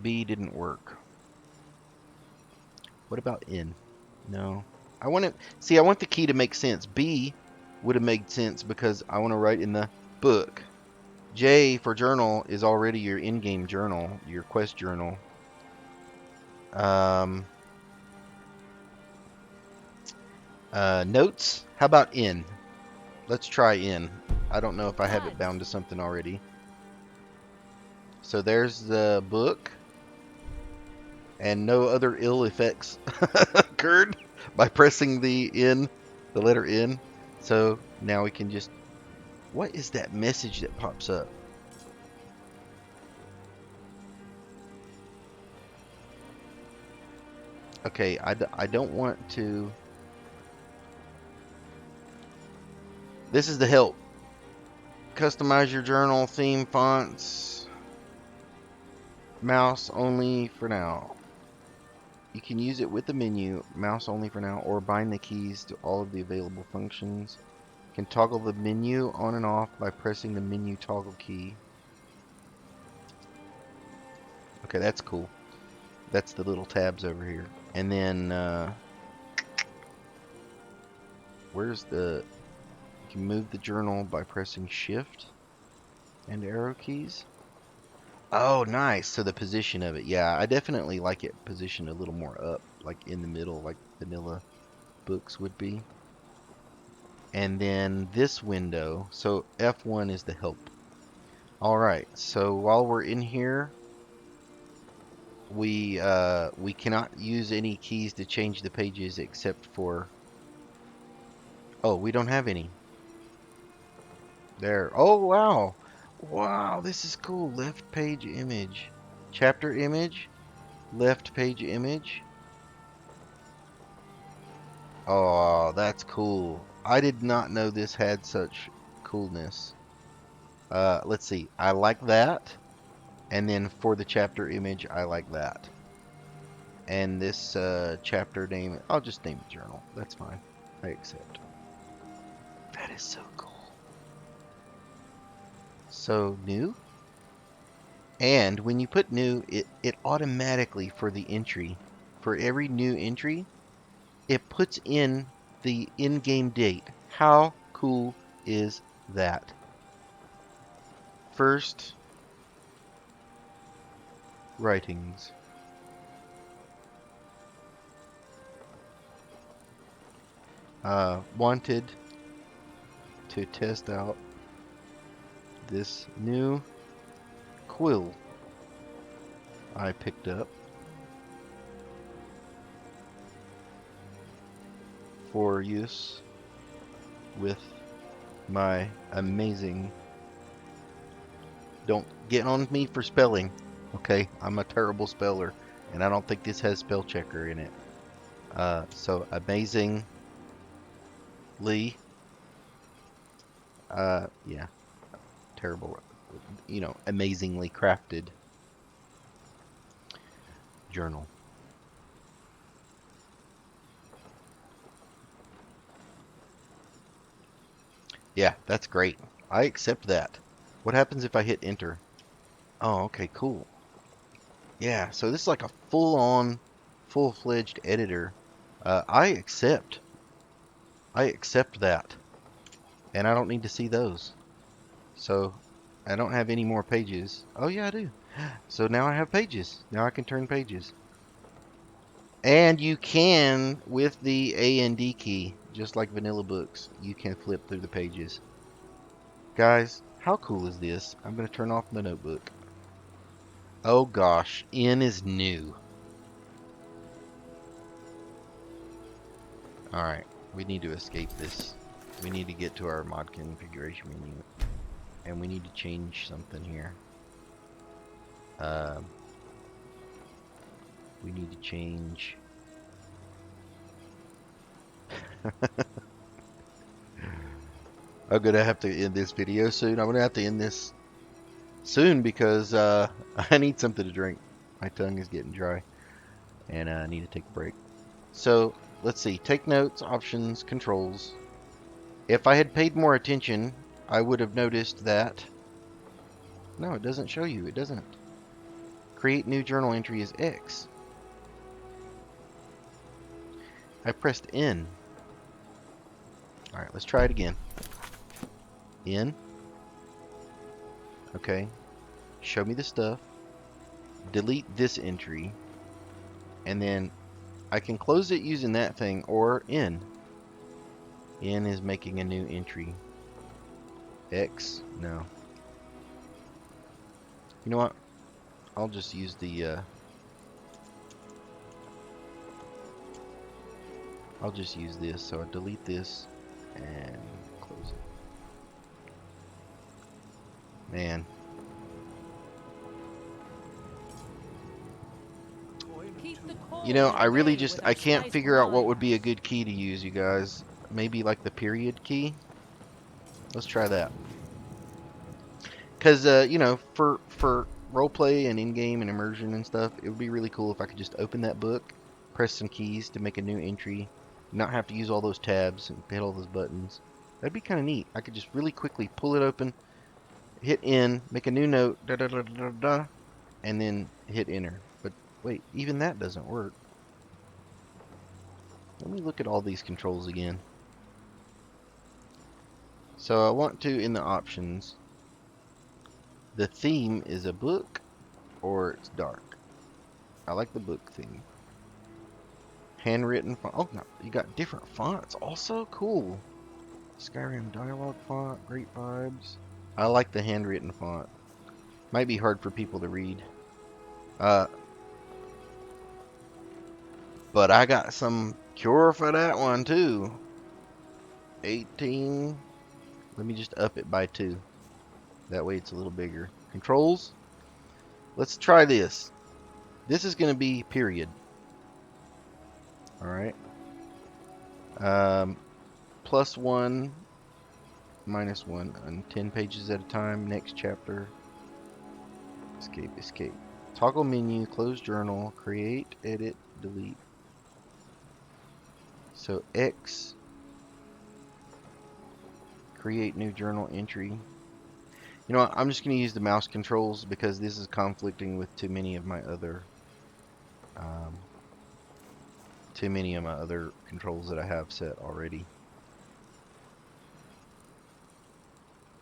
[SPEAKER 1] B didn't work. What about N? No. I want to see, I want the key to make sense. B would have made sense because I want to write in the book. J for journal is already your in-game journal, your quest journal. Notes? How about N? Let's try N. I don't know if I have it bound to something already. So there's the book. And no other ill effects occurred by pressing the N, the letter N. So now we can just... What is that message that pops up? Okay, I don't want to... This is the help. Customize your journal, theme, fonts. Mouse only for now. You can use it with the menu, mouse only for now, or bind the keys to all of the available functions. You can toggle the menu on and off by pressing the menu toggle key. Okay, that's cool. That's the little tabs over here. And then, where's the... You can move the journal by pressing shift and arrow keys. Oh, nice. So the position of it. Yeah, I definitely like it positioned a little more up, like in the middle, like vanilla books would be. And then this window, so F1 is the help. Alright, so while we're in here, we cannot use any keys to change the pages except for... Oh, we don't have any. There. Oh, wow. Wow, this is cool. Left page image. Chapter image. Left page image. Oh, that's cool. I did not know this had such coolness. Let's see. I like that. And then for the chapter image, I like that. And this chapter name, I'll just name it journal. That's fine. I accept. That is so cool. So new. And when you put new, it automatically for the entry, for every new entry, it puts in the in-game date. How cool is that? First writings. Wanted to test out this new quill I picked up for use with my amazing... Don't get on me for spelling, okay? I'm a terrible speller, and I don't think this has spell checker in it. So amazingly, yeah, terrible, you know, amazingly crafted journal. Yeah, that's great. I accept that. What happens if I hit enter? Oh, okay, cool. Yeah, so this is like a full-on, full-fledged editor. I accept. I accept that. And I don't need to see those. So, I don't have any more pages. Oh, yeah, I do. So now I have pages. Now I can turn pages. And you can, with the A and D key, just like vanilla books, you can flip through the pages. Guys, how cool is this? I'm going to turn off the notebook. Oh gosh, N is new. Alright, we need to escape this. We need to get to our mod configuration menu. And we need to change something here. We need to change... I'm gonna have to end this video soon. I'm gonna have to end this soon because I need something to drink. My tongue is getting dry. And I need to take a break. So, let's see. Take notes, options, controls. If I had paid more attention, I would have noticed that... No, it doesn't show you. It doesn't. Create new journal entry is X. I pressed N. Alright, let's try it again. N. Okay. Show me the stuff. Delete this entry. And then I can close it using that thing or N. N is making a new entry. X? No. You know what? I'll just use the I'll just use this. So I delete this and close it. Man. You know, I really just, I can't figure out what would be a good key to use, you guys. Maybe like the period key? Let's try that. Because, you know, for roleplay and in-game and immersion and stuff, it would be really cool if I could just open that book, press some keys to make a new entry, not have to use all those tabs and hit all those buttons. That'd be kind of neat. I could just really quickly pull it open, hit N, make a new note, da da da da da, and then hit enter. But wait, even that doesn't work. Let me look at all these controls again. So I want to, in the options, the theme is a book or it's dark. I like the book theme. Handwritten font. Oh, no, you got different fonts. Also cool. Skyrim dialogue font, great vibes. I like the handwritten font. Might be hard for people to read. But I got some cure for that one too. 18. Let me just up it by 2. That way it's a little bigger. Controls. Let's try this. This is going to be period. Alright. +1, -1, and 10 pages at a time. Next chapter. Escape, escape. Toggle menu, close journal, create, edit, delete. So X, create new journal entry. You know what, I'm just going to use the mouse controls because this is conflicting with too many of my other controls that I have set already.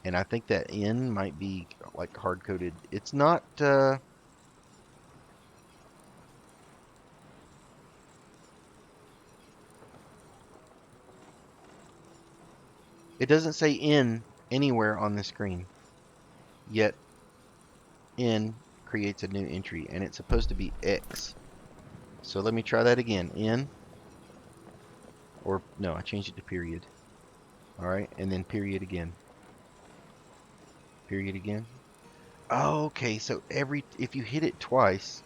[SPEAKER 1] And I think that N might be like hard-coded. It's not it doesn't say N anywhere on the screen. Yet N creates a new entry and it's supposed to be X. So let me try that again. N, or no, I changed it to period. Alright, and then period again. Period again. Oh, okay, so if you hit it twice,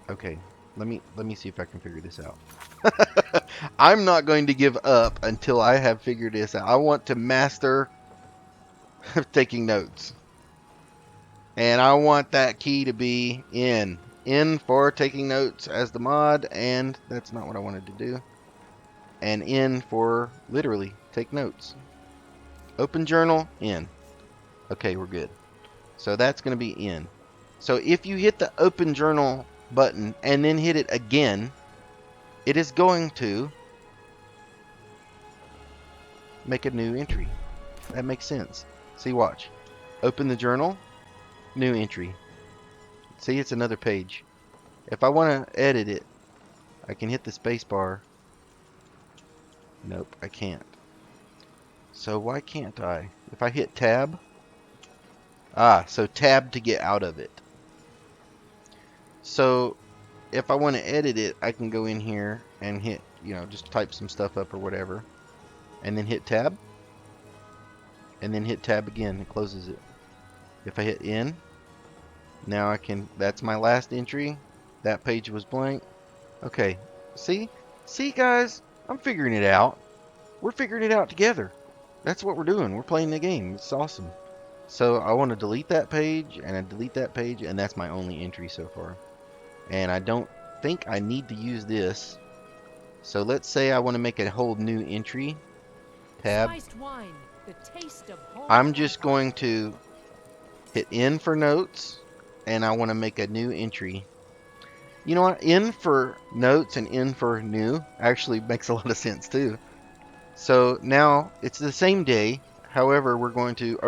[SPEAKER 1] okay, let me see if I can figure this out. I'm not going to give up until I have figured this out. I want to master taking notes. And I want that key to be N. N for taking notes as the mod, and that's not what I wanted to do. And N for literally take notes. Open journal, N. Okay, we're good. So that's going to be N. So if you hit the open journal button and then hit it again, it is going to make a new entry. That makes sense. See, watch. Open the journal, new entry. See, it's another page. If I want to edit it, I can hit the space bar. Nope, I can't. So why can't I? If I hit tab, so tab to get out of it. So if I want to edit it, I can go in here and hit, just type some stuff up or whatever, and then hit tab, and then hit tab again. It closes it. If I hit N, now I can, that's my last entry. That page was blank. Okay, see guys, I'm figuring it out. We're figuring it out together. That's what we're doing. We're playing the game. It's awesome. So I want to delete that page, and I delete that page, and that's my only entry so far. And I don't think I need to use this. So let's say I want to make a whole new entry. Tab.
[SPEAKER 8] Spiced wine, the taste of home.
[SPEAKER 1] I'm just going to hit N for notes, and I want to make a new entry. You know what? N for notes and N for new actually makes a lot of sense too. So now it's the same day. However, we're going to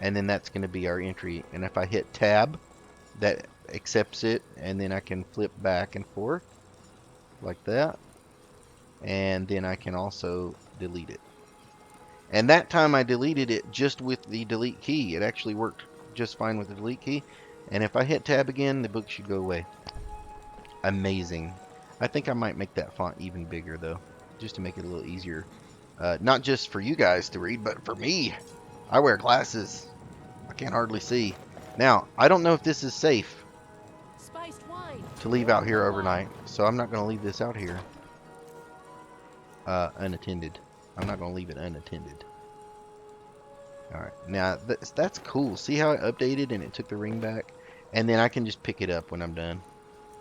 [SPEAKER 1] and then that's going to be our entry. And if I hit tab, that accepts it, and then I can flip back and forth like that. And then I can also delete it. And that time I deleted it just with the delete key. It actually worked just fine with the delete key. And if I hit tab again, the book should go away. Amazing. I think I might make that font even bigger though, just to make it a little easier. Not just for you guys to read, but for me. I wear glasses. I can't hardly see. Now, I don't know if this is safe
[SPEAKER 8] Spiced wine.
[SPEAKER 1] to leave out here overnight, so I'm not going to leave this out here unattended. I'm not going to leave it unattended. Alright, now that's cool. See how it updated and it took the ring back? And then I can just pick it up when I'm done.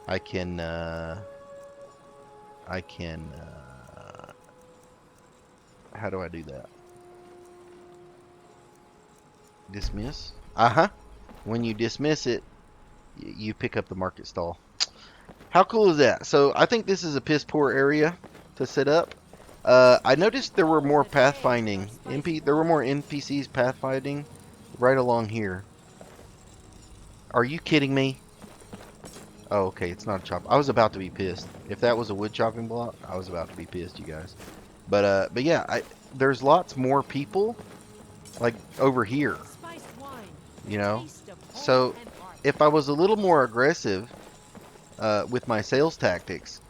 [SPEAKER 1] I can how do I do that? Dismiss? When you dismiss it, you pick up the market stall. How cool is that? So I think this is a piss poor area to set up. I noticed there were more pathfinding. There were more NPCs pathfinding right along here. Are you kidding me? Oh, okay, it's not a chop. I was about to be pissed. If that was a wood chopping block, I was about to be pissed, you guys. But yeah, there's lots more people, like, over here, you know? So, if I was a little more aggressive with my sales tactics,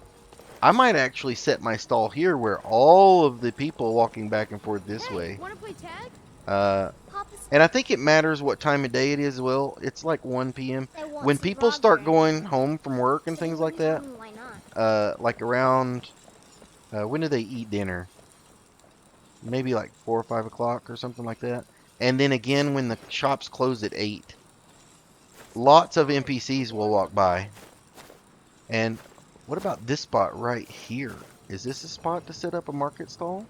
[SPEAKER 1] I might actually set my stall here where all of the people walking back and forth this way.
[SPEAKER 11] Wanna play tag?
[SPEAKER 1] And I think it matters what time of day it is as well. It's like 1 p.m.
[SPEAKER 11] They want
[SPEAKER 1] When
[SPEAKER 11] some
[SPEAKER 1] people
[SPEAKER 11] Roger
[SPEAKER 1] start
[SPEAKER 11] and
[SPEAKER 1] going home from work and things like that,
[SPEAKER 11] Why not?
[SPEAKER 1] like around, when do they eat dinner? Maybe like 4 or 5 o'clock or something like that. And then again when the shops close at 8. Lots of NPCs will walk by. And what about this spot right here? Is this a spot to set up a market stall?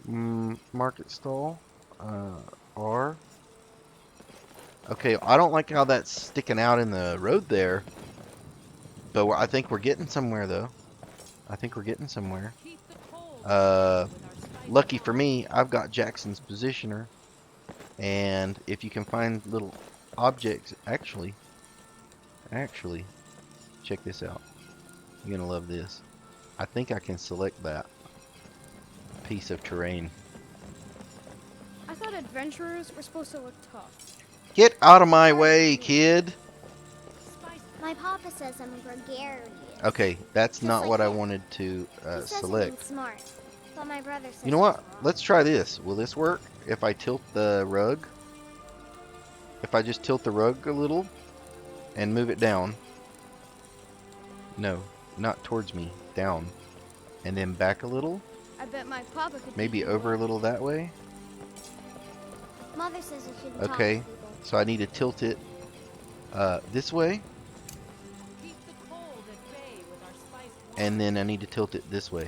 [SPEAKER 1] Market stall. R. Okay, I don't like how that's sticking out in the road there. But I think we're getting somewhere, though. I think we're getting somewhere. Lucky for me, I've got Jackson's positioner. And if you can find little objects, actually, check this out. You're gonna love this. I think I can select that piece of terrain.
[SPEAKER 11] I thought adventurers were supposed to look tough.
[SPEAKER 1] Get out of my way, kid!
[SPEAKER 11] My papa says I'm gregarious.
[SPEAKER 1] Okay, that's
[SPEAKER 11] Just
[SPEAKER 1] not
[SPEAKER 11] like
[SPEAKER 1] what I
[SPEAKER 11] him.
[SPEAKER 1] wanted to
[SPEAKER 11] He says I'm
[SPEAKER 1] select.
[SPEAKER 11] smart, but my brother says
[SPEAKER 1] You know what?
[SPEAKER 11] he's wrong.
[SPEAKER 1] Let's try this. Will this work if I tilt the rug? If I just tilt the rug a little and move it down. No, not towards me. Down. And then back a little.
[SPEAKER 11] I bet my papa could
[SPEAKER 1] Maybe
[SPEAKER 11] beat you
[SPEAKER 1] over a
[SPEAKER 11] up.
[SPEAKER 1] little that way.
[SPEAKER 11] Mother says I shouldn't
[SPEAKER 1] Okay,
[SPEAKER 11] talk to people.
[SPEAKER 1] so I need to tilt it this way. And then I need to tilt it this way.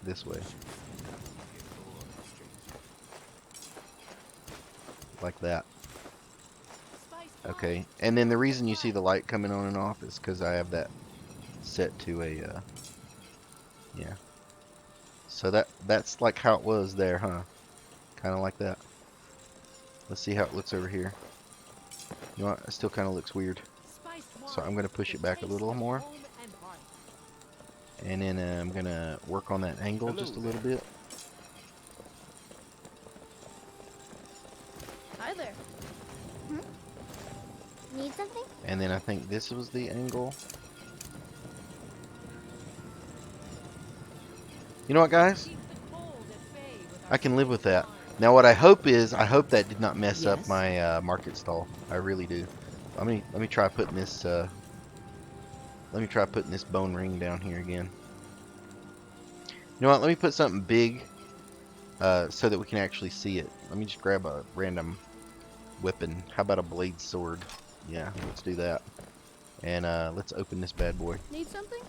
[SPEAKER 1] This way. Like that. Okay, and then the reason you see the light coming on and off is because I have that set to a, yeah. So that's like how it was there, huh? Kind of like that. Let's see how it looks over here. You know what? It still kind of looks weird. So I'm going to push it back a little more. And then I'm going to work on that angle just a little bit.
[SPEAKER 11] Hi there. Need something?
[SPEAKER 1] And then I think this was the angle. You know what, guys? I can live with that. Now what I hope is, I hope that did not mess up
[SPEAKER 8] Yes?
[SPEAKER 1] my market stall. I really do. Let me try putting this bone ring down here again. You know what? Let me put something big so that we can actually see it. Let me just grab a random weapon. How about a blade sword? Yeah, let's do that. And let's open this bad boy.
[SPEAKER 11] Need something?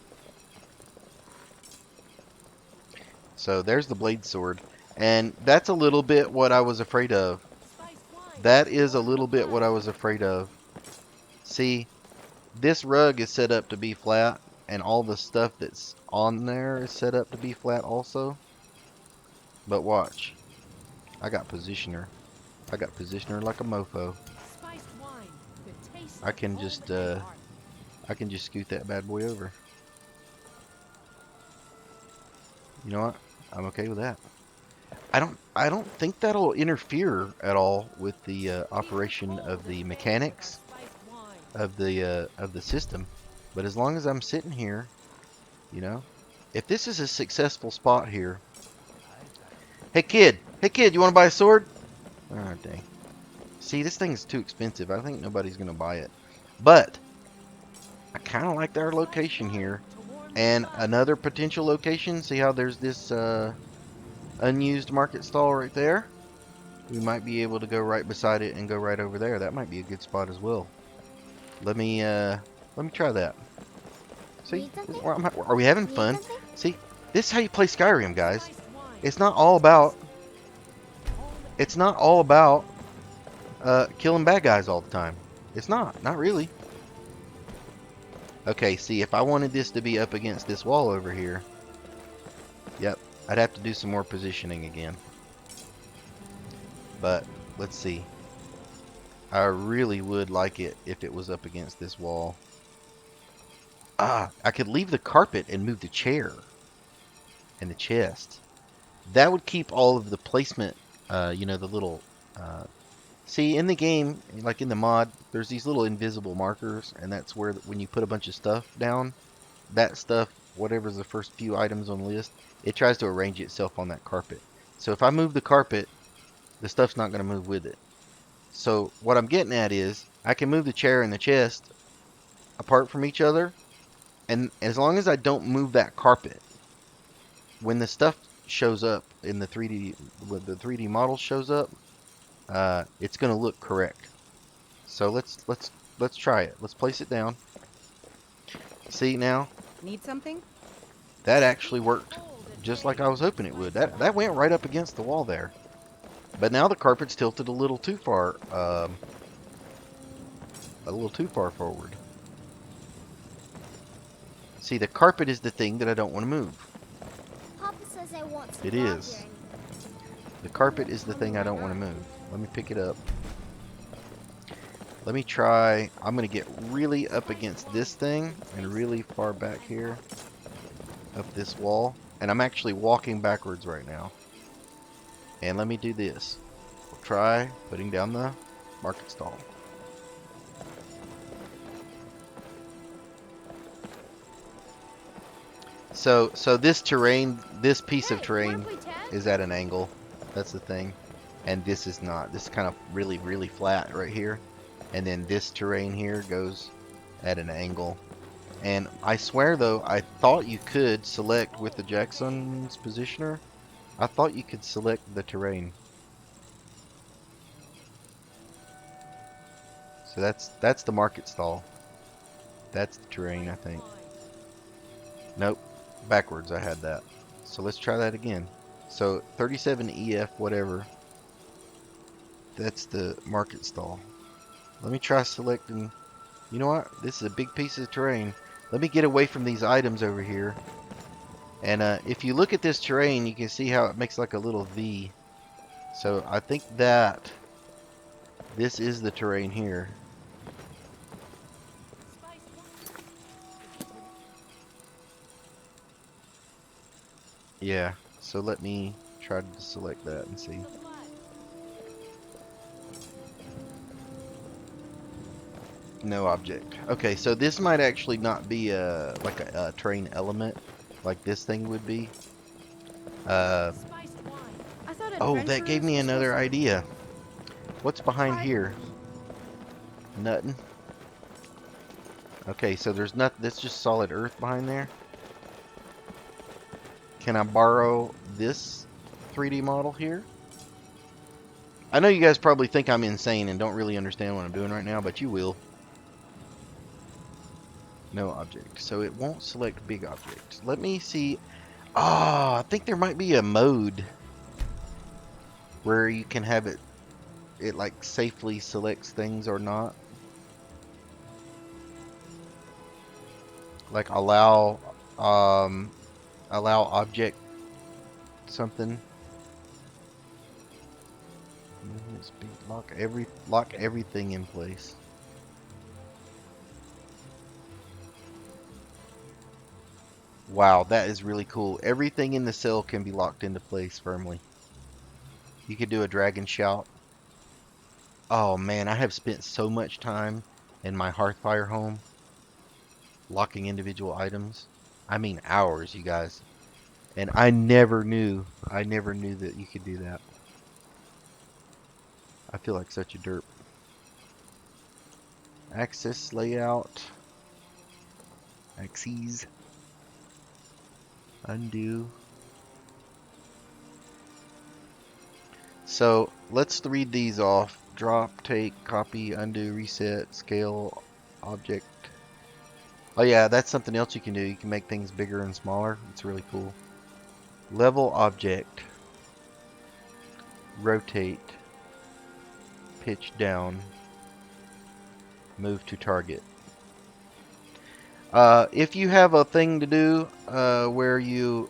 [SPEAKER 1] So there's the blade sword. And that's a little bit what I was afraid of. That is a little bit what I was afraid of. See, this rug is set up to be flat, and all the stuff that's on there is set up to be flat also. But watch. I got positioner. I got positioner like a mofo. I can just scoot that bad boy over. You know what? I'm okay with that. I don't think that'll interfere at all with the operation of the mechanics of the system. But as long as I'm sitting here, you know, if this is a successful spot here. Hey kid, you want to buy a sword? Oh dang. See, this thing's too expensive. I think nobody's gonna buy it. But I kind of like our location here. And another potential location. See how there's this unused market stall right there? We might be able to go right beside it and go right over there. That might be a good spot as well. Let me try that. See, are we having fun? See, this is how you play Skyrim, guys. It's not all about killing bad guys all the time. It's not really. Okay, see, if I wanted this to be up against this wall over here, yep, I'd have to do some more positioning again. But let's see. I really would like it if it was up against this wall. Ah, I could leave the carpet and move the chair and the chest. That would keep all of the placement, you know, the little, see, in the game, like in the mod, there's these little invisible markers, and that's where when you put a bunch of stuff down, that stuff, whatever's the first few items on the list, it tries to arrange itself on that carpet. So if I move the carpet, the stuff's not going to move with it. So what I'm getting at is, I can move the chair and the chest apart from each other, and as long as I don't move that carpet, when the stuff shows up in the 3D, when the 3D model shows up, it's going to look correct. So let's try it. Let's place it down. See now?
[SPEAKER 4] Need something?
[SPEAKER 1] That actually worked just like I was hoping it would. That went right up against the wall there. But now the carpet's tilted a little too far forward. See, the carpet is the thing that I don't want to move.
[SPEAKER 11] Papa says I want to
[SPEAKER 1] It
[SPEAKER 11] go out
[SPEAKER 1] is.
[SPEAKER 11] here.
[SPEAKER 1] The carpet is the thing I don't want to move. Let me pick it up. Let me try. I'm going to get really up against this thing and really far back here. Up this wall. And I'm actually walking backwards right now. And let me do this. We'll try putting down the market stall. So this terrain, this piece of terrain is at an angle. That's the thing. And this is not. This is kind of really, really flat right here. And then this terrain here goes at an angle. And I swear though, I thought you could select with the Jackson's positioner. I thought you could select the terrain. So that's the market stall. That's the terrain, I think. Nope. Backwards I had that. So let's try that again. So 37 EF whatever. That's the market stall. Let me try selecting. You know what? This is a big piece of terrain. Let me get away from these items over here. And if you look at this terrain, you can see how it makes like a little V. So I think that this is the terrain here. Yeah, so let me try to select that and see. No object. Okay, so this might actually not be like a terrain element like this thing would be.
[SPEAKER 11] I thought
[SPEAKER 1] Oh, that gave me
[SPEAKER 11] adventurers were
[SPEAKER 1] another
[SPEAKER 11] supposed
[SPEAKER 1] idea. What's behind
[SPEAKER 11] to-
[SPEAKER 1] here? Nothing. Okay, so there's nothing. That's just solid earth behind there. Can I borrow this 3D model here? I know you guys probably think I'm insane and don't really understand what I'm doing right now, but you will. No object. So it won't select big objects. Let me see. Ah, I think there might be a mode where you can have it like safely selects things or not. Like allow object something. Lock everything in place. Wow, that is really cool. Everything in the cell can be locked into place firmly. You could do a dragon shout. Oh man, I have spent so much time in my Hearthfire home locking individual items. I mean hours, you guys. And I never knew that you could do that. I feel like such a derp. Access layout. Axes. Undo. So let's read these off. Drop, take, copy, undo, reset, scale, object. Oh yeah, that's something else you can do. You can make things bigger and smaller. It's really cool. Level object. Rotate. Pitch down. Move to target. If you have a thing to do where you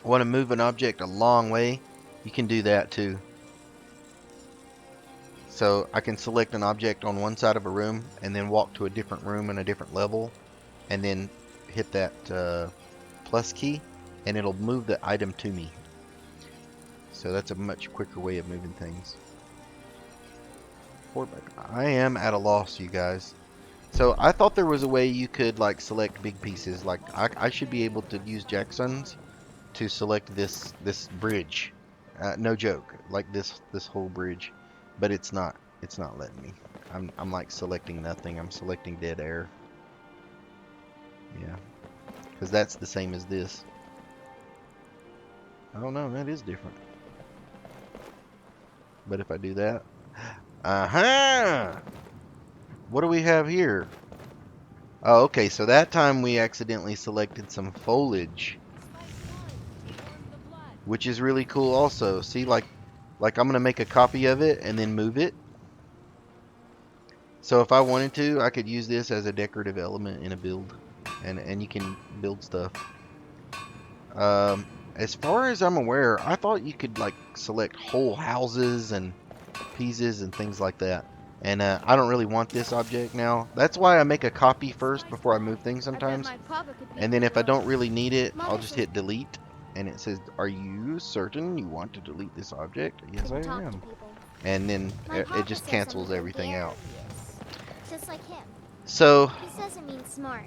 [SPEAKER 1] Want to move an object a long way, you can do that too. So I can select an object on one side of a room and then walk to a different room in a different level and then hit that plus key and it'll move the item to me. So that's a much quicker way of moving things. I am at a loss, you guys. So I thought there was a way you could like select big pieces. Like I should be able to use Jackson's to select this bridge. No joke, like this whole bridge, but it's not letting me. I'm like selecting nothing. I'm selecting dead air. Yeah, because that's the same as this. Oh no, that is different. But if I do that, what do we have here? Oh, okay, so that time we accidentally selected some foliage, which is really cool also. See, like I'm gonna make a copy of it and then move it. So if I wanted to, I could use this as a decorative element in a build, and you can build stuff. As far as I'm aware, I thought you could like select whole houses and pieces and things like that. And I don't really want this object now. That's why I make a copy first before I move things sometimes. And then if I don't really need it, I'll just hit delete. And it says, are you certain you want to delete this object? Yes, I am. And then it just cancels everything out.
[SPEAKER 11] Just like him.
[SPEAKER 1] So
[SPEAKER 11] He doesn't mean smart.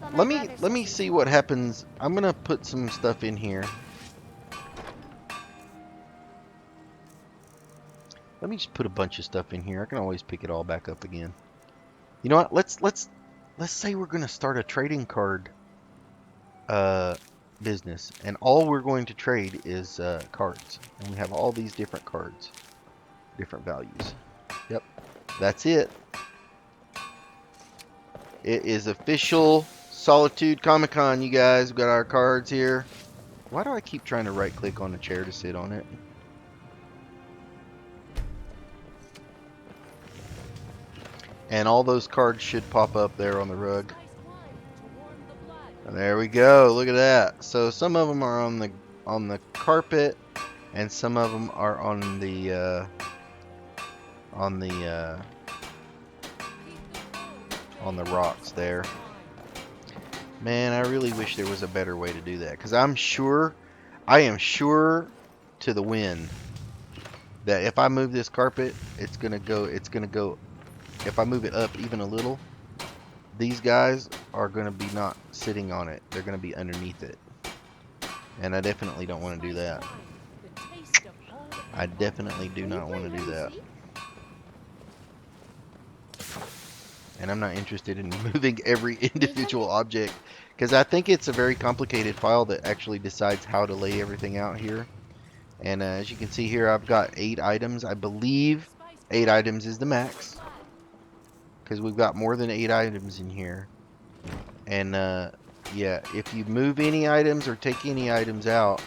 [SPEAKER 11] But
[SPEAKER 1] let me see what happens. I'm gonna put some stuff in here. Let me just put a bunch of stuff in here. I can always pick it all back up again. You know what? Let's say we're gonna start a trading card business, and all we're going to trade is cards, and we have all these different cards, different values. Yep, that's it. It is official Solitude Comic-Con, you guys. We've got our cards here. Why do I keep trying to right click on a chair to sit on it? And all those cards should pop up there on the rug. And there we go. Look at that. So some of them are on the carpet, and some of them are on the rocks there. Man, I really wish there was a better way to do that, because I am sure to the wind that if I move this carpet, it's gonna go. If I move it up even a little, these guys are gonna be not sitting on it. They're gonna be underneath it, and I definitely don't want to do that. I definitely do not want to do that. And I'm not interested in moving every individual object, because I think it's a very complicated file that actually decides how to lay everything out here. And as you can see here, I've got 8 items. I believe 8 items is the max, because we've got more than 8 items in here. And yeah, if you move any items or take any items out,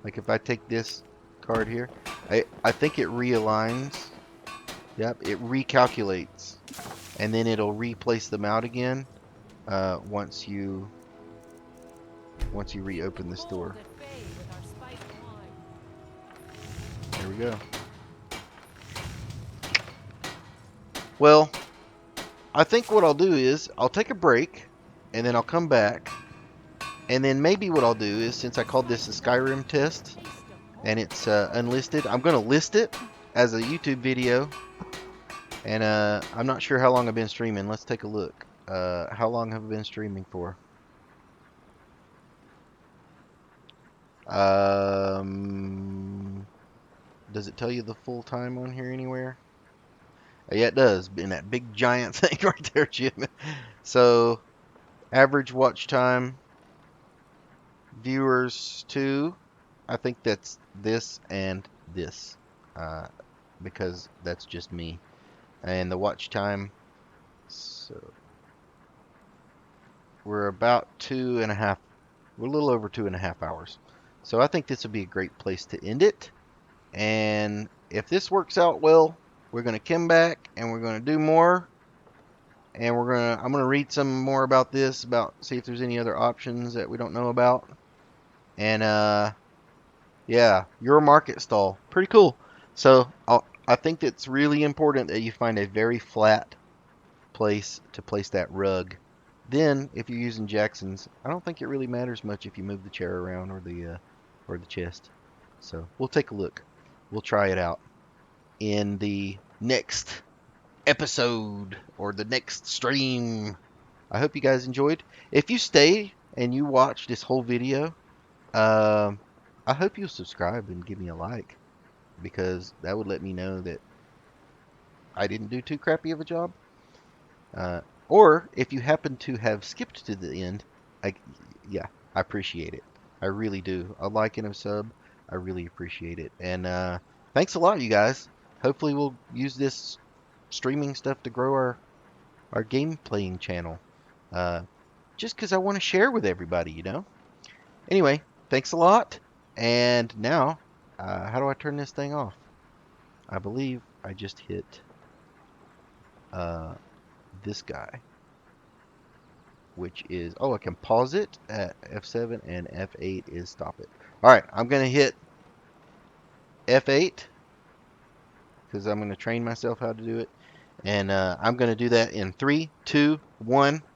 [SPEAKER 1] like if I take this card here, I think it realigns. Yep, it recalculates, and then it'll replace them out again once you reopen the store. There we go. Well, I think what I'll do is I'll take a break, and then I'll come back, and then maybe what I'll do is, since I called this a Skyrim test and it's unlisted, I'm going to list it as a YouTube video. And I'm not sure how long I've been streaming. Let's take a look. How long have I been streaming for? Does it tell you the full time on here anywhere? Yeah, it does. In that big giant thing right there, Jim. So, average watch time. Viewers 2. I think that's this and this. Because that's just me. And the watch time, so we're about 2.5, we're a little over 2.5 hours. So I think this would be a great place to end it. And if this works out well, we're going to come back and we're going to do more. And I'm going to read some more about this, see if there's any other options that we don't know about. And Yeah, your market stall. Pretty cool. So I think it's really important that you find a very flat place to place that rug. Then, if you're using Jackson's, I don't think it really matters much if you move the chair around or the chest. So we'll take a look. We'll try it out in the next episode or the next stream. I hope you guys enjoyed. If you stay and you watch this whole video, um, I hope you'll subscribe and give me a like because that would let me know that I didn't do too crappy of a job. Uh, or if you happen to have skipped to the end, I, yeah, I appreciate it. I really do. A like and a sub, I really appreciate it. And thanks a lot, you guys. Hopefully, we'll use this streaming stuff to grow our game playing channel. Uh, just because I want to share with everybody, you know. Anyway, thanks a lot. And now, how do I turn this thing off? I believe I just hit uh, this guy, which is, oh, I can pause it at F7 and F8 is stop it. All right, I'm going to hit F8 because I'm going to train myself how to do it. And I'm going to do that in 3, 2, 1.